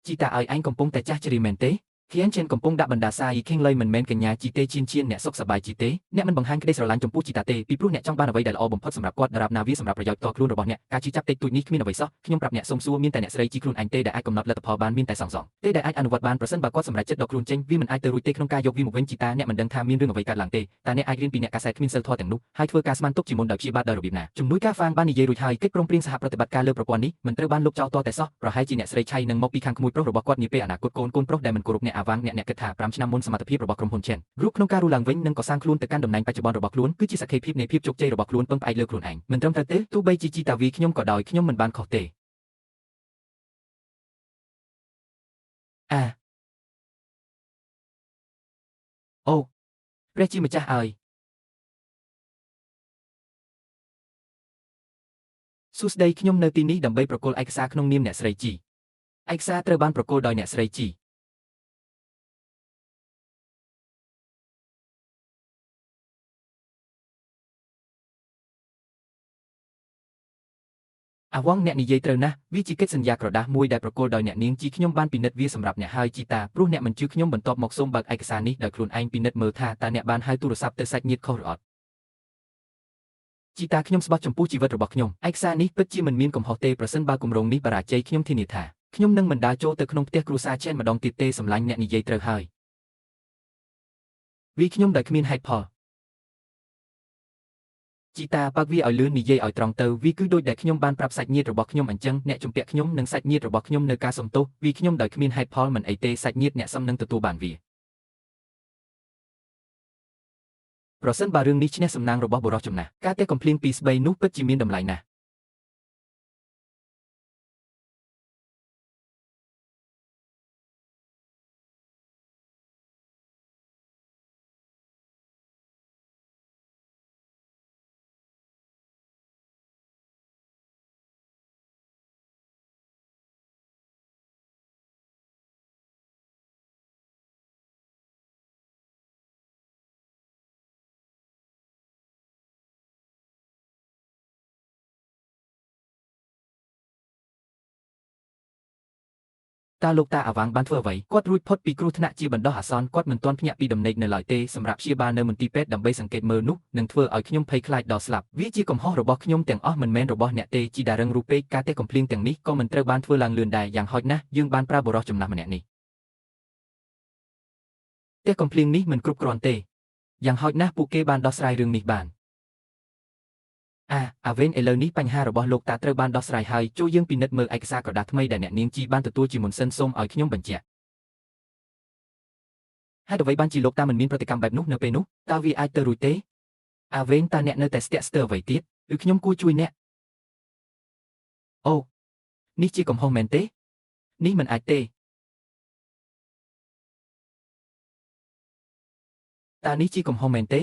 ជីតាឲ្យអញកំពុងតែចាស់ជ្រាមែនទេឃៀនជិនកំពុងដាក់បណ្ដាសាយឃីងលុយមិនមែនកញ្ញាជីទេឈៀនអ្នកសុខសប្បាយជីទេអ្នកមិនបង្ហាញក្តីស្រឡាញ់ចំពោះជីតាទេពីព្រោះអ្នកចង់បានអ្វីដែលល្អបំផុតសម្រាប់គាត់ដរាបណាវាសម្រាប់ប្រយោជន៍ផ្ទាល់ខ្លួនរបស់អ្នកការជិះចាប់តិចតួចនេះគ្មានអ្វីសោះខ្ញុំប្រាប់អ្នកសុំសួរមានតែអ្នកស្រីជីខ្លួនឯងទេដែលអាចកំណត់លទ្ធផលបានមានតែសងទេដែលអាចអនុវត្តបានប្រសិនបើគាត់សម្រេចចិត្តដកខ្លួនចេញវាមិនអាចទៅរួចទេក្នុងការយកវាមកវិញជីតាអ្នកមិនដឹងថាមានរឿងអ្វីកើតឡើងទេតែអ្នកអាចរៀនពីអ្នកកាសែតគ្មានសិលធម៌ទាំងនោះហើយធ្វើការស្មានទុកជាមុនដោយព្យាបាទដោយរបៀបណាជំនួយការហ្វាងបាននិយាយរួចហើយកិច្ចព្រមព្រៀងសហប្រតិបត្តិការលើប្រព័ន្ធនេះមិនត្រូវបានលុបចោលតតែសោះប្រហែលជាអ្នកស្រីឆៃនឹងមកពីខាងក្មួយប្រុសរបស់គាត់នាពេលអនាគតកូនប្រុសដែលមិនគោរពអ្នកអាវាងអ្នកគិតថា5ឆ្នាំមុនសមត្ថភាពរបស់ក្រុមហ៊ុន Chen Group ក្នុងការរស់ឡើងវិញនិងកសាងខ្លួនទៅកាន់តំណែងបច្ចុប្បន្នរបស់ខ្លួនគឺជាសក្ខីភាពនៃភាពជោគជ័យរបស់ខ្លួនពឹងផ្អែកលើខ្លួនឯងមិនត្រឹមត្រូវទេទោះបីជាជីតាវីខ្ញុំក៏ដោយខ្ញុំមិនបានខុសទេអូ ព្រះជាម្ចាស់ឲ្យសួស្តីខ្ញុំនៅទីនេះដើម្បីប្រគល់ឯកសារក្នុងនាមអ្នកស្រីជីឯកសារត្រូវបានប្រគល់ដោយអ្នកស្រីជីអាវងអ្នកនិយាយត្រូវណាស់វាជាកិច្ចសន្យាក្រដាសមួយដែលប្រគល់ដោយអ្នកនាងជីខ្ញុំបានពិនិត្យវាសម្រាប់អ្នកហើយជីតាព្រោះអ្នកមិនជឿខ្ញុំបន្ទាប់មកសូមបើកឯកសារនេះដោយខ្លួនឯងពិនិត្យមើលថាតើអ្នកបានហៅទូរស័ព្ទទៅសាច់ញាតិខុសឬអត់ជីតាខ្ញុំស្បោះចំពោះជីវិតរបស់ខ្ញុំឯកសារនេះពិតជាមិនមានកំហុសទេប្រសិនបើគម្រោងនេះបរាជ័យខ្ញុំធានាថាខ្ញុំនឹងមិនដើរចូលទៅក្នុងផ្ទះគ្រួសារឆេនម្ដងទៀតទេសម្លាញ់អ្នកនិយាយត្រូវហើយវាខ្ញុំដែលគ្មានហេតុផលជីតាបើកវាឲ្យលឿននិយាយឲ្យត្រង់ទៅវាគឺដូចដែលខ្ញុំបានប្រាប់សាច់ញាតិរបស់ខ្ញុំអញ្ចឹងអ្នកជំពាក់ខ្ញុំនិងសាច់ញាតិរបស់ខ្ញុំនៅការសំទោសវាខ្ញុំដោយគ្មានហេតុផលមិនអីទេសាច់ញាតិអ្នកសំនឹងទទួលបានវាប្រសិនបើរឿងនេះឈ្នះសំណាងរបស់បុរសចំណាស់ការតែកំភ្លៀងពីស្បីនោះពិតជាមានតម្លៃណាស់តើលោកតាអាវ៉ាងបានធ្វើអ្វីគាត់រួចផុតពីគ្រោះថ្នាក់ជាបណ្ដោះអាសន្នគាត់មិនទាន់ភ្ញាក់ពីដំណេកនៅឡើយទេសម្រាប់ព្យាបាលនៅមន្ទីរពេទ្យដើម្បីសង្កេតមើលនោះនឹងធ្វើឲ្យខ្ញុំភ័យខ្លាចដល់ស្លាប់វាជាកំហុសរបស់ខ្ញុំទាំងអស់មិនមែនរបស់អ្នកទេជីដារឹងរូបពេកការទេកំភ្លៀងទាំងនេះក៏មិនត្រូវបានធ្វើឡើងលឿនដែរយ៉ាងហោចណាស់យើងបានប្រើបុរសចំណាស់ម្នាក់នេះទេកំភ្លៀងនេះមិនគ្រប់គ្រាន់ទេយ៉ាងហោចណាស់ពួកគេបានដោះស្រាយរឿងនេះបានអាវេនឥឡូវនេះបញ្ហារបស់លោកតាត្រូវបានដោះស្រាយហើយចូលយើងពិនិត្យមើលឯកសារក្រដាសថ្មីដែលអ្នកនាងជីបានទទួលជាមុនសិនសូមឲ្យខ្ញុំបញ្ជាក់ហេតុអ្វីបានជាលោកតាមិនមានប្រតិកម្មបែបនោះនៅពេលនោះតើវាអាចទៅរួចទេអាវេនតើអ្នកនៅតែស្ទាក់ស្ទើរអ្វីទៀតឬខ្ញុំគួរជួយអ្នកអូនេះជាកំហុសមែនទេនេះមិនអាចទេតើនេះជាកំហុសមែនទេ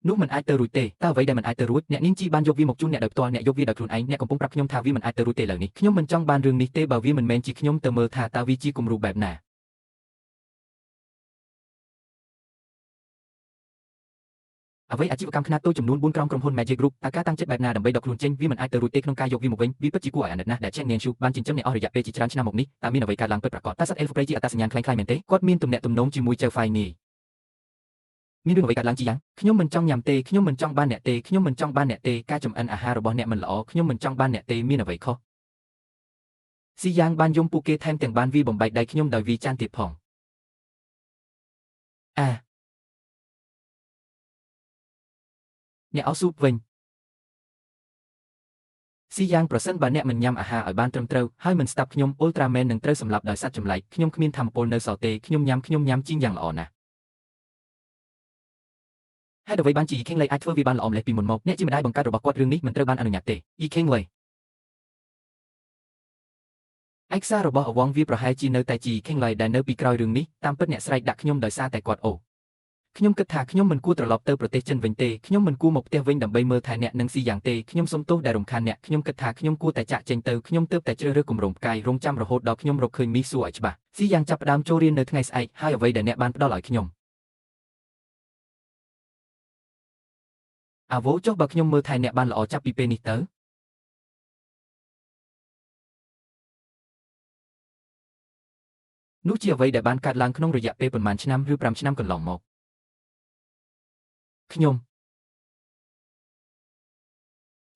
នោះមិនអាចទៅរួចទេតើអ្វីដែលមិនអាចទៅរួចអ្នកនាងជីបានយកវាមកជូនអ្នកដោយផ្ទាល់អ្នកយកវាដោយខ្លួនឯងអ្នកកំពុងប្រាប់ខ្ញុំថាវាមិនអាចទៅរួចទេឥឡូវនេះខ្ញុំមិនចង់បានរឿងនេះទេបើវាមិនមែនជាខ្ញុំទៅមើលថាតើវាជាគំរូបែបណាអ្វីអាជីវកម្មខ្នាតតូចចំនួន4ក្រុមហ៊ុន Magic Group តើការតាំងចិត្តបែបណាដើម្បីដកខ្លួនចេញវាមិនអាចទៅរួចទេក្នុងការយកវាមកវិញវាពិតជាគួរឲ្យអាណិតណាស់ដែល Chen Nian Shu បានចិញ្ចឹមអ្នកអស់រយៈពេលជាច្រើនឆ្នាំមកនេះតើមានអ្វីកើតឡើងពិតប្រាកដតើសត្វ Elf Prey ជាអត្តសញ្ញាណคล้ายៗមែនទេគាត់មានទំនាក់ទំនងជាមួយចៅហ្វាយនេះមានរឿងអ្វីកើតឡើងជីយ៉ាងខ្ញុំមិនចង់ញ៉ាំទេខ្ញុំមិនចង់បានអ្នកទេខ្ញុំមិនចង់បានអ្នកទេការចម្អិនអាហាររបស់អ្នកមិនល្អខ្ញុំមិនចង់បានអ្នកទេមានអ្វីខុសស៊ីយ៉ាងបានយំពួកគេថែមទាំងបានវាបំបែកដៃខ្ញុំដោយវាចានទៀតផងអ្នកអោស៊ូបវិញស៊ីយ៉ាងប្រសិនបើអ្នកមិនញ៉ាំអាហារឲ្យបានត្រឹមត្រូវហើយមិនស្ដាប់ខ្ញុំអ៊ុលត្រាមែននឹងត្រូវសម្លាប់ដោយសត្វចម្លែកខ្ញុំគ្មានធម៌ពលនៅសល់ទេខ្ញុំញ៉ាំជីងយ៉ាងល្អណាស់ហេតុអ្វីបានជាយីខេងឡៃអាចធ្វើវាបានល្អម្លេះពីមុនមកអ្នកជាម្ដាយបង្កើតរបស់គាត់រឿងនេះមិនត្រូវបានអនុញ្ញាតទេយីខេងឡៃឯកសាររបស់អវងវាប្រហែលជានៅតែជីខេងឡៃដែលនៅពីក្រោយរឿងនេះតាមពិតអ្នកស្រែកដាក់ខ្ញុំដោយសារតែគាត់អូខ្ញុំគិតថាខ្ញុំមិនគួរត្រឡប់ទៅប្រទេសចិនវិញទេខ្ញុំមិនគួរមកផ្ទះវិញដើម្បីមើលថែអ្នកនឹងស៊ីយ៉ាងទេខ្ញុំសុំទោសដែលរំខានអ្នកខ្ញុំគិតថាខ្ញុំគួរតែចាក់ចេញទៅខ្ញុំទើបតែជ្រើសរើសគម្រោងផ្កាយរងចាំរហូតដល់ខ្ញុំរកឃើញមីសួរឲ្យច្បាស់ស៊ីយ៉ាងចាប់ផ្ដើមចូលរៀននៅថ្ងៃស្អែកហើយអ្វីដែលអ្នកបានផ្ដល់ឲ្យខ្ញុំអាវ៉ូចុះបើខ្ញុំមើលថែអ្នកបានល្អចាប់ពីពេលនេះទៅនោះជាអ្វីដែលបានកើតឡើងក្នុងរយៈពេលប្រមាណឆ្នាំឬ5ឆ្នាំកន្លងមកខ្ញុំ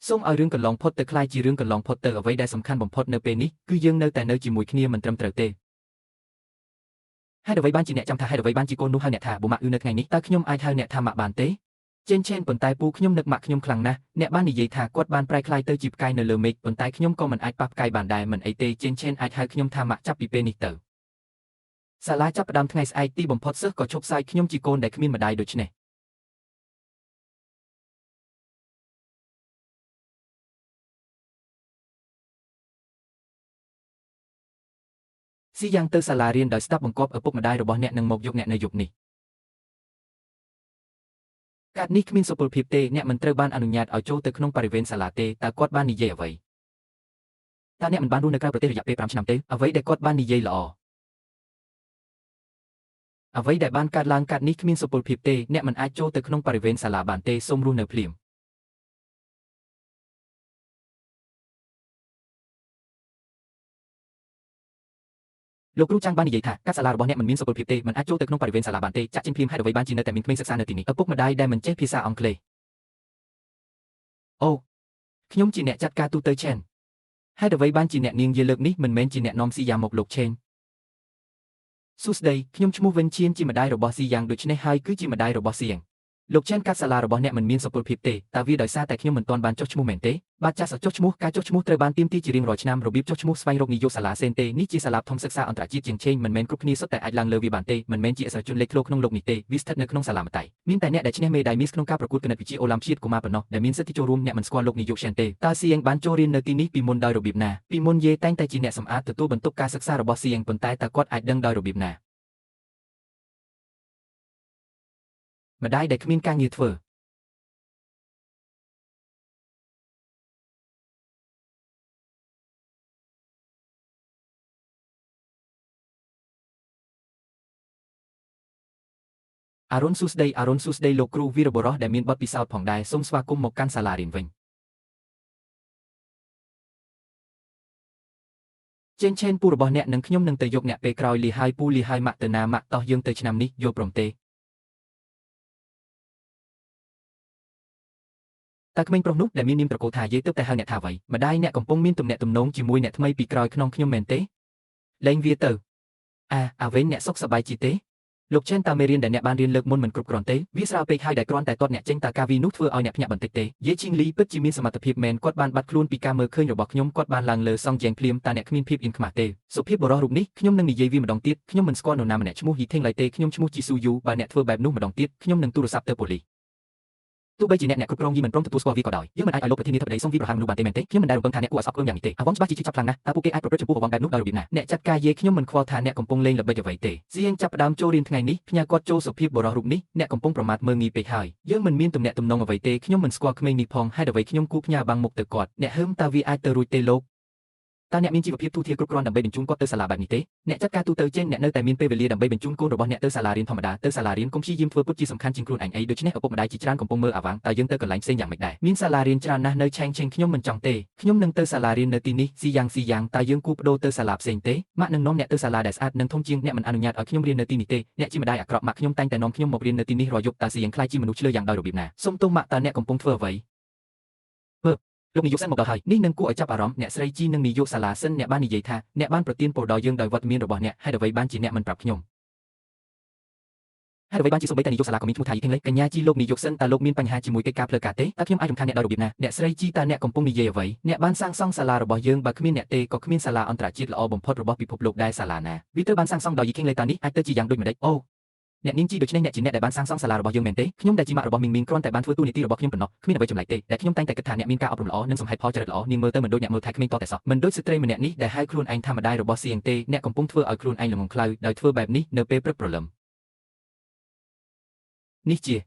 សូមឲ្យរឿងកន្លងផុតទៅคล้ายជារឿងកន្លងផុតទៅអ្វីដែលសំខាន់បំផុតនៅពេលនេះគឺយើងនៅតែនៅជាមួយគ្នាមិនត្រឹមត្រូវទេហេតុអ្វីបានជាអ្នកចាំថាហេតុអ្វីបានជាកូននោះហៅអ្នកថាបូម៉ាក់នៅថ្ងៃនេះតើខ្ញុំអាចហៅអ្នកថាម៉ាក់បានទេចេនប៉ុន្តែពូខ្ញុំនឹកម៉ាក់ខ្ញុំខ្លាំងណាស់អ្នកបាននិយាយថាគាត់បានប្រែក្លាយទៅជាផ្កាយនៅលើមេឃប៉ុន្តែខ្ញុំក៏មិនអាចប៉ះផ្កាយបានដែរមិនអីទេចេនអាចហៅខ្ញុំថាម៉ាក់ចាប់ពីពេលនេះទៅសាលាចាប់ផ្ដើមថ្ងៃស្អែកទីបំផុតសិស្សក៏ឈប់ផ្សាយខ្ញុំជាកូនដែលគ្មានម្ដាយដូច្នេះស៊ីយ៉ាងទៅសាលារៀនដោយស្ដាប់បង្គាប់ឪពុកម្ដាយរបស់អ្នកនឹងមកយកអ្នកនៅយប់នេះ កាតនេះគ្មានសុពលភាពទេអ្នកមិនត្រូវបានអនុញ្ញាតឲ្យចូលទៅក្នុងបរិវេណសាលាទេតើគាត់បាននិយាយអ្វីតើអ្នកមិនបានរស់នៅក្រៅប្រទេសរយៈពេល5ឆ្នាំទេអ្វីដែលគាត់បាននិយាយល្អអ្វីដែលបានកើតឡើងកាតនេះគ្មានសុពលភាពទេអ្នកមិនអាចចូលទៅក្នុងបរិវេណសាលាបានទេសូមរស់នៅភ្លាមលោកគ្រូចាំងបាននិយាយថាកាតសាលារបស់អ្នកមិនមានសុពលភាពទេមិនអាចចូលទៅក្នុងបរិវេណសាលាបានទេចាក់ចេញភ្លាមហេតុអ្វីបានជានៅតែមានក្មេងសិក្សានៅទីនេះឪពុកម្ដាយដែលមិនចេះភាសាអង់គ្លេសអូខ្ញុំជាអ្នកចាត់ការទូទៅឆេនហេតុអ្វីបានជាអ្នកនាងយាលើកនេះមិនមែនជាអ្នកនាំស៊ីយ៉ាងមកលោកឆេនសួស្តីខ្ញុំឈ្មោះវិនឈៀនជាម្ដាយរបស់ស៊ីយ៉ាងដូច្នេះហើយគឺជាម្ដាយរបស់ស៊ីយ៉ាងលោកឆេនកាត់សាលារបស់អ្នកមិនមានសុពលភាពទេតើវាដោយសារតែខ្ញុំមិនទាន់បានចុះឈ្មោះមែនទេបាទចាស់ចុះឈ្មោះការចុះឈ្មោះត្រូវបានទាមទារជារៀងរាល់ឆ្នាំរបៀបចុះឈ្មោះស្វែងរកនាយកសាលាសេនទេនេះជាសាលាធំសិក្សាអន្តរជាតិជាងឆេងមិនមែនគ្រប់គ្នាសុទ្ធតែអាចឡើងលើវាបានទេមិនមែនជាអក្សរជនលេខធ្លោក្នុងលោកនេះទេវាស្ថិតនៅក្នុងសាលាមត្តេយ្យមានតែអ្នកដែលឈ្នះមេដាយមាសក្នុងការប្រកួតគណិតវិទ្យាអូឡ াম ជាតិកុមារប៉ុណ្ណោះដែលមានសិទ្ធិចូលរួមអ្នកមិនស្គាល់លោកនាយកឆេនទេតើស៊ីយ៉ាងបានចូលរៀននៅទីនេះពីមុនដោយរបៀបណាពីមុនយេតែងតែជាអ្នកសម្អាតទទួលបន្ទុកការសិក្សារបស់ស៊ីយ៉ាងប៉ុន្តែតើគាត់អាចដឹងដោយរបៀបណាម្ដាយដែលគ្មានការងារធ្វើអរុនសួស្តីលោកគ្រូវីរបុរសដែលមានបទពិសោធន៍ផងដែរសូមស្វាគមន៍មកកាន់សាលារៀនវិញចេញឆេនពូរបស់អ្នកនិងខ្ញុំនឹងទៅយកអ្នកពេលក្រោយលីហើយពូលីហើយម៉ាក់ទៅណាម៉ាក់តោះយើងទៅឆ្នាំនេះយល់ព្រមទេតើក្មេងប្រុសនោះដែលមាននាមត្រកូលថាយាយទើបតែហៅអ្នកថាអ្វីម្ដាយអ្នកកំពុងមានទំនាក់ទំនងជាមួយអ្នកថ្មីពីក្រោយខ្នងខ្ញុំមែនទេលែងវាទៅអាវិញអ្នកសុខសប្បាយជីទេលោកឆេនតើមេរៀនដែលអ្នកបានរៀនលើកមុនមិនគ្រប់គ្រាន់ទេវាស្រាលពេកហើយដែលគ្រាន់តែទាត់អ្នកចេញតើការវីនោះធ្វើឲ្យអ្នកភ្ញាក់បន្តិចទេយាយឈីងលីពិតជាមានសមត្ថភាពមែនគាត់បានបាត់ខ្លួនពីការមើលឃើញរបស់ខ្ញុំគាត់បានឡើងលើសង់ជែងភ្លាមតើអ្នកគ្មានភាពអៀនខ្មាស់ទេសុភាពបរិសរូបនេះខ្ញុំនឹងនិយាយវាម្ដងទៀតខ្ញុំមិនស្គាល់នរណាម្នាក់ឈ្មោះយីថេងឡើយទេខ្ញុំឈ្មោះជីស៊ូយូបើអ្នកធ្វើបែបនោះម្ដងទៀតខ្ញុំនឹងទូរស័ព្ទទៅប៉ូលីសទោះបីជាអ្នកគ្រប់គ្រងយីមិនព្រមទទួលស្គាល់វាក៏ដោយយើងមិនអាចឲ្យលោកប្រធានាធិបតីសុំវាប្រហារមនុស្សបានទេមែនទេខ្ញុំមិនដែលរំពឹងថាអ្នកគួរឲ្យស្អប់ខ្ពើមយ៉ាងនេះទេអវងច្បាស់ជាចាប់ខ្លាំងណាស់តើពួកគេអាចប្រព្រឹត្តចំពោះអវងបែបនោះដោយរបៀបណាអ្នកចាត់ការយាយខ្ញុំមិនខ្វល់ថាអ្នកកំពុងលេងល្បិចអ្វីទេសៀងចាប់ផ្ដើមចូលរៀនថ្ងៃនេះផ្ញើគាត់ចូលសុភាពបរិសរូបនេះអ្នកកំពុងប្រមាថមើលងាយពេកហើយយើងមិនមានទំនាក់ទំនងអ្វីទេខ្ញុំមិនស្គាល់ក្មេងនេះផងហេតុអ្វីខ្ញុំគួរផ្ញើបាំងមុខទៅគាត់អ្នកហឹមតើវាអាចទៅរួចទេលោកតើអ្នកមានជីវភាពទូធាគ្រប់គ្រាន់ដើម្បីបញ្ជូនគាត់ទៅសាលាបែបនេះទេអ្នកចាត់ការទូទៅចេញអ្នកនៅតែមានពេលវេលាដើម្បីបញ្ជូនកូនរបស់អ្នកទៅសាលារៀនធម្មតាទៅសាលារៀនកុំព្យាយាមធ្វើពុតជាសំខាន់ជាងខ្លួនឯងអីដូច្នេះឪពុកម្ដាយជាច្រើនកំពុងមើលអាវ៉ាងតើយើងទៅកន្លែងផ្សេងយ៉ាងម៉េចដែរមានសាលារៀនច្រើនណាស់នៅឆេងខ្ញុំមិនចង់ទេខ្ញុំនឹងទៅសាលារៀននៅទីនេះស៊ីយ៉ាងតើយើងគួរបដូរទៅសាលាផ្សេងទេម៉ាក់នឹងនាំអ្នកទៅសាលាដែលស្អាតនិងធំជាងអ្នកមិនអនុញ្ញាតឲ្យខ្ញុំរៀននៅទីនេះទេអ្នកជាម្ដាយអាក្រក់ម៉ាក់ខ្ញុំតែងតែនាំខ្ញុំមករៀននៅទីនេះរាល់យប់តើស៊ីយ៉ាងខ្លាចជាមនុស្សឆ្លើយយ៉ាងដោយរបៀបណាសុំទោសម៉ាក់តើអ្នកកំពុងធ្វើអ្វីលោកនាយកសិនមកដល់ហើយនេះនឹងគួរឲ្យចាប់អារម្មណ៍អ្នកស្រីជីនឹងនាយកសាលាសិនអ្នកបាននិយាយថាអ្នកបានប្រទានពរដល់យើងដោយវត្តមានរបស់អ្នកហេតុអ្វីបានជាអ្នកមិនប្រាប់ខ្ញុំហេតុអ្វីបានជាសូម្បីតែនាយកសាលាក៏មានឈ្មោះថាយីថេងលេកញ្ញាជីលោកនាយកសិនតើលោកមានបញ្ហាជាមួយកិច្ចការផ្លូវការទេតើខ្ញុំអាចរំខានអ្នកដោយរបៀបណាអ្នកស្រីជីតើអ្នកកំពុងនិយាយអ្វីអ្នកបានសាងសង់សាលារបស់យើងបើគ្មានអ្នកទេក៏គ្មានសាលាអន្តរជាតិល្អបំផុតរបស់ពិភពលោកដែរសាលាណាវាត្រូវបានសាងសង់ដោយយីថេងលេកតើនេះអាចទៅជាយ៉ាងដូចម្តេចអូអ្នកនាងជីដូច្នេះអ្នកជាអ្នកដែលបានសាងសង់សាលារបស់យើងមែនទេខ្ញុំដែលជាម៉ាក់របស់មីងគ្រាន់តែបានធ្វើតួនាទីរបស់ខ្ញុំប៉ុណ្ណោះគ្មានអ្វីចម្លែកទេតែខ្ញុំតែងតែគិតថាអ្នកមានការអប់រំល្អនិងសមហេតុផលចរិតល្អនាងមើលទៅមិនដូចអ្នកមើលថែក្មេងតតែសោះមិនដូចស្ត្រីម្នាក់នេះដែលហៅខ្លួនឯងថាម្ដាយរបស់សៀងទេអ្នកកំពុងធ្វើឲ្យខ្លួនឯងល្ងងខ្លៅដោយធ្វើបែបនេះនៅពេលព្រឹកព្រលឹមនេះជ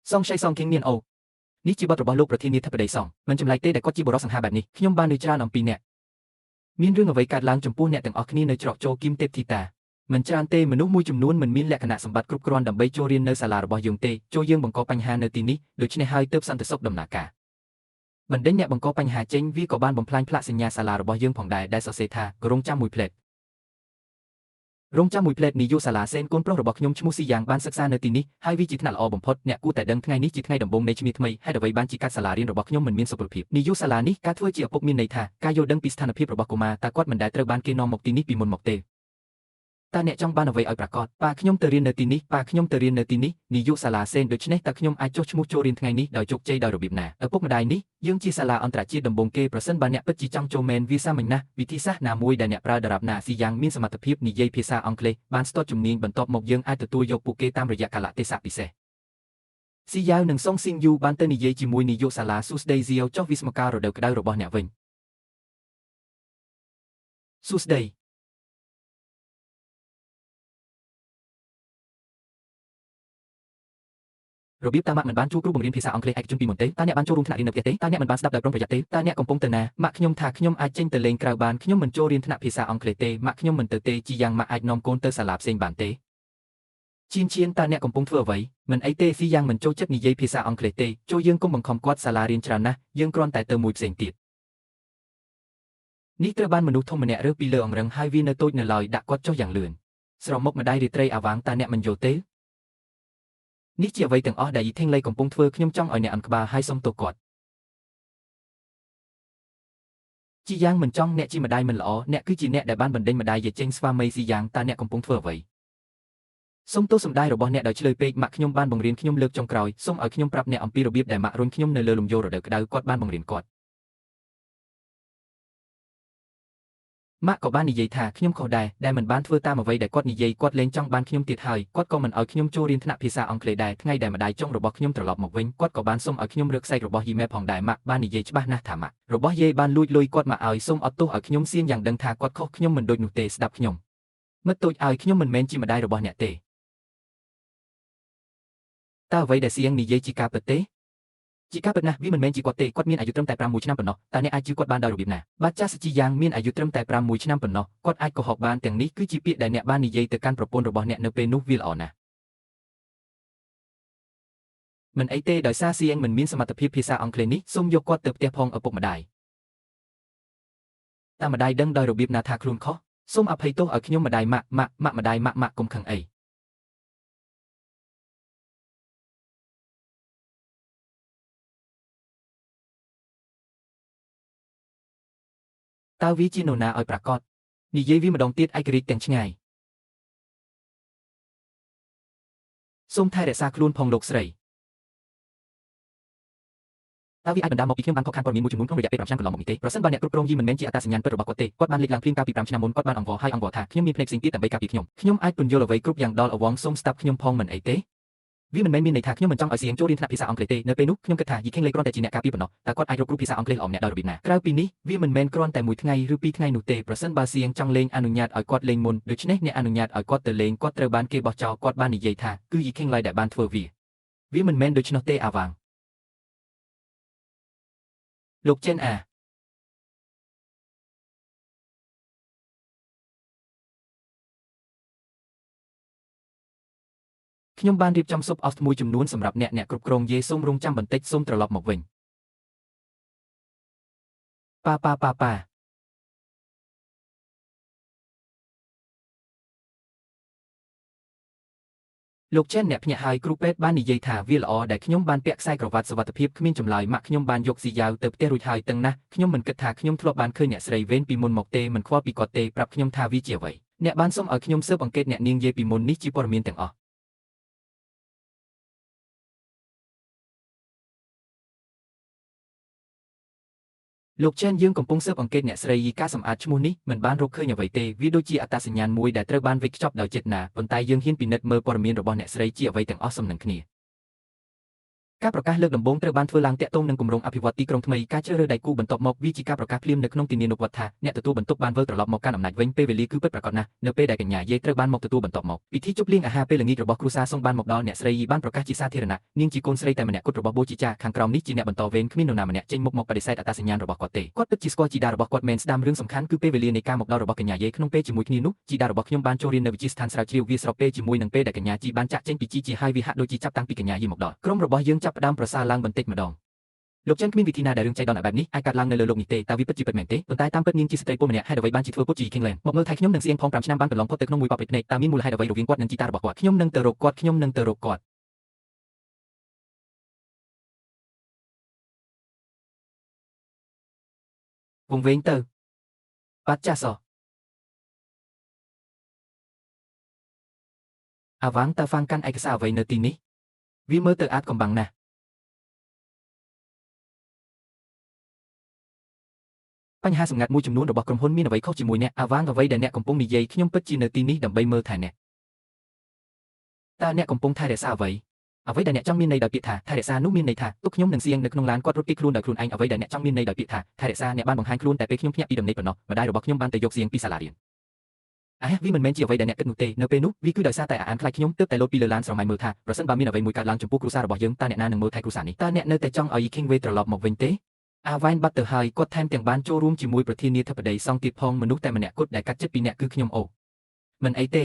ាសងគីងមានអូនេះជាបទរបស់លោកប្រធានាធិបតីសងមិនចម្លែកទេដែលគាត់ជាបរិសសង្ហាបែបនេះខ្ញុំបានលើច្រើនអំពីអ្នកមានរឿងអ្វីកើតឡើងចំពោះអ្នកទាំងអស់គ្នានៅច្រកចូលគីមទេពធីតាមិនច្រើនទេមនុស្សមួយចំនួនមិនមានលក្ខណៈសម្បត្តិគ្រប់គ្រាន់ដើម្បីចូលរៀននៅសាលារបស់យើងទេចូលយើងបង្កបញ្ហានៅទីនេះដូច្នេះហើយទើបសន្តិសុខដំណើរការបណ្ដេញអ្នកបង្កបញ្ហាចេញវាក៏បានបំផ្លាញផ្លាកសញ្ញាសាលារបស់យើងផងដែរដែលសរសេរថារងចាំមួយផ្លែតនាយកសាលាសេនកូនប្រុសរបស់ខ្ញុំឈ្មោះស៊ីយ៉ាងបានសិក្សានៅទីនេះហើយវាជាថ្នាក់ល្អបំផុតអ្នកគួរតែដឹងថ្ងៃនេះជាថ្ងៃដំបូងនៃជំនាញថ្មីហេតុអ្វីបានជាកាត់សាលារៀនរបស់ខ្ញុំមិនមានសុពលភាពនាយកសាលានេះការធ្វើជាឪពុកមានន័យថាការយល់ដឹងពីស្ថានភាពរបស់កុមារតើគាត់មិនដែលត្រូវបានគេនាំមកទីនេះពីមុនមកទេតើអ្នកចង់បានអ្វីឲ្យប្រាកដប៉ាខ្ញុំទៅរៀននៅទីនេះនាយកសាលាសេនដូច្នេះតើខ្ញុំអាចចុះឈ្មោះចូលរៀនថ្ងៃនេះដោយជោគជ័យដោយរបៀបណាឪពុកម្ដាយនេះយើងជាសាលាអន្តរជាតិដំបូងគេប្រសិនបើអ្នកពិតជាចង់ចូលមែនវាសាមញ្ញណាស់វិធីសាស្ត្រណាមួយដែលអ្នកប្រើដរាបណាស៊ីយ៉ាងមានសមត្ថភាពនិយាយភាសាអង់គ្លេសបានស្ទាត់ជំនាញបន្ទាប់មកយើងអាចទទួលយកពួកគេតាមរយៈកាលៈទេសៈពិសេសស៊ីយ៉ាវនិងសុងស៊ីងយូបានទៅនិយាយជាមួយនាយកសាលាសួស្ដីហ្សៀវចុះវិស្មការរដូវក្តៅរបស់អ្នកវិញសួស្ដី របៀបតាម៉ាក់មិនបានជួគ្រូបង្រៀនភាសាអង់គ្លេសឯកជនពីមុនទេតាអ្នកបានចូលរួមថ្នាក់រៀននៅផ្ទះទេតាអ្នកមិនបានស្ដាប់ដោយប្រុងប្រយ័ត្នទេតាអ្នកកំពុងទៅណាម៉ាក់ខ្ញុំថាខ្ញុំអាចចេញទៅលេងក្រៅបានខ្ញុំមិនចូលរៀនថ្នាក់ភាសាអង់គ្លេសទេម៉ាក់ខ្ញុំមិនទៅទេជីយ៉ាងម៉ាក់អាចនាំកូនទៅសាលាផ្សេងបានទេជៀនតាអ្នកកំពុងធ្វើអ្វីមិនអីទេស៊ីយ៉ាងមិនចូលចិត្តនិយាយភាសាអង់គ្លេសទេចូលយើងកុំបង្ខំគាត់សាលារៀនច្រើនណាស់យើងគ្រាន់តែទៅមួយផ្សេងទៀតនេះត្រូវបានមនុស្សធំម្នាក់រើសពីលើអង្រឹងហើយវានៅតូចនៅឡើយដាក់គាត់ចុះយ៉ាងលឿនស្រមុកម្ដាយរាត្រីអាវាងតាអ្នកមិនយល់ទេនេះជាអ្វីទាំងអស់ដែលយីថេងលៃកំពុងធ្វើខ្ញុំចង់ឲ្យអ្នកអន់ក្បាលហើយសុំទោសគាត់ជីយ៉ាងមិនចង់អ្នកជាម្ដាយមិនល្អអ្នកគឺជាអ្នកដែលបានបណ្ដេញម្ដាយយាចេញស្វាមីស៊ីយ៉ាងតាអ្នកកំពុងធ្វើអ្វីសុំទោសម្ដាយរបស់អ្នកដោយឆ្លើយពេកម៉ាក់ខ្ញុំបានបង្រៀនខ្ញុំលើកចុងក្រោយសូមឲ្យខ្ញុំប្រាប់អ្នកអំពីរបៀបដែលម៉ាក់រុញខ្ញុំនៅលើលំយោរដូវក្តៅគាត់បានបង្រៀនគាត់ម៉ាក់ក៏បាននិយាយថាខ្ញុំខុសដែរដែលមិនបានធ្វើតាមអ្វីដែលគាត់និយាយគាត់លែងចង់បានខ្ញុំទៀតហើយគាត់ក៏មិនឲ្យខ្ញុំចូលរៀនថ្នាក់ភាសាអង់គ្លេសដែរថ្ងៃដែលម្ដាយចុងរបស់ខ្ញុំត្រឡប់មកវិញគាត់ក៏បានសុំឲ្យខ្ញុំរកសាច់របស់យីម៉ែផងដែរម៉ាក់បាននិយាយច្បាស់ណាស់ថាម៉ាក់របស់យាយបានលួចលុយគាត់មកឲ្យសូមអត់ទោសឲ្យខ្ញុំសៀងយ៉ាងដឹងថាគាត់ខុសខ្ញុំមិនដូចនោះទេស្ដាប់ខ្ញុំមិត្តតូចឲ្យខ្ញុំមិនមែនជាម្ដាយរបស់អ្នកទេតើអ្វីដែលសៀងនិយាយជាការពិតទេជាការពិតណាស់វាមិនមែនជាគាត់ទេគាត់មានអាយុត្រឹមតែ6ឆ្នាំប៉ុណ្ណោះតើអ្នកអាចជឿគាត់បានដោយរបៀបណាបាទចាស់សជីយ៉ាងមានអាយុត្រឹមតែ6ឆ្នាំប៉ុណ្ណោះគាត់អាចកុហកបានទាំងនេះគឺជាពាក្យដែលអ្នកបាននិយាយទៅកាន់ប្រពន្ធរបស់អ្នកនៅពេលនោះវាល្អណាស់មិនអីទេដោយសារសៀងមិនមានសមត្ថភាពភាសាអង់គ្លេសនេះសូមយកគាត់ទៅផ្ទះផងឪពុកម្ដាយតើម្ដាយដឹងដោយរបៀបណាថាខ្លួនខុសសូមអភ័យទោសឲ្យខ្ញុំម្ដាយម៉ាក់ម្ដាយម៉ាក់កុំខឹងអីតើវាជានរណាឲ្យប្រកាសនិយាយវាម្ដងទៀតឯករាជ្យទាំងឆ្ងាយសូមថែរក្សាខ្លួនផងលោកស្រីតើវាអាចបណ្ដាលមកពីខ្ញុំបានខកខានព័ត៌មានមួយចំនួនក្នុងរយៈពេល5ឆ្នាំកន្លងមកនេះទេប្រសិនបើអ្នកគ្រប់គ្រងយីមិនមែនជាអត្តសញ្ញាណពិតរបស់គាត់ទេគាត់បានលេចឡើងភ្លាមកាលពី5ឆ្នាំមុនគាត់បានអង្វរថាខ្ញុំមានភ្នែកផ្សេងទៀតដើម្បីការពារខ្ញុំអាចពន្យល់អ្វីគ្រប់យ៉ាងដល់អវងសូមស្ដាប់ខ្ញុំផងមិនអីទេវាមិនមែនមានន័យថាខ្ញុំមិនចង់ឲ្យសៀងចូលរៀនថ្នាក់ភាសាអង់គ្លេសទេនៅពេលនោះខ្ញុំគិតថាយីខេងលេគ្រាន់តែជាអ្នកការពារប៉ុណ្ណោះតើគាត់អាចរកគ្រូភាសាអង់គ្លេសល្អម្នាក់ដោយរបៀបណាក្រៅពីនេះវាមិនមែនគ្រាន់តែមួយថ្ងៃឬពីរថ្ងៃនោះទេប្រសិនបើសៀងចង់លេងអនុញ្ញាតឲ្យគាត់លេងមុនដូច្នេះអ្នកអនុញ្ញាតឲ្យគាត់ទៅលេងគាត់ត្រូវបានគេបោះចោលគាត់បាននិយាយថាគឺយីខេងឡៃដែលបានធ្វើវាមិនមែនដូច្នោះទេអាវាងលោកចេនអាខ្ញុំបានរៀបចំស៊ុបអស់មួយចំនួនសម្រាប់អ្នកគ្រប់គ្រងយេសូមរងចាំបន្តិចសូមត្រឡប់មកវិញប៉ាលោកចេនអ្នកភ្នាក់ហើយគ្រូពេទ្យបាននិយាយថាវាល្អដែលខ្ញុំបានពាក់ខ្សែក្រវ៉ាត់សុវត្ថិភាពគ្មានចម្លើយម៉ាក់ខ្ញុំបានយកស៊ីយ៉ាវទៅផ្ទះរួចហើយទាំងណាស់ខ្ញុំមិនគិតថាខ្ញុំធ្លាប់បានឃើញអ្នកស្រីវេនពីមុនមកទេមិនខ្វល់ពីគាត់ទេប្រាប់ខ្ញុំថាវាជាអ្វីអ្នកបានសុំឲ្យខ្ញុំស៊ើបអង្កេតអ្នកនាងយាយពីមុននេះជាព័ត៌មានទាំងអស់លោកចេនយើងកំពុងស៊ើបអង្កេតអ្នកស្រីយីការសម្អាតឈ្មោះនេះមិនបានរកឃើញអ្វីទេវាដូចជាអត្តសញ្ញាណមួយដែលត្រូវបានវេចខ្ចប់ដោយចេតនាប៉ុន្តែយើងហ៊ានពិនិត្យមើលព័ត៌មានរបស់អ្នកស្រីជាអ្វីទាំងអស់សំនឹងគ្នាការប្រកាសលើកដំបូងត្រូវបានធ្វើឡើងតាក់ទងនឹងគម្រោងអភិវឌ្ឍទីក្រុងថ្មីការជ្រើសរើសដៃគូបន្ទាប់មកវាជាការប្រកាសភ្លាមនៅក្នុងទីលាននុវត្តថាអ្នកទទួលបន្ទុកបានវិលត្រឡប់មកកាន់អំណាចវិញពេលវេលាគឺពិតប្រាកដណាស់នៅពេលដែលកញ្ញាយាយត្រូវបានមកទទួលបន្ទាប់មកពិធីជប់លៀងអាហារពេលល្ងាចរបស់គ្រួសារសូមបានមកដល់អ្នកស្រីយីបានប្រកាសជាសាធារណៈនាងជាកូនស្រីតែម្នាក់គត់របស់បូជាចាខាងក្រោមនេះជាអ្នកបន្តវេនគ្មាននរណាម្នាក់ចេញមុខមកបដិសេធអត្តសញ្ញាណរបស់គាត់ទេគាត់ពិតជាស្គាល់ជីតារបស់គាត់មែនស្ដាមរឿងសំខាន់គឺពេលវេលានៃការមកដល់របស់កញ្ញាយាយក្នុងពេលជាមួយគ្នានោះជីតារបស់ខ្ញុំបានចូលរៀននៅវិទ្យាស្ថានស្រាវជ្រាវវាស្របពេលជាមួយនឹងពេលដែលកញ្ញាជីបានចាក់ចេញពីជីជាហើយវាហាក់ដូចជាចាប់តាំងពីកញ្ញាយាយមកដល់ក្រុមរបស់យើងចាប់ផ្ដើមប្រសើរឡើងបន្តិចម្ដងលោកចិនគ្មានវិធីណាដែលរឿងចៃដន្យបែបនេះអាចកើតឡើងនៅលើលោកនេះទេតើវាពិតជាពិតមែនទេប៉ុន្តែតាមពិតនាងជាស្ត្រីពលម្នាក់ហេតុអ្វីបានជាធ្វើពុតជា Kingland មកមើលថៃខ្ញុំនឹងស្អៀងផង5ឆ្នាំបានកន្លងផុតទៅក្នុងមួយប៉បពេជ្រភ្នែកតើមានមូលហេតុអ្វីរវាងគាត់និងជីតារបស់គាត់ខ្ញុំនឹងទៅរកគាត់វងវែងទៅបាត់ចាស់សោះអាវាងតើហ្វាងកាន់ឯកសារអ្វីនៅទីនេះវាមើលទៅអាចកំបាំងណាស់បញ្ហាសម្ងាត់មួយចំនួនរបស់ក្រុមហ៊ុនមានអ្វីខុសជាមួយអ្នកអាវាងអ្វីដែលអ្នកកំពុងនិយាយខ្ញុំពិតជានៅទីនេះដើម្បីមើលថែអ្នកតើអ្នកកំពុងថែរក្សាអ្វីដែលអ្នកចង់មានន័យដោយពាក្យថាថែរក្សានោះមានន័យថាទុកខ្ញុំនឹងសៀងនៅក្នុងឡានគាត់រត់គេចខ្លួនដោយខ្លួនឯងអ្វីដែលអ្នកចង់មានន័យដោយពាក្យថាថែរក្សាអ្នកបានបង្ហាញខ្លួនតែពេលខ្ញុំភ្ញាក់ពីដំណេកប៉ុណ្ណោះម្ដាយរបស់ខ្ញុំបានទៅយកសៀងពីសាលារៀន វាមិនមែនជាអ្វីដែលអ្នកគិតនោះទេនៅពេលនោះវាគឺដោយសារតែអានខ្លាចខ្ញុំទើបតែលោតពីលើឡានស្រមៃមើលថាប្រសិនបើមានអ្វីមួយកើតឡើងចំពោះគ្រួសាររបស់យើងតើអ្នកណានឹងមើលថែគ្រួសារនេះតើអ្នកនៅតែចង់ឲ្យ King Wei ត្រឡប់មកវិញទេអាវ៉ែនបាត់ទៅហើយគាត់ថែមទាំងបានចូលរួមជាមួយប្រធានាធិបតីសង្ឃទៀតផងមនុស្សតែម្នាក់គត់ដែលកាត់ចិត្តពីអ្នកគឺខ្ញុំអូមិនអីទេ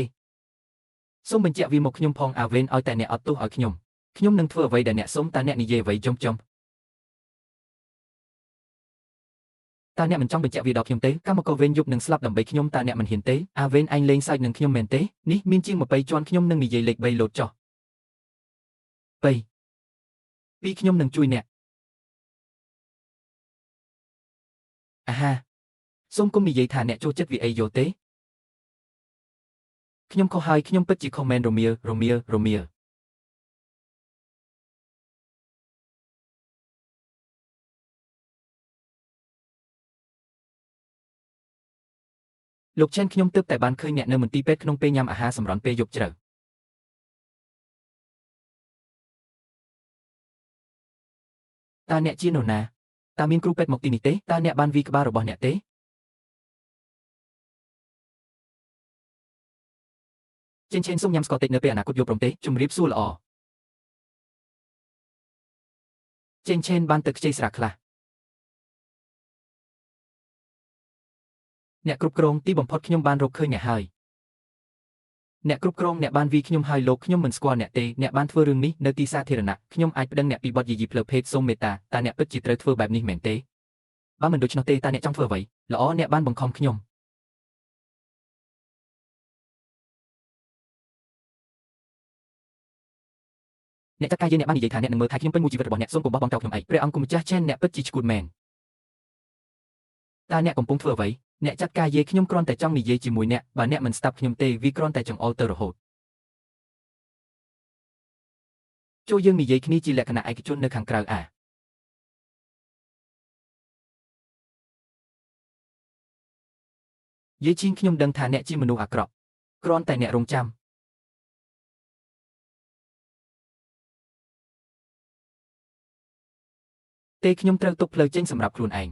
សូមបញ្ជាក់វាមកខ្ញុំផងអាវ៉ែនឲ្យតែអ្នកអត់ទោសឲ្យខ្ញុំនឹងធ្វើអ្វីដែលអ្នកសុំតើអ្នកនិយាយអ្វីចំតើអ្នកមិនចង់បញ្ជាក់វាដល់ខ្ញុំទេកម្មករវេនយប់នឹងស្លាប់ដើម្បីខ្ញុំតើអ្នកមិនហ៊ានទេអាវ៉ែនឯងលេងសើចនឹងខ្ញុំមែនទេនេះមានជាង20ជាន់ខ្ញុំនឹងនិយាយលេខ3លោតចុះ2ពីខ្ញុំនឹងជួយអ្នកអាហាសូមកុំនិយាយថាអ្នកចូលចិត្តវាអីយកទេខ្ញុំខុសហើយខ្ញុំពិតជាខុសមែនរមៀលលោកឆេនខ្ញុំទើបតែបានឃើញអ្នកនៅមន្ទីរពេទ្យក្នុងពេលញ៉ាំអាហារសម្រន់ពេលយប់ជ្រៅតើអ្នកជានរណាតើមានគ្រូពេទ្យមកទីនេះទេតើអ្នកបានវាយក្បាលរបស់អ្នកទេចេញសូមញ៉ាំស្ករតិចនៅពេលអនាគតយកព្រមទេជំរាបសួរល្អចេញបានទឹកខ្ចីស្រាខ្លះអ្នកគ្រប់គ្រងទីបំផុតខ្ញុំបានរកឃើញអ្នកហើយអ្នកគ្រប់គ្រងអ្នកបានវាយខ្ញុំហើយលោកខ្ញុំមិនស្គាល់អ្នកទេអ្នកបានធ្វើរឿងនេះនៅទីសាធារណៈខ្ញុំអាចប្តឹងអ្នកពីបទយាយីផ្លូវភេទសូមមេត្តាតើអ្នកពិតជាត្រូវធ្វើបែបនេះមែនទេបើមិនដូច្នោះទេតើអ្នកចង់ធ្វើអ្វីល្អអ្នកបានបង្ខំខ្ញុំអ្នកចាត់ការយាយអ្នកបាននិយាយថាអ្នកនឹងមើលថែខ្ញុំពេញមួយជីវិតរបស់អ្នកសូមកុំបោះបង់ចោលខ្ញុំឯងព្រះអង្គគុំម្ចាស់ឆេនអ្នកពិតជាឈួតមែនតើអ្នកកំពុងធ្វើអ្វីអ្នកចាត់ការយាយខ្ញុំគ្រាន់តែចង់និយាយជាមួយអ្នកបើអ្នកមិនស្ដាប់ខ្ញុំទេវាគ្រាន់តែចង្អុលទៅរហូតចូលយើងនិយាយគ្នាជាលក្ខណៈឯកជននៅខាងក្រៅយាយឈីងខ្ញុំដឹងថាអ្នកជាមនុស្សអាក្រក់គ្រាន់តែអ្នករងចាំទេខ្ញុំត្រូវទុកផ្លូវចេញសម្រាប់ខ្លួនឯង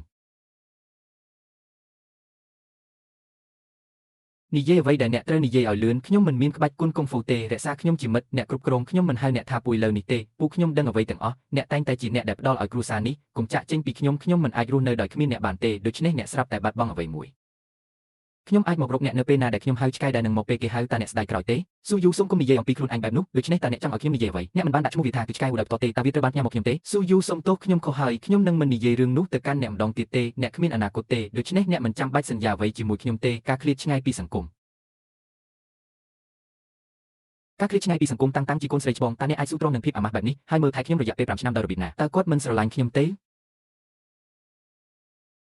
និយាយអ្វីដែលអ្នកត្រូវនិយាយឲ្យលឿនខ្ញុំមិនមានក្បាច់គុណកុងហ្វូទេរក្សាខ្ញុំជាមិត្តអ្នកគ្រប់គ្រងខ្ញុំមិនហៅអ្នកថាពួយលើនេះទេពួកខ្ញុំដឹងអ្វីទាំងអស់អ្នកតែងតែជាអ្នកដែលផ្ដល់ឲ្យគ្រួសារនេះកុំចាក់ចេញពីខ្ញុំមិនអាចរស់នៅដោយគ្មានអ្នកបានទេដូច្នេះអ្នកស្រាប់តែបាត់បង់អ្វីមួយខ្ញុំអាចមករកអ្នកនៅពេលណាដែលខ្ញុំហៅឆ្កែដែលនឹងមកពេលគេហៅតើអ្នកស្ដាយក្រោយទេស៊ូយូសុំកុំនិយាយអំពីខ្លួនឯងបែបនោះដូច្នេះតើអ្នកចង់ឲ្យខ្ញុំនិយាយអ្វីអ្នកមិនបានដាក់ឈ្មោះវាថាគឺឆ្កែហួរដោយផ្ទាល់ទេតើវាត្រូវបានញ៉ាំមកខ្ញុំទេស៊ូយូសុំទោសខ្ញុំខុសហើយខ្ញុំនឹងមិននិយាយរឿងនោះទៅកាន់អ្នកម្ដងទៀតទេអ្នកគ្មានអនាគតទេដូច្នេះអ្នកមិនចាំបាច់សន្យាអ្វីជាមួយខ្ញុំទេការឃ្លាតឆ្ងាយពីសង្គមការឃ្លាតឆ្ងាយពីសង្គមតាំងជាកូនស្រីច្បងតើអ្នកអាចស៊ូទ្រាំនឹងភាពអាម៉ាស់បែបនេះហើយមើលថែខ្ញុំរយៈពេល5ឆ្នាំដោយរបៀបណាតើគាត់មិនស្រឡាញ់ខ្ញុំទេ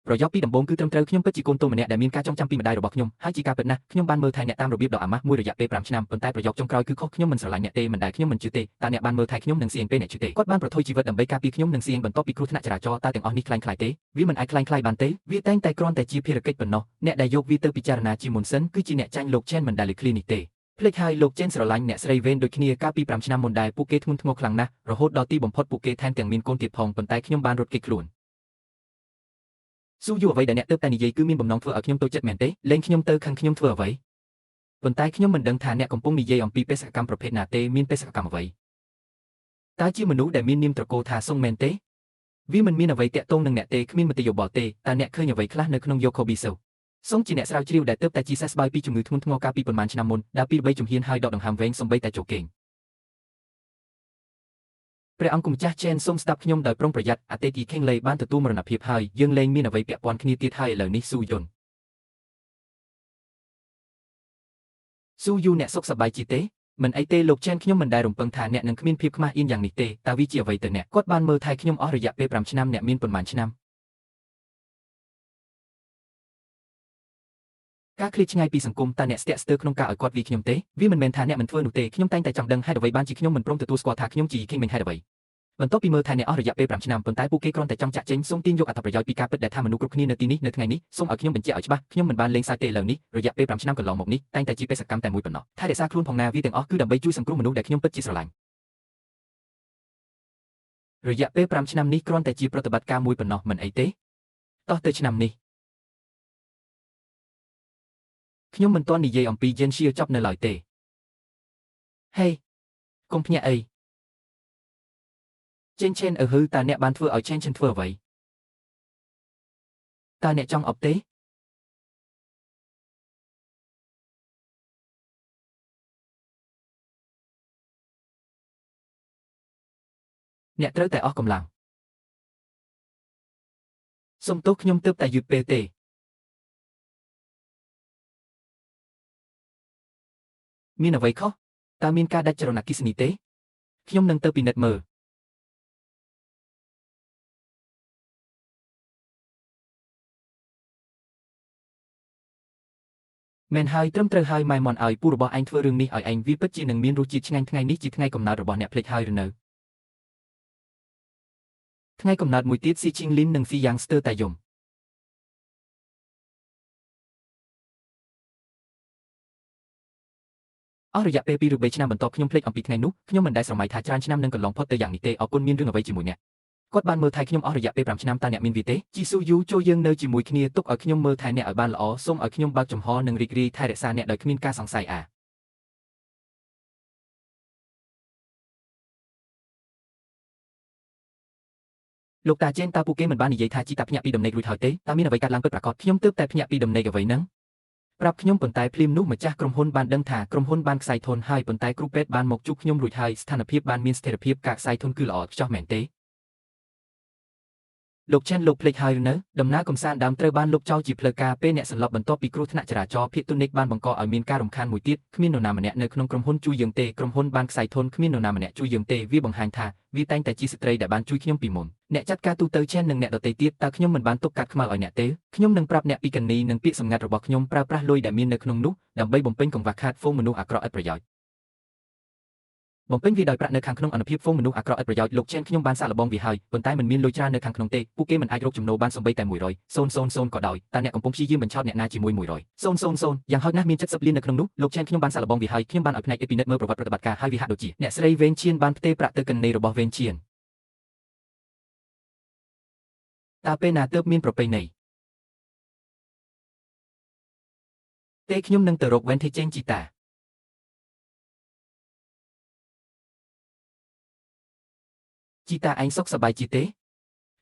ប្រយោគពីដំបូងគឺត្រឹមត្រូវខ្ញុំពិតជាកូនតូម្នាក់ដែលមានការចងចាំពីម្ដាយរបស់ខ្ញុំហើយជាការពិតណាស់ខ្ញុំបានមើលថែអ្នកតាមរបៀបដ៏អាម៉ាស់មួយរយៈពេល5ឆ្នាំប៉ុន្តែប្រយោគចុងក្រោយគឺខុសខ្ញុំមិនស្រឡាញ់អ្នកទេមិនដែលខ្ញុំមិនជឿទេតើអ្នកបានមើលថែខ្ញុំនិងសៀងពេលអ្នកជឿទេគាត់បានប្រថុយជីវិតដើម្បីការពារខ្ញុំនិងសៀងបន្ទាប់ពីគ្រោះថ្នាក់ចរាចរណ៍តើទាំងអស់នេះคล้ายទេវាមិនអាចคล้ายបានទេវាតែងតែគ្រាន់តែជាភារកិច្ចប៉ុណ្ណោះអ្នកដែលយកវាទៅពិចារណាជាមុនសិនគឺជាអ្នកចាញ់លោកឆេនមិនដែលលើឃ្លានេះទេភ្លេចហើយលោកចេនស្រឡាញ់អ្នកស្រីវេនដូចគ្នាកាលពី5ឆ្នាំមុនដែរពួកគេធ្ងន់ធ្ងរខ្លាំងណាស់រហូតដល់ទីបំផុតពួកគេថែមទាំងមានកូនទៀតផងប៉ុន្តែខ្ញុំបានរត់គេចខ្លួនស៊ូយូអ្វីដែលអ្នកទើបតែនិយាយគឺមានបំណងធ្វើឲ្យខ្ញុំតូចចិត្តមែនទេលេងខ្ញុំទៅខឹងខ្ញុំធ្វើអ្វីប៉ុន្តែខ្ញុំមិនដឹងថាអ្នកកំពុងនិយាយអំពីបេសកកម្មប្រភេទណាទេមានបេសកកម្មអ្វីតើជាមនុស្សដែលមាននាមត្រកូលថាសុងមែនទេវាមិនមានអ្វីតាក់ទងនឹងអ្នកទេគ្មានមតិយោបល់ទេតើអ្នកឃើញអ្វីខ្លះនៅក្នុងយូខូប៊ីសូសុងជាអ្នកស្រាវជ្រាវដែលទើបតែជាសះស្បើយពីជំងឺធ្ងន់ធ្ងរកាលពីប៉ុន្មានឆ្នាំមុនដើរពី3ជំហានហើយដកដង្ហើមវែងសំបីតែចូលគេងព្រះអង្គម្ចាស់ឆេនសូមស្ដាប់ខ្ញុំដោយប្រុងប្រយ័ត្នអតីត King Lei បានទទួលមរណភាពហើយយើងលែងមានអ្វីពាក់ព័ន្ធគ្នាទៀតហើយឥឡូវនេះស៊ូយុនស៊ូយូអ្នកសុខសប្បាយជាទេមិនអីទេលោកឆេនខ្ញុំមិនដែលរំពឹងថាអ្នកនឹងគ្មានភាពខ្មាស់អៀនយ៉ាងនេះទេតើវាជាអ្វីទៅអ្នកគាត់បានមើលថែខ្ញុំអស់រយៈពេល5ឆ្នាំអ្នកមានប៉ុន្មានឆ្នាំការឃ្លាតឆ្ងាយពីសង្គមតើអ្នកស្ទាក់ស្ទើរក្នុងការឲ្យគាត់វាខ្ញុំទេវាមិនមែនថាអ្នកមិនធ្វើនោះទេខ្ញុំតែងតែចង់ដឹងហេតុអ្វីបានជាខ្ញុំមិនព្រមទទួលស្គាល់ថាខ្ញុំជា King មិនហេតុអ្វីបន្ទាប់ពីមើលថែអ្នកអស់រយៈពេល5ឆ្នាំប៉ុន្តែពួកគេគ្រាន់តែចង់ចាក់ចេញសូមទាញយកអត្ថប្រយោជន៍ពីការពិតដែលថាមនុស្សគ្រប់គ្នានៅទីនេះនៅថ្ងៃនេះសូមឲ្យខ្ញុំបញ្ជាក់ឲ្យច្បាស់ខ្ញុំមិនបានលេងសើចទេឥឡូវនេះរយៈពេល5ឆ្នាំកន្លងមកនេះតែងតែជាបេសកកម្មតែមួយប៉ុណ្ណោះថែរក្សាខ្លួនផងណាវាទាំងអស់គឺដើម្បីជួយសង្គ្រោះមនុស្សដែលខ្ញុំពិតជាស្រឡាញ់រយៈពេល5ឆ្នាំនេះគ្រាន់តែជាប្រតិបត្តិការមួយប៉ុណ្ណោះមិនអីទេតោះទៅឆ្នាំនេះ ខ្ញុំមិនទាន់និយាយអំពី Yen Shio ចប់នៅឡើយទេ Hey កុំភ្ញាក់អី Chen Chen ហឺតើអ្នកបានធ្វើឲ្យ Chen Chen ធ្វើអ្វីតើអ្នកចង់អប់ទេអ្នកត្រូវតែអស់កម្លាំងសុំទោសខ្ញុំទើបតែយឺតពេលទេមានអ្វីខុសតើមានការដាច់ចរន្តអគ្គិសនីទេខ្ញុំនឹងទៅពិនិត្យមើលមែនហើយត្រឹមត្រូវហើយម៉ែមន់ឲ្យពូរបស់ឯងធ្វើរឿងនេះឲ្យឯងវាពិតជានឹងមានរសជាតិឆ្ងាញ់ថ្ងៃនេះជាថ្ងៃកំណើតរបស់អ្នកភ្លេចហើយឬនៅថ្ងៃកំណើតមួយទៀតស៊ីឈីងលីននិងស៊ីយ៉ាងស្ទើរតែយំអស់រយៈពេល2ឬ3ឆ្នាំបន្ទាប់ខ្ញុំភ្លេចអំពីថ្ងៃនោះខ្ញុំមិនដែលស្រមៃថាច្រើនឆ្នាំនឹងកន្លងផុតទៅយ៉ាងនេះទេអរគុណមានរឿងអ្វីជាមួយអ្នកគាត់បានមើលថែខ្ញុំអស់រយៈពេល5ឆ្នាំតើអ្នកមានវាទេជីស៊ូយូចូលយើងនៅជាមួយគ្នាទុកឲ្យខ្ញុំមើលថែអ្នកឲ្យបានល្អសូមឲ្យខ្ញុំបើកចំហនិងរីករាយថែរក្សាអ្នកដោយគ្មានការសង្ស័យលោកតាចេនតើពួកគេមិនបាននិយាយថាជីតាភ្ញាក់ពីដំណេករួចហើយទេតើមានអ្វីកើតឡើងពិតប្រាកដខ្ញុំទើបតែភ្ញាក់ពីដំណេកអ្វីហ្នឹងប្រាប់ខ្ញុំប៉ុន្តែភ្លាមនោះម្ចាស់ក្រុមហ៊ុនបានដឹងថាក្រុមហ៊ុនបានខ្សែធនហើយប៉ុន្តែគ្រូពេទ្យបានមកជួបខ្ញុំរួចហើយស្ថានភាពបានមានស្ថិរភាពការខ្សែធនគឺល្អឥតខ្ចោះមែនទេលោកឆេនលោកភ្លេចហើយឬនៅដំណើរកំសាន្តដើមត្រូវបានលុបចោលជាផ្លូវការពេលអ្នកសន្លប់បន្ទាប់ពីគ្រោះថ្នាក់ចរាចរណ៍ភាគទុននិកបានបង្កឲ្យមានការរំខានមួយទៀតគ្មាននរណាម្នាក់នៅក្នុងក្រុមហ៊ុនជួយយើងទេក្រុមហ៊ុនបានខ្សែធនគ្មាននរណាម្នាក់ជួយយើងទេវាបង្ហាញថាវាតែងតែជាស្ត្រីដែលបានជួយខ្ញុំពីមុនអ្នកចាត់ការទូទៅឆេននិងអ្នកដទៃទៀតតើខ្ញុំមិនបានទុកកាត់ខ្មៅឲ្យអ្នកទេខ្ញុំនឹងប្រាប់អ្នកពីកនីនិងពាក្យសម្ងាត់របស់ខ្ញុំប្រើប្រាស់លុយដែលមាននៅក្នុងនោះដើម្បីបំពេញកង្វះខាតហ្វូងមនុស្សអាក្រក់ឥតប្រយោជន៍បំពេញវាដោយប្រាក់នៅខាងក្នុងអនុភាពហ្វូងមនុស្សអាក្រក់ឥតប្រយោជន៍លោកឆេនខ្ញុំបានសាកល្បងវាហើយប៉ុន្តែមិនមានលុយច្រើននៅខាងក្នុងទេពួកគេមិនអាចរកចំណូលបានសូម្បីតែ100,000ក៏ដោយតើអ្នកកំពុងព្យាយាមបញ្ឆោតអ្នកណាជាមួយ100,000យ៉ាងហោចណាស់មាន70លាននៅក្នុងនោះលោកឆេនខ្ញុំបានសាកល្បងវាហើយខ្ញុំបានឲ្យផ្នែកអេពីនិតមើលប្រវត្តិប្រតិបត្តិការហើយវាហាក់ដូចជាអ្នកស្រីវេងឈៀនបានផ្ទេរប្រាក់ទៅកណីរបស់វេងឈៀនតើពេលណាទើបមានប្រពៃណីទេខ្ញុំនឹងទៅរកវេនធីចេងជីតាជីតាឯងសុខសប្បាយជាទេ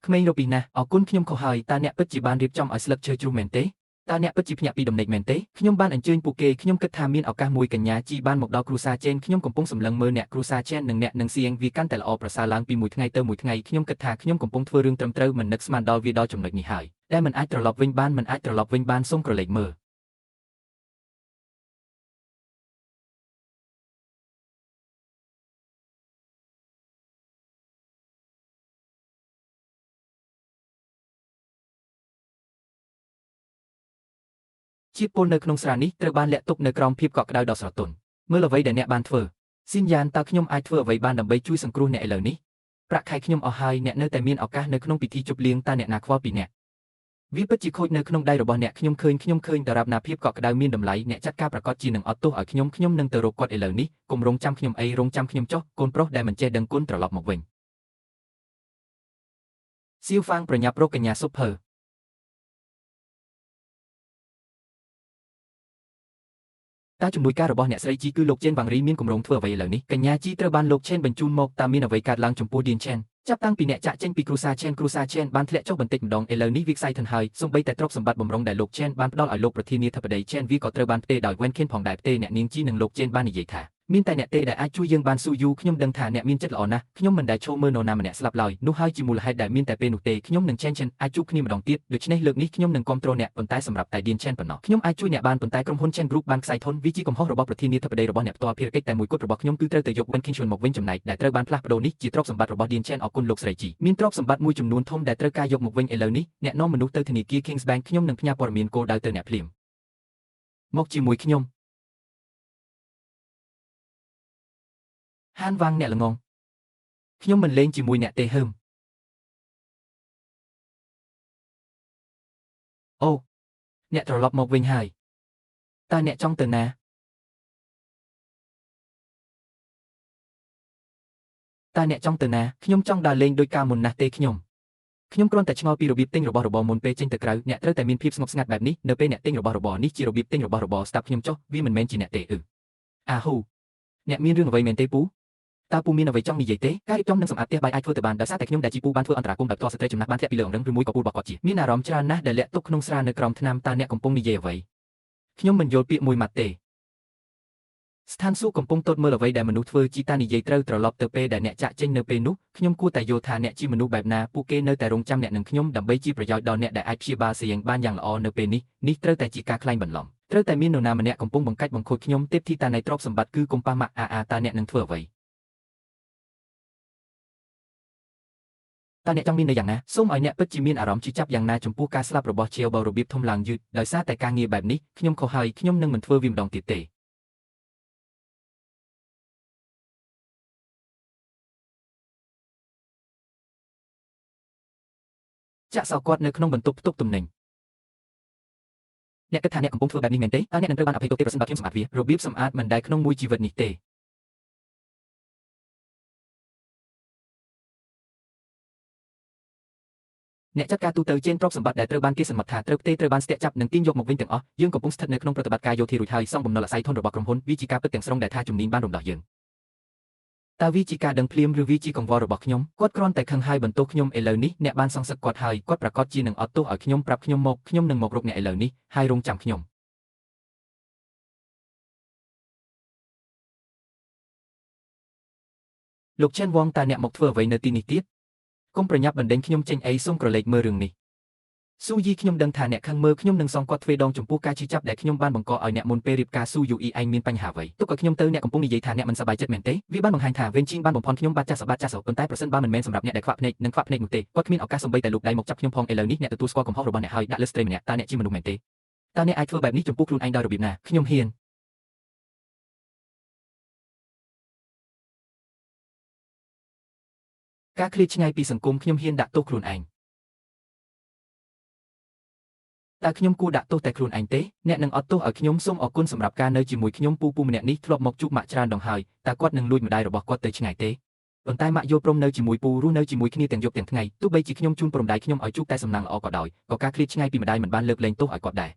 ក្មេងរពីណាស់អរគុណខ្ញុំខុសហើយតើអ្នកពិតជាបានរៀបចំឲ្យស្លឹកឈើជ្រុះមែនទេតើអ្នកពិតជាភ្ញាក់ពីដំណេកមែនទេខ្ញុំបានអញ្ជើញពួកគេខ្ញុំគិតថាមានឱកាសមួយកញ្ញាជីបានមកដល់គ្រូសាចេនខ្ញុំកំពុងសម្លឹងមើលអ្នកគ្រូសាចេននិងអ្នកនឹងសៀងវាកាន់តែល្អប្រសើរឡើងពីមួយថ្ងៃទៅមួយថ្ងៃខ្ញុំគិតថាខ្ញុំកំពុងធ្វើរឿងត្រឹមត្រូវមិននឹកស្មានដល់វាដល់ចំណុចនេះហើយដែលមិនអាចត្រឡប់វិញបានសូមក្រឡេកមើលជាតិពុលនៅក្នុងស្រានេះត្រូវបានលាក់ទុកនៅក្រោមភាពកក់ក្ដៅដ៏ស្រទន់មើលអ្វីដែលអ្នកបានធ្វើស៊ីនយ៉ានតើខ្ញុំអាចធ្វើអ្វីបានដើម្បីជួយសង្គ្រោះអ្នកឥឡូវនេះប្រាក់ខែខ្ញុំអស់ហើយអ្នកនៅតែមានឱកាសនៅក្នុងពិធីជប់លៀងតើអ្នកណាខ្វល់ពីអ្នកវាពិតជាខូចនៅក្នុងដៃរបស់អ្នកខ្ញុំឃើញតារាបណាភាពកក់ក្ដៅមានតម្លៃអ្នកចាត់ការប្រកាសជានឹងអត់ទោសឲ្យខ្ញុំនឹងទៅរកគាត់ឥឡូវនេះកុំរងចាំខ្ញុំអីរងចាំខ្ញុំចុះកូនប្រុសដែលមិនចេះដឹងគុណត្រឡប់មកវិញសៀវហ្វាងប្រញាប់រកកញ្ញាសុភើតើជំនួយការរបស់អ្នកស្រីជីគឺលោកចេនវ៉ាងរីមានគម្រោងធ្វើអ្វីឥឡូវនេះកញ្ញាជីត្រូវបានលោកឆេនបញ្ជូនមកតើមានអ្វីកើតឡើងចំពោះឌៀនឆេនចាប់តាំងពីអ្នកចាក់ចេញពីគ្រូសាឆេនបានធ្លាក់ចុះបន្តិចម្ដងឥឡូវនេះវាខ្សែធនហើយសូម្បីតែទ្រព្យសម្បត្តិបំរុងដែលលោកឆេនបានផ្ដល់ឲ្យលោកប្រធានាធិបតីឆេនវាក៏ត្រូវបានផ្ទេរដោយវ៉ែនខៀនផងដែរផ្ទេរអ្នកនាងជីនិងលោកចេនបាននិយាយថាមានតែអ្នកទេដែលអាចជួយយើងបានស៊ូយូខ្ញុំដឹងថាអ្នកមានចិត្តល្អណាស់ខ្ញុំមិនដែលឈោមើលនរណាម្នាក់ស្លាប់ឡើយនោះហើយជាមូលហេតុដែលមានតែពេលនោះទេខ្ញុំនឹងឆេនអាចជួបគ្នាម្ដងទៀតដូច្នេះលើកនេះខ្ញុំនឹងគ្រប់គ្រងអ្នកប៉ុន្តែសម្រាប់តែឌៀនឆេនប៉ុណ្ណោះខ្ញុំអាចជួយអ្នកបានប៉ុន្តែក្រុមហ៊ុនឆេន Group បានខ្សែធនវាជាកំហុសរបស់ប្រធានាធិបតីរបស់អ្នកផ្ទាល់ភារកិច្ចតែមួយគត់របស់ខ្ញុំគឺត្រូវតែយកវិនខីនឈួនមកវិញចំណែកដែលត្រូវបានផ្លាស់ប្ដូរនេះជាទ្រព្យសម្បត្តិរបស់ឌៀនឆេនអរគុណលោកស្រីជីមានទ្រព្យសម្បត្តិមួយចំនួនធំដែលត្រូវការយកមកវិញឥឡូវនេះអ្នកនាំមនុស្សទៅធនាគារ Kings Bank ខ្ញុំនឹងផ្ញើព័ត៌មានគោលដៅទៅអ្នកភ្លាមមកជាមួយខ្ញុំហានវ៉ាងអ្នកល្ងងខ្ញុំមិនលេងជាមួយអ្នកទេហើមអូអ្នកត្រឡប់មកវិញហើយតើអ្នកចង់ទៅណាខ្ញុំចង់ដើរលេងដោយការមុនណាស់ទេខ្ញុំ ខ្ញុំគ្រាន់តែឆ្ងល់ពីរបៀបទិញរបស់របរមុនពេលចេញទៅក្រៅអ្នកត្រូវតែមានភាពស្ងប់ស្ងាត់បែបនេះនៅពេលអ្នកទិញរបស់របរនេះជារបៀបទិញរបស់របរស្ដាប់ខ្ញុំចុះវាមិនមែនជាអ្នកទេអាហ៊ូអ្នកមានរឿងអ្វីមែនទេពូតើពូមានអ្វីចង់និយាយទេការរៀបចំនិងសម្អាតផ្ទះបាយអាចធ្វើទៅបានដោយសារតែខ្ញុំដែលជាពូបានធ្វើអន្តរាគមន៍ដោយផ្ទាល់ស្ត្រីចំណាស់បានធ្លាក់ពីលើអង្រឹងឬមួយក៏ពូរបស់គាត់ជាមានអារម្មណ៍ច្រើនណាស់ដែលលាក់ទុកក្នុងស្រានៅក្រោមថ្នាំតើអ្នកកំពុងនិយាយអ្វីខ្ញុំមិនយល់ពាក្យមួយម៉ាត់ទេស្ថានសួគ៌កំពុងតូចមើលអ្វីដែលមនុស្សធ្វើជីតានិយាយត្រូវត្រឡប់ទៅពេលដែលអ្នកចាក់ចេញនៅពេលនោះខ្ញុំគួរតែយល់ថាអ្នកជាមនុស្សបែបណាពួកគេនៅតែរងចាំអ្នកនឹងខ្ញុំដើម្បីជាប្រយោជន៍ដល់អ្នកដែលអាចព្យាបាលស្រៀងបានយ៉ាងល្អនៅពេលនេះត្រូវតែជាការក្លែងបន្លំត្រូវតែមាននរណាម្នាក់កំពុងបង្កាច់បង្ខូចខ្ញុំទេពធីតានៃទ្រព្យសម្បត្តិគឺកុំប៉ះម៉ាក់តើអ្នកនឹងធ្វើអ្វីតើអ្នកចង់មាននៅយ៉ាងណាសូមឲ្យអ្នកពិតជាមានអារម្មណ៍ជឿចាប់យ៉ាងណាចំពោះការស្លាប់របស់ជាវបរបៀបធំឡើងយឺតដោយសារតែការងារបែបនេះខ្ញុំខុសហើយខ្ញុំនឹងមិនធ្វើវាម្ដងទៀតទេចាក់សោគាត់នៅក្នុងបន្ទប់ផ្ទុកទំនិញអ្នកគិតថាអ្នកកំពុងធ្វើបែបនេះមែនទេតើអ្នកនឹងត្រូវបានអភ័យទោសទេប្រសិនបើខ្ញុំសម្អាតវារបៀបសម្អាតមិនដែលក្នុងមួយជីវិតនេះទេអ្នកចាត់ការទូទៅជេនទ្រព្យសម្បត្តិដែលត្រូវបានគេសន្មតថាត្រូវបានស្ទាក់ចាប់និងទាញយកមកវិញទាំងអស់យើងកំពុងស្ថិតនៅក្នុងប្រតិបត្តិការយោធារួចហើយសងបំណុលអាស័យធនរបស់ក្រុមហ៊ុនវាជាការពិតទាំងស្រុងដែលថាជំនាញបានរំដោះយើងតើវាជាការដឹងភ្លាមឬវាជាកង្វល់របស់ខ្ញុំគាត់គ្រាន់តែខឹងហើយបន្ទោសខ្ញុំឥឡូវនេះអ្នកបានសងសឹកគាត់ហើយគាត់ប្រកាសជានឹងអត់ទោសឲ្យខ្ញុំប្រាប់ខ្ញុំមកខ្ញុំនឹងមករកអ្នកឥឡូវនេះហើយរងចាំខ្ញុំលោកជេនវងតើអ្នកមកធ្វើអ្វីនៅទីនេះទៀតកុំប្រញាប់បណ្ដេញខ្ញុំចេញអីសូមក្រឡេកមើលរឿងនេះស៊ូយីខ្ញុំដឹងថាអ្នកខឹងមើលខ្ញុំនឹងសងគាត់ទ្វេដងចំពោះការជឿចាប់ដែលខ្ញុំបានបង្កឲ្យអ្នកមុនពេលរៀបការស៊ូយូអ៊ីឯងមានបញ្ហាអ្វីទុកឲ្យខ្ញុំទៅអ្នកកំពុងនិយាយថាអ្នកមិនសប្បាយចិត្តមែនទេវាបានបង្ហាញថាវេនជីងបានបំផន់ខ្ញុំបាត់ចាស់សបាត់ចាស់សោប៉ុន្តែប្រសិនបើមិនមែនសម្រាប់អ្នកដែលខ្វាក់ភ្នែកនិងខ្វាក់ភ្នែកនោះទេគាត់គ្មានឱកាសសំបីតែលោកដៃមកចាប់ខ្ញុំផងឥឡូវនេះអ្នកទទួលស្គាល់កំហុសរបស់អ្នកហើយដាក់លើស្ត្រីម្នាក់តើអ្នកជាមនុស្សមែនទេតើអ្នកអាចធ្វើបែបនេះចំពោះខ្លួនឯងដោយរបៀបណាខ្ញុំហ៊ានការឃ្លាតឆ្ងាយពីសង្គមខ្ញុំហ៊ានដាក់ទោសខ្លួនឯងតើខ្ញុំគួរដាក់ទោសតែខ្លួនឯងទេអ្នកនឹងអត់ទោសឲ្យខ្ញុំសូមអរគុណសម្រាប់ការនៅជាមួយខ្ញុំពូម្នាក់នេះធ្លាប់មកជួបម៉ាក់ច្រើនដងហើយតើគាត់នឹងលួចម្ដាយរបស់គាត់ទៅឆ្ងាយទេប៉ុន្តែម៉ាក់យល់ព្រមនៅជាមួយពូរស់នៅជាមួយគ្នាទាំងយប់ទាំងថ្ងៃទោះបីជាខ្ញុំជូនព្រមដៃខ្ញុំឲ្យជួបតែសំណាងល្អក៏ដោយក៏ការឃ្លាតឆ្ងាយពីម្ដាយមិនបានលើកលែងទោសឲ្យគាត់ដែរ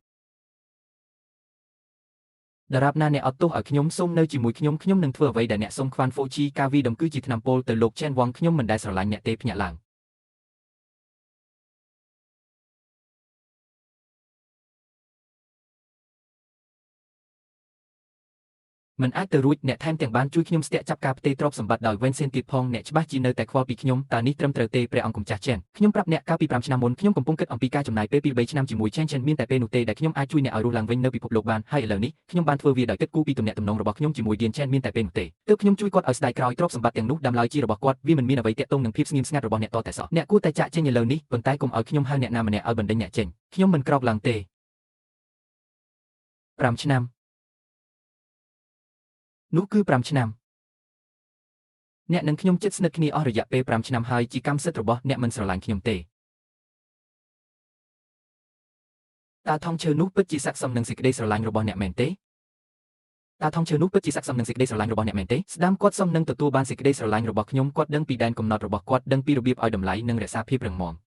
ដរាបណាអ្នកអត់ទោសឲ្យខ្ញុំសូមនៅជាមួយខ្ញុំនឹងធ្វើអ្វីដែលអ្នកសូមខ្វាន់ហ្វូជីការវីដំគឺជាថ្នាំពុលទៅលោកជេនវងខ្ញុំមិនដែលស្រឡាញ់អ្នកទេភ្ញាក់ឡើងមិនអាចទៅរួចអ្នកថែមទាំងបានជួយខ្ញុំស្ទាក់ចាប់ការផ្ទេរទ្រព្យសម្បត្តិដោយវេនសេនទៀតផងអ្នកច្បាស់ជានៅតែខ្វល់ពីខ្ញុំតើនេះត្រឹមត្រូវទេព្រះអង្គម្ចាស់ជេនខ្ញុំប្រាប់អ្នកកាលពី5ឆ្នាំមុនខ្ញុំកំពុងគិតអំពីការចំណាយពេល2-3ឆ្នាំជាមួយជេនមានតែពេលនោះទេដែលខ្ញុំអាចជួយអ្នកឲ្យរស់ឡើងវិញនៅពិភពលោកបានហើយឥឡូវនេះខ្ញុំបានធ្វើវាដោយគិតគូរពីទំនាក់ទំនងរបស់ខ្ញុំជាមួយឌៀនជេនមានតែពេលនោះទេទើបខ្ញុំជួយគាត់ឲ្យស្ដាយក្រោយទ្រព្យសម្បត្តិទាំងនោះដើមឡើយជារបស់គាត់វាមិនមានអ្វីទាក់ទងនឹងភាពស្ងៀមស្ងាត់របស់អ្នកតតែសោះអ្នកគួរតែចាក់ចេញឥឡូវនេះប៉ុន្តែកុំឲ្យខ្ញុំហៅអ្នកណាម្នាក់ឲ្យបណ្ដេញអ្នកចេញខ្ញុំមិនក្រោកឡើងទេ5ឆ្នាំនោះគឺ5ឆ្នាំអ្នកនិងខ្ញុំជិតស្និទ្ធគ្នាអស់រយៈពេល5ឆ្នាំហើយជាកម្មសិទ្ធិរបស់អ្នកមិនស្រឡាញ់ខ្ញុំទេតើថងឈើនោះពិតជាស័ក្តិសមនឹងសេចក្តីស្រឡាញ់របស់អ្នកមែនទេតើថងឈើនោះពិតជាស័ក្តិសមនឹងសេចក្តីស្រឡាញ់របស់អ្នកមែនទេស្ដាមគាត់សមនឹងទទួលបានសេចក្តីស្រឡាញ់របស់ខ្ញុំគាត់ដឹងពីដែនកំណត់របស់គាត់ដឹងពីរបៀបឲ្យតម្លៃនិងរក្សាភាពរឹងមាំ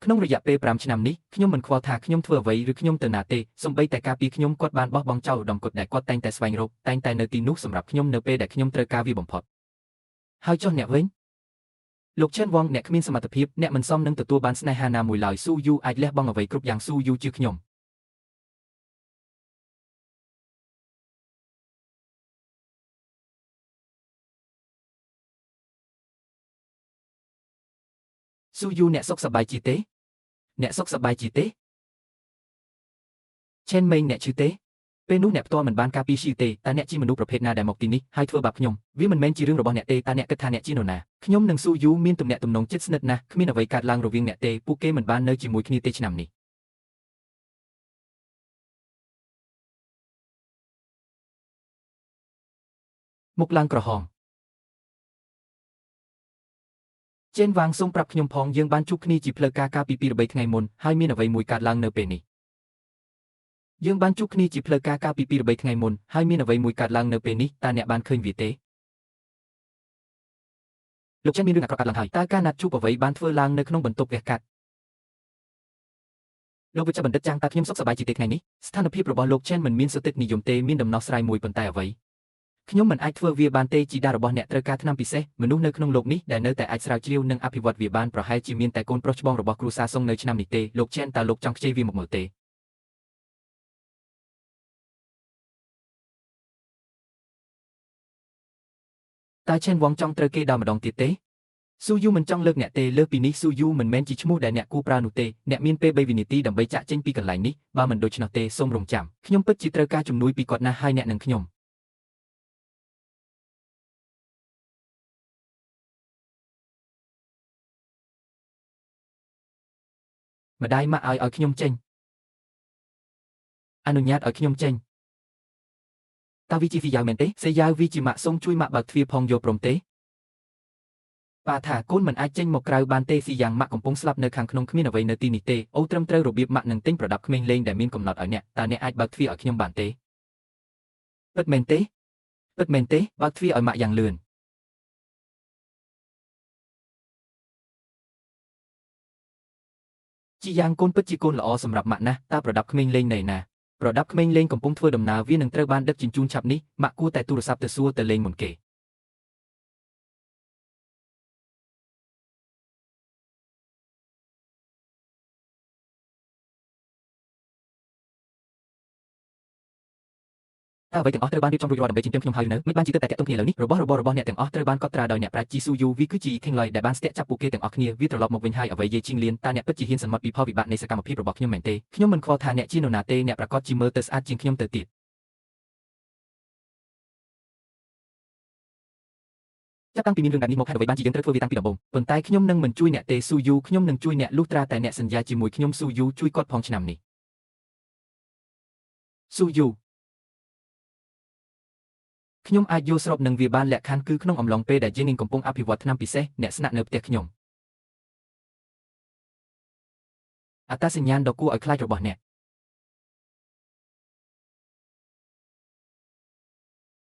ក្នុងរយៈពេល5ឆ្នាំនេះខ្ញុំមិនខ្វល់ថាខ្ញុំធ្វើអ្វីឬខ្ញុំទៅណាទេសូម្បីតែការពីខ្ញុំគាត់បានបោះបង់ចោលឧត្តមគតិដែលគាត់តែងតែស្វែងរកតែងតែនៅទីនោះសម្រាប់ខ្ញុំនៅពេលដែលខ្ញុំត្រូវការវាបំផុតហើយចុះអ្នកវិញលោកជេនវងអ្នកគ្មានសមត្ថភាពអ្នកមិនសមនឹងទទួលបានស្នេហាណាមួយឡើយស៊ូយូអាចលះបង់អ្វីគ្រប់យ៉ាងស៊ូយូជាខ្ញុំស៊ូយូអ្នកសុខសប្បាយជាទេអ្នកសុខសប្បាយជាទេឆេនមេងអ្នកឈឺទេពេលនោះអ្នកផ្ទាល់មិនបានការពារឈឺទេតើអ្នកជាមនុស្សប្រភេទណាដែលមកទីនេះហើយធ្វើបាបខ្ញុំវាមិនមែនជារឿងរបស់អ្នកទេតើអ្នកគិតថាអ្នកជានរណាខ្ញុំនិងស៊ូយូមានទំនាក់ទំនងជិតស្និទ្ធណាស់គ្មានអ្វីកើតឡើងរវាងអ្នកទេពួកគេមិនបាននៅជាមួយគ្នាទេឆ្នាំនេះមុខឡើងក្រហមជេនវាងសូមប្រាប់ខ្ញុំផងយើងបានជួបគ្នាជាផ្លូវការកាលពី2-3ថ្ងៃមុនហើយមានអ្វីមួយកើតឡើងនៅពេលនេះយើងបានជួបគ្នាជាផ្លូវការកាលពី2-3ថ្ងៃមុនហើយមានអ្វីមួយកើតឡើងនៅពេលនេះតើអ្នកបានឃើញវាទេ លោកចេនមានរឿងអាក្រក់កើតឡើងហើយតើការណាត់ជួបអ្វីបានធ្វើឡើងនៅក្នុងបន្ទប់វះកាត់លោកវិជ្ជបណ្ឌិតចាំងតើខ្ញុំសុខសប្បាយជាទេថ្ងៃនេះស្ថានភាពរបស់លោកចេនមិនមានសុទិដ្ឋនិយមទេមានដំណោះស្រាយមួយប៉ុន្តែអ្វីខ្ញុំមិនអាចធ្វើវាបានទេជីតារបស់អ្នកត្រូវការថ្នាំពិសេសមនុស្សនៅក្នុងលោកនេះដែលនៅតែអាចស្រាវជ្រាវនិងអភិវឌ្ឍវាបានប្រហែលជាមានតែកូនប្រុសច្បងរបស់គ្រូសាសុងនៅឆ្នាំនេះទេលោកចេនតើលោកចង់ខ្ចីវាមកមើលទេតើឆេនវ៉ងចង់ត្រូវគេដល់ម្ដងទៀតទេស៊ូយូមិនចង់លើកអ្នកទេលើសពីនេះស៊ូយូមិនមែនជាឈ្មោះដែលអ្នកគួរប្រើនោះទេអ្នកមានពេល3វិនាទីដើម្បីចាក់ចេញពីកន្លែងនេះបើមិនដូច្នោះទេសូមរងចាំខ្ញុំពិតជាត្រូវការជំនួយពីគាត់ណាស់ហើយអ្នកនឹងខ្ញុំម្ដាយម៉ាក់ឲ្យខ្ញុំចេញអនុញ្ញាតឲ្យខ្ញុំចេញតើវាជាហ្វីយ៉ាវមែនទេសេយ៉ាវវីជាម៉ាក់សូមជួយម៉ាក់បើកទ្វារផងយកព្រមទេប៉ាថាកូនមិនអាចចេញមកក្រៅបានទេស៊ីយ៉ាងម៉ាក់កំពុងស្លាប់នៅខាងក្នុងគ្មានអ្វីនៅទីនេះទេអូត្រឹមត្រូវរបៀបម៉ាក់នឹងទិញប្រដាប់ក្មេងលេងដែលមានកំណត់ឲ្យអ្នកតើអ្នកអាចបើកទ្វារឲ្យខ្ញុំបានទេពិតមែនទេពិតមែនទេបើកទ្វារឲ្យម៉ាក់យ៉ាងលឿនជីយ៉ាងកូនពិតជាកូនល្អសម្រាប់ម៉ាក់ណាស់តើប្រដាប់ក្មេងលេងនៅណាប្រដាប់ក្មេងលេងកំពុងធ្វើដំណើរវានឹងត្រូវបានដឹកជញ្ជូនឆាប់នេះម៉ាក់គួរតែទូរស័ព្ទទៅសួរទៅលេងមុនគេតើអ្វីទាំងអស់ត្រូវបានរៀបចំរួចរាល់ដើម្បីចិញ្ចឹមខ្ញុំហើយនៅមិនបានជាតែតាក់ទងគ្នាឥឡូវនេះរបស់អ្នកទាំងអស់ត្រូវបានកត់ត្រាដោយអ្នកប្រាជ្ញជីស៊ូយូវីគឺជាថេងឡយដែលបានស្ទាក់ចាប់ពួកគេទាំងអស់គ្នាវាត្រឡប់មកវិញហើយអ្វីយេជីងលៀនតើអ្នកពិតជាហ៊ានសន្មត់ពីផលវិបាកនៃសកម្មភាពរបស់ខ្ញុំមែនទេខ្ញុំមិនខ្វល់ថាអ្នកជានរណាទេអ្នកប្រកាសជាមើលទៅស្អាតជាងខ្ញុំទៅទៀតចាប់តាំងពីមានរឿងបែបនេះមកហេតុអ្វីបានជាយើងត្រូវធ្វើវាតាំងពីដំបូងប៉ុន្តែខ្ញុំនឹងមិនជួយអ្នកទេស៊ូយូខ្ញុំនឹងជួយអ្នកលុះត្រាតែអ្នកសន្យាជាមួយខ្ញុំស៊ូយូជួយគាត់ផងឆ្នាំនេះស៊ូយូខ្ញុំអាចយល់ស្របនឹងវាបានលក្ខខណ្ឌគឺក្នុងអំឡុងពេលដែលយើងកំពុងអភិវឌ្ឍថ្នាំពិសេសអ្នកស្នាក់នៅផ្ទះខ្ញុំអត្តសញ្ញាណដ៏គួរឲ្យខ្លាចរបស់អ្នក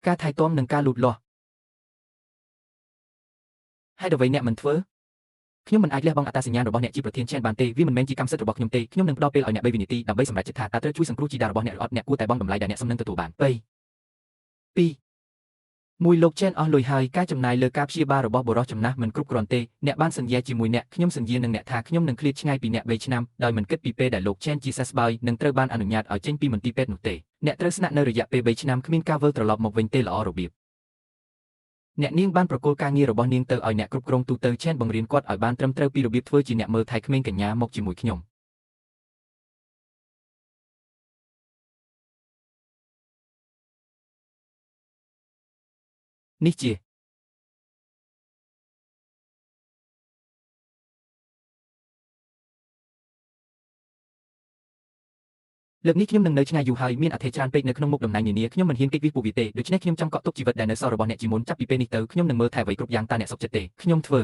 ការថែទាំនិងការលូតលាស់ហើយអ្វីអ្នកមិនធ្វើខ្ញុំមិនអាចលះបង់អត្តសញ្ញាណរបស់អ្នកជាប្រធានឆេនបានទេវាមិនមែនជាកម្មសិទ្ធិរបស់ខ្ញុំទេខ្ញុំនឹងផ្ដល់ពេលឲ្យអ្នក3វិនាទីដើម្បីសម្រេចចិត្តថាតើត្រូវជួយសង្គ្រោះជីតារបស់អ្នកឬអត់អ្នកគួរតែបង់តម្លៃដែលអ្នកសំនឹងទទួលបាន3 2មួយលោកចេនអស់លុយហើយការចំណាយលើការព្យាបាលរបស់បុរសចំណាស់មិនគ្រប់គ្រាន់ទេអ្នកបានសន្យាជាមួយអ្នកខ្ញុំសន្យានឹងអ្នកថាខ្ញុំនឹងឃ្លាតឆ្ងាយពីអ្នក3ឆ្នាំដោយមិនគិតពីពេលដែលលោកចេនជាសះស្បើយនឹងត្រូវបានអនុញ្ញាតឲ្យចេញពីមន្ទីរពេទ្យនោះទេអ្នកត្រូវស្នាក់នៅរយៈពេល3ឆ្នាំគ្មានការវិលត្រឡប់មកវិញទេល្អរបៀបអ្នកនាងបានប្រគល់ការងាររបស់នាងទៅឲ្យអ្នកគ្រប់គ្រងទូទៅចេនបង្រៀនគាត់ឲ្យបានត្រឹមត្រូវពីរបៀបធ្វើជាអ្នកមើលថែក្មេងកញ្ញាមកជាមួយខ្ញុំនេះជាលើកនេះខ្ញុំនឹងនៅឆ្ងាយយូរហើយមានអធិច្រើនពេកនៅក្នុងមុខតំណែងនានាខ្ញុំមិនហ៊ានគេចវាសពួកវាទេដូច្នេះខ្ញុំចង់កក់ទុកជីវិតដែលនៅសល់របស់អ្នកជាមុនចាប់ពីពេលនេះទៅខ្ញុំនឹងមើលថែអ្វីគ្រប់យ៉ាងតើអ្នកសុខចិត្តទេខ្ញុំធ្វើ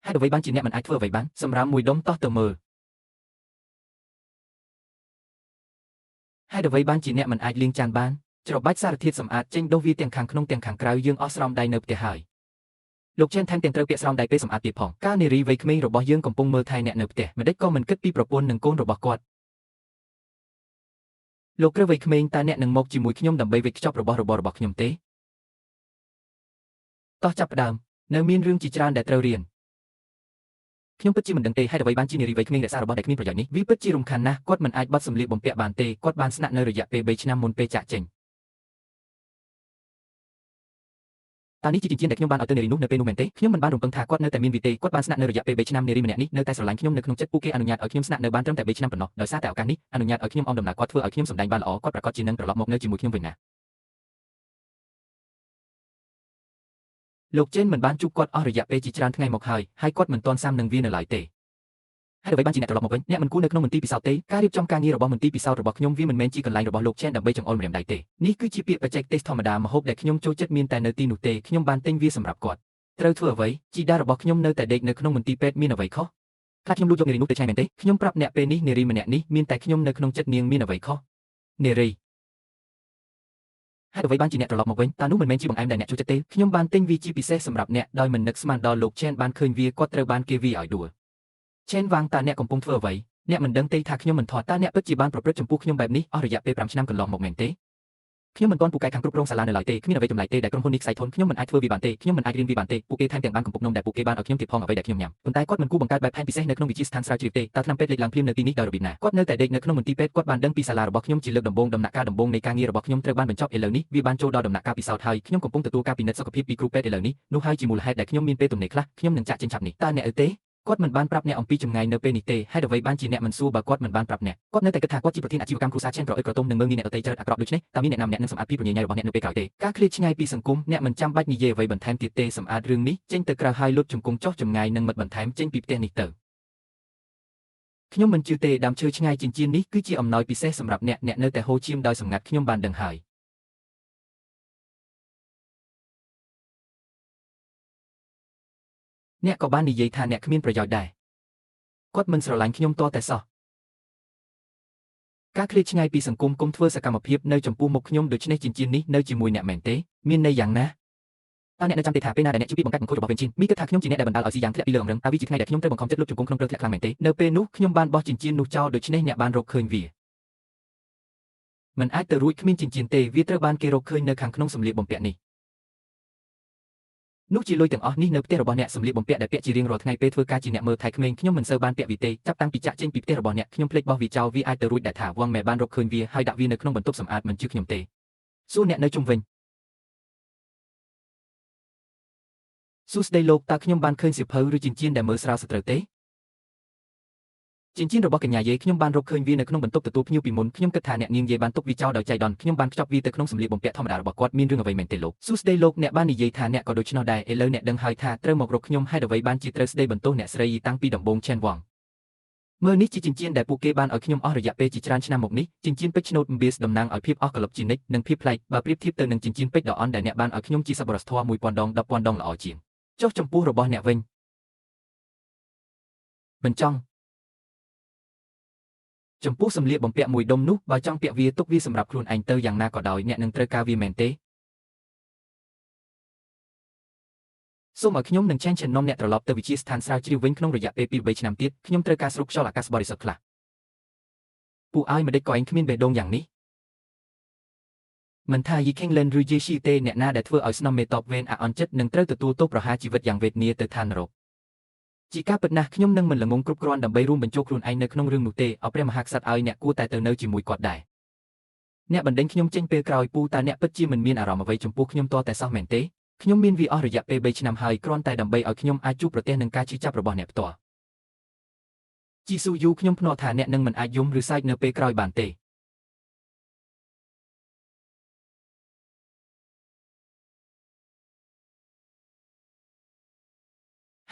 ហេតុអ្វីបានជាអ្នកមិនអាចធ្វើអ្វីបានសម្រាប់មួយដុំតោះទៅមើលហេតុអ្វីបានជាអ្នកមិនអាចលាងចានបានច្របាច់សារធាតុសម្អាតចេញដុសវាទាំងខាងក្នុងទាំងខាងក្រៅយើងអស់ស្រោមដៃនៅផ្ទះហើយលោកចេនថែមទាំងត្រូវពាក់ស្រោមដៃពេលសម្អាតទៀតផងកាលនារីវ័យក្មេងរបស់យើងកំពុងមើលថែអ្នកនៅផ្ទះម្ដេចក៏មិនគិតពីប្រពន្ធនិងកូនរបស់គាត់លោកគ្រូវ័យក្មេងតើអ្នកនឹងមកជាមួយខ្ញុំដើម្បីវេចខ្ចប់របស់ខ្ញុំទេតោះចាប់ផ្ដើមនៅមានរឿងជាច្រើនដែលត្រូវរៀនខ្ញុំពិតជាមិនដឹងទេហេតុអ្វីបានជានារីវ័យក្មេងរក្សារបស់ដែលគ្មានប្រយោជន៍នេះវាពិតជារំខានណាស់គាត់មិនអាចបត់សម្លៀកបំពាក់បានទេគាត់បានស្នាក់នៅរយៈពេល3ឆ្នាំមុនពេលចាក់ចេញតើនេះជាចិញ្ចៀនដែលខ្ញុំបានឲ្យទៅនារីនោះនៅពេលនោះមែនទេខ្ញុំមិនបានរំពឹងថាគាត់នៅតែមានវាទេគាត់បានស្នាក់នៅរយៈពេល3ឆ្នាំនារីម្នាក់នេះនៅតែស្រឡាញ់ខ្ញុំនៅក្នុងចិត្តពួកគេអនុញ្ញាតឲ្យខ្ញុំស្នាក់នៅបានត្រឹមតែ3ឆ្នាំប៉ុណ្ណោះដោយសារតែឱកាសនេះអនុញ្ញាតឲ្យខ្ញុំអមដំណើរគាត់ធ្វើឲ្យខ្ញុំសម្ដែងបានល្អគាត់ប្រកាសជានឹងត្រឡប់មកនៅជាមួយខ្ញុំវិញណាលោកចេនមិនបានជួបគាត់អស់រយៈពេលជាច្រើនថ្ងៃមកហើយគាត់មិនទាន់សាមនឹងវានៅឡើយទេហេតុអ្វីបានជាអ្នកត្រឡប់មកវិញអ្នកមិនគួរនៅក្នុងមន្ទីរពិសោធន៍ទេការរៀបចំការងាររបស់មន្ទីរពិសោធន៍របស់ខ្ញុំវាមិនមែនជាកន្លែងរបស់លោកចេនដើម្បីចង្អុលម្រាមដៃទេនេះគឺជាពាក្យបច្ចេកទេសធម្មតាម្ហូបដែលខ្ញុំចូលចិត្តមានតែនៅទីនោះទេខ្ញុំបានទិញវាសម្រាប់គាត់ត្រូវធ្វើអ្វីជីតារបស់ខ្ញុំនៅតែដេកនៅក្នុងមន្ទីរពេទ្យមានអ្វីខុសខ្លះខ្ញុំលួចយកនារីនោះទៅឆៃមែនទេខ្ញុំប្រាប់អ្នកពេលនេះនារីម្នាក់នេះមានតែខ្ញុំនៅក្នុងចិត្តនាងមានអ្វីខុសនារី ហេតុអ្វីបានជាអ្នកត្រឡប់មកវិញតើនោះមិនមែនជាបង្អែមដែលអ្នកចូលចិត្តទេខ្ញុំបានទិញវាជាពិសេសសម្រាប់អ្នកដោយមិននឹកស្មានដល់លោក Chen បានឃើញវាគាត់ត្រូវបានគេវាឲ្យដួល Chen វ៉ាងតើអ្នកកំពុងធ្វើអ្វីអ្នកមិនដឹងទេថាខ្ញុំមិនថតតើអ្នកពិតជាបានប្រព្រឹត្តចំពោះខ្ញុំបែបនេះអស់រយៈពេល5ឆ្នាំកន្លងមកមែនទេខ្ញុំមិនទាន់ពូកែខាងគ្រប់គ្រងសាលានៅឡើយទេគ្មានអ្វីចម្លែកទេដែលក្រុមហ៊ុននេះខ្សែធនខ្ញុំមិនអាចធ្វើវាបានទេខ្ញុំមិនអាចរៀនវាបានទេពួកគេថែមទាំងបានកំពុងនំដែលពួកគេបានឲ្យខ្ញុំទៀតផងអ្វីដែលខ្ញុំញ៉ាំប៉ុន្តែគាត់មិនគួរបង្កើតបែបផែនពិសេសនៅក្នុងវិទ្យាស្ថានស្រាវជ្រាវទេតើថ្នាំពេទ្យលេចឡើងភ្លាមនៅទីនេះដោយរបៀបណាគាត់នៅតែដេកនៅក្នុងមន្ទីរពេទ្យគាត់បានដឹងពីសាលារបស់ខ្ញុំជាលើកដំបូងដំណាក់កាលដំបូងនៃការងាររបស់ខ្ញុំត្រូវបានបញ្ចប់ឥឡូវនេះវាបានចូលដល់ដំណាក់កាលពិសោធន៍ហើយខ្ញុំកំពុងទទួលការពិនិត្យសុខភាពពីគ្រូពេទ្យឥឡូវនេះនោះហើយជាមូលហេតុដែលខ្ញុំមានពេលទំនេរខ្លះខ្ញុំនឹងចាក់ចេញឆាប់នេះតើអ្នកទេគាត់មិនបានប្រាប់អ្នកអំពីចម្ងាយនៅពេលនេះទេហេតុអ្វីបានជាអ្នកមិនសួរបើគាត់មិនបានប្រាប់អ្នកគាត់នៅតែគិតថាគាត់ជាប្រធានអាជីវកម្មគ្រួសារ Chen ប្រអិតក្រទុំនឹងមើលងាយអ្នកដទៃចរិតអាក្រក់ដូច្នេះតើមានអ្នកណាម្នាក់នឹងសម្អាតពីប្រញាយរបស់អ្នកនៅពេលក្រោយទេការឃ្លាតឆ្ងាយពីសង្គមអ្នកមិនចាំបាច់និយាយអ្វីបន្ថែមទៀតទេសម្អាតរឿងនេះចេញទៅក្រៅហើយលុតជង្គង់ចុះចម្ងាយនឹងមិត្តបន្ថែមចេញពីផ្ទះនេះទៅខ្ញុំមិនជឿទេដើមឈើឆ្ងាយចិញ្ចៀននេះគឺជាអំណោយពិសេសសម្រាប់អ្នកនៅតែហូរឈាមដោយសម្ងាត់ខ្ញុំបានដឹងហើយអ្នកក៏បាននិយាយថាអ្នកគ្មានប្រយោជន៍ដែរគាត់មិនស្រឡាញ់ខ្ញុំតតែសោះការឃ្លាតឆ្ងាយពីសង្គមគុំធ្វើសកម្មភាពនៅចំពោះមុខខ្ញុំដូច្នេះចិញ្ចៀននេះនៅជាមួយអ្នកមែនទេមានន័យយ៉ាងណាតើអ្នកនៅចាំទេថាពេលណាដែលអ្នកជួបពីបង្កាត់បង្ខូចរបស់វិញជីនមីគិតថាខ្ញុំជាអ្នកដែលបណ្ដាលឲ្យស៊ីយ៉ាងធ្លាក់ពីលើអង្រឹងតើវាជាថ្ងៃដែលខ្ញុំត្រូវបង្ខំចិត្តលុបជង្គង់ក្នុងព្រឹកធ្លាក់ខ្លាំងមែនទេនៅពេលនោះខ្ញុំបានបោះចិញ្ចៀននោះចោលដូច្នេះអ្នកបានរកឃើញវាមិនអាចទៅរួចគ្មានចិញ្ចៀនទេវាត្រូវបានគេរកឃើញនៅខាងក្នុងសម្លៀកបំពាក់នេះនោះជាលុយទាំងអស់នេះនៅផ្ទះរបស់អ្នកសម្លៀកបំពាក់ដែលពាក់ជារៀងរាល់ថ្ងៃពេលធ្វើការជាអ្នកមើលថែក្មេងខ្ញុំមិនសូវបានពាក់វាទេចាប់តាំងពីចាក់ចេញពីផ្ទះរបស់អ្នកខ្ញុំភ្លេចបោះវាចោលវាអាចទៅរួចដែលថាវងម៉ែបានរកឃើញវាហើយដាក់វានៅក្នុងបន្ទប់សម្អាតមិនជឿខ្ញុំទេសួរអ្នកនៅជុំវិញសួស្ដីលោកតើខ្ញុំបានឃើញសៀវភៅឬចិញ្ចៀនដែលមើលស្រាលសត្រូវទេចិញ្ចៀនរបស់កញ្ញាយាយខ្ញុំបានរកឃើញវានៅក្នុងបន្ទប់ទទួលភ្ញៀវពីមុនខ្ញុំគិតថាអ្នកនាងយាយបានទុកវាចោលដោយចៃដន្យខ្ញុំបានខ្ចប់វាទៅក្នុងសម្លៀកបំពាក់ធម្មតារបស់គាត់មានរឿងអ្វីមែនទេលោកសួស្ដីលោកអ្នកបាននិយាយថាអ្នកក៏ដូច្នោះដែរឥឡូវអ្នកដឹងហើយថាត្រូវមករកខ្ញុំហេតុអ្វីបានជាត្រូវស្ដីបន្ទោសអ្នកស្រីតាំងពីដំបូង Chen Wang មើលនេះជាចិញ្ចៀនដែលពួកគេបានឲ្យខ្ញុំអស់រយៈពេលជាច្រើនឆ្នាំមកនេះចិញ្ចៀនពេជ្រឆ្នូត Mbis តំណាងឲ្យភាពអស់កលឹបជានិច្ចនិងភាពប្លែកបើប្រៀបធៀបទៅនឹងចិញ្ចៀនពេជ្រដ៏អន់ដែលអ្នកបានឲ្យខ្ញុំជាសប្បុរសធម៌ 1000 ដង 10,000 ដងល្អជាងចុះចំពោះរបស់អ្នកវិញបញ្ចង់ចំពោះសម្លៀកបំពាក់មួយដុំនោះបើចង់ពាក់វាទុកវាសម្រាប់ខ្លួនឯងទៅយ៉ាងណាក៏ដោយអ្នកនឹងត្រូវការវាមែនទេសូមឲ្យខ្ញុំនឹងChenនាំអ្នកត្រឡប់ទៅវិទ្យាស្ថានស្រាវជ្រាវវិញក្នុងរយៈពេល 2-3 ឆ្នាំទៀតខ្ញុំត្រូវការស្រូបខ្យល់អាកាសបរិសុទ្ធខ្លះពួកឲ្យមិនដេចក៏ឯងគ្មានបេះដូងយ៉ាងនេះមិនថាយីខេងលិនឬយេស៊ីទេអ្នកណាដែលធ្វើឲ្យស្នំមេតបវេនអាអន់ចិត្តនឹងត្រូវទទួលទោសប្រហារជីវិតយ៉ាងវេទនាទៅឋាននរកជាការពិតណាស់ខ្ញុំនឹងមិនល្ងងគ្រប់គ្រាន់ដើម្បីរួមបញ្ចូលខ្លួនឯងនៅក្នុងរឿងនោះទេអព្រះមហាក្សត្រឲ្យអ្នកគួរតែទៅនៅជាមួយគាត់ដែរអ្នកបណ្ដេញខ្ញុំចេញពេលក្រោយពូតើអ្នកពិតជាមិនមានអារម្មណ៍អ្វីចំពោះខ្ញុំតតែសោះមែនទេខ្ញុំមានវាអស់រយៈពេល3ឆ្នាំហើយគ្រាន់តែដើម្បីឲ្យខ្ញុំអាចជួបប្រទះនឹងការឈឺចាប់របស់អ្នកផ្ទាល់ជីស៊ូយូខ្ញុំភ្នាល់ថាអ្នកនឹងមិនអាចយំឬសើចនៅពេលក្រោយបានទ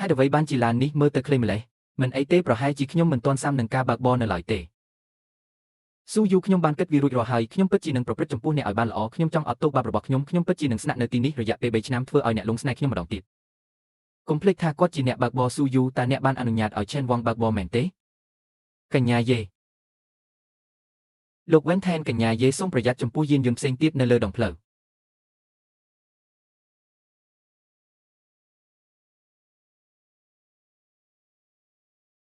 េហេតុអ្វីបានជាឡាននេះមើលទៅខ្លីម្លេះមិនអីទេប្រហែលជាខ្ញុំមិនទាន់សាំនឹងការបើកបរនៅឡើយទេស៊ូយូខ្ញុំបានគិតវារួចរាល់ហើយខ្ញុំពិតជានឹងប្រព្រឹត្តចំពោះអ្នកឲ្យបានល្អខ្ញុំចង់អត់ទោសបាបរបស់ខ្ញុំពិតជានឹងស្នាក់នៅទីនេះរយៈពេល3ឆ្នាំធ្វើឲ្យអ្នកលងស្នេហ៍ខ្ញុំម្ដងទៀតកុំភ្លេចថាគាត់ជាអ្នកបើកបរស៊ូយូតើអ្នកបានអនុញ្ញាតឲ្យChen Wangបើកបរមែនទេកញ្ញាយេលោកវ៉ែនថែនកញ្ញាយេសូមប្រយ័ត្នចំពោះយានយន្តផ្សេងទៀតនៅលើដងផ្លូវ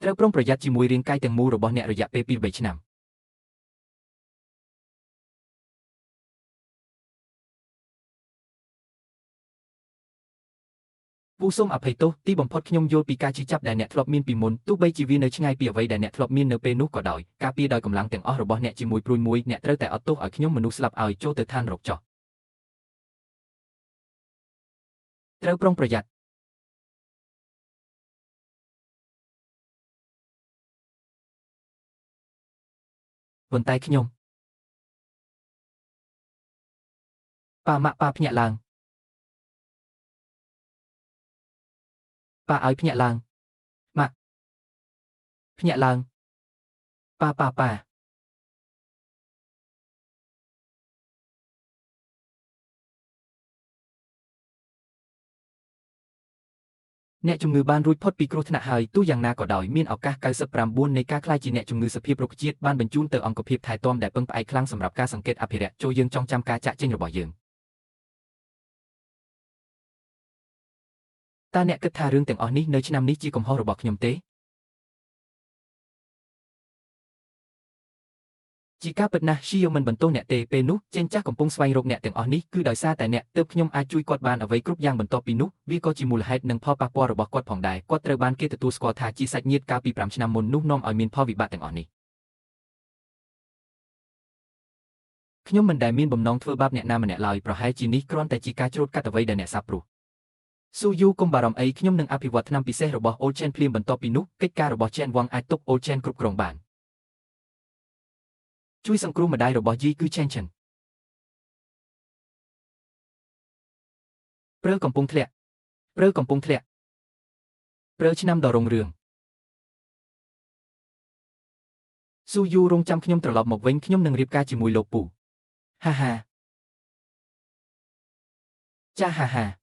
ត្រូវប្រុងប្រយ័ត្នជាមួយរាងកាយទាំងមូលរបស់អ្នករយៈពេល 2-3 ឆ្នាំពូសូមអភ័យទោសទីបំផុតខ្ញុំយល់ពីការជិះចាប់ដែលអ្នកធ្លាប់មានពីមុនទោះបីជាវានៅឆ្ងាយពីអ្វីដែលអ្នកធ្លាប់មាននៅពេលនោះក៏ដោយការពារដោយកម្លាំងទាំងអស់របស់អ្នកជាមួយព្រួយមួយអ្នកត្រូវតែអត់ទោសឲ្យខ្ញុំមនុស្សស្លាប់ឲ្យចូលទៅឋាននរកចោះត្រូវប្រុងប្រយ័ត្នប៉ុន្តែខ្ញុំប៉ាម៉ាក់ប៉ាភ្ញាក់ឡើងប៉ាឲ្យភ្ញាក់ឡើងម៉ាក់ភ្ញាក់ឡើងប៉ាអ្នកជំងឺបានរួចផុតពីគ្រោះថ្នាក់ហើយទោះយ៉ាងណាក៏ដោយមានឱកាស99នៃការក្លាយជាអ្នកជំងឺសភាពរុក្ខជាតិបានបញ្ជូនទៅអង្គភាពថែទាំដែលពឹងផ្អែកខ្លាំងសម្រាប់ការសង្កេតអភិរក្សចូលយើងចងចាំការចាក់ចេញរបស់យើង តើអ្នកគិតថារឿងទាំងអស់នេះនៅឆ្នាំនេះជាកំហុសរបស់ខ្ញុំទេជាការពិតណាស់ស៊ីយ៉ូមិនបន្ទោសអ្នកទេពេលនោះចេញចាស់កំពុងស្វែងរកអ្នកទាំងអស់នេះគឺដោយសារតែអ្នកទើបខ្ញុំអាចជួយគាត់បានអ្វីគ្រប់យ៉ាងបន្ទាប់ពីនោះវាក៏ជាមូលហេតុនិងផលប៉ះពាល់របស់គាត់ផងដែរគាត់ត្រូវបានគេទទួលស្គាល់ថាជាសាច់ញាតិកាលពី5ឆ្នាំមុននោះនាំឲ្យមានផលវិបាកទាំងអស់នេះខ្ញុំមិនដែលមានបំណងធ្វើបាបអ្នកណាម្នាក់ឡើយប្រហែលជានេះគ្រាន់តែជាការច្រូតកាត់អ្វីដែលអ្នកសាបព្រោះស៊ូយូកុំបារម្ភអីខ្ញុំនឹងអភិវឌ្ឍថ្នាំពិសេសរបស់អូលឆេនភ្លាមបន្ទាប់ពីនោះកិច្ចការរបស់ចេនវ៉ងអាចទុកអូលឆេនគ្រប់គ្រងបានជួយសង្គ្រោះម្ដាយរបស់យីគឺឆេនឆិនព្រើកំពុងធ្លាក់ព្រើកំពុងធ្លាក់ព្រើឆ្នាំដ៏រុងរឿងស៊ូយូរងចាំខ្ញុំត្រឡប់មកវិញខ្ញុំនឹងរៀបការជាមួយលោកពូហាហាចាហាហា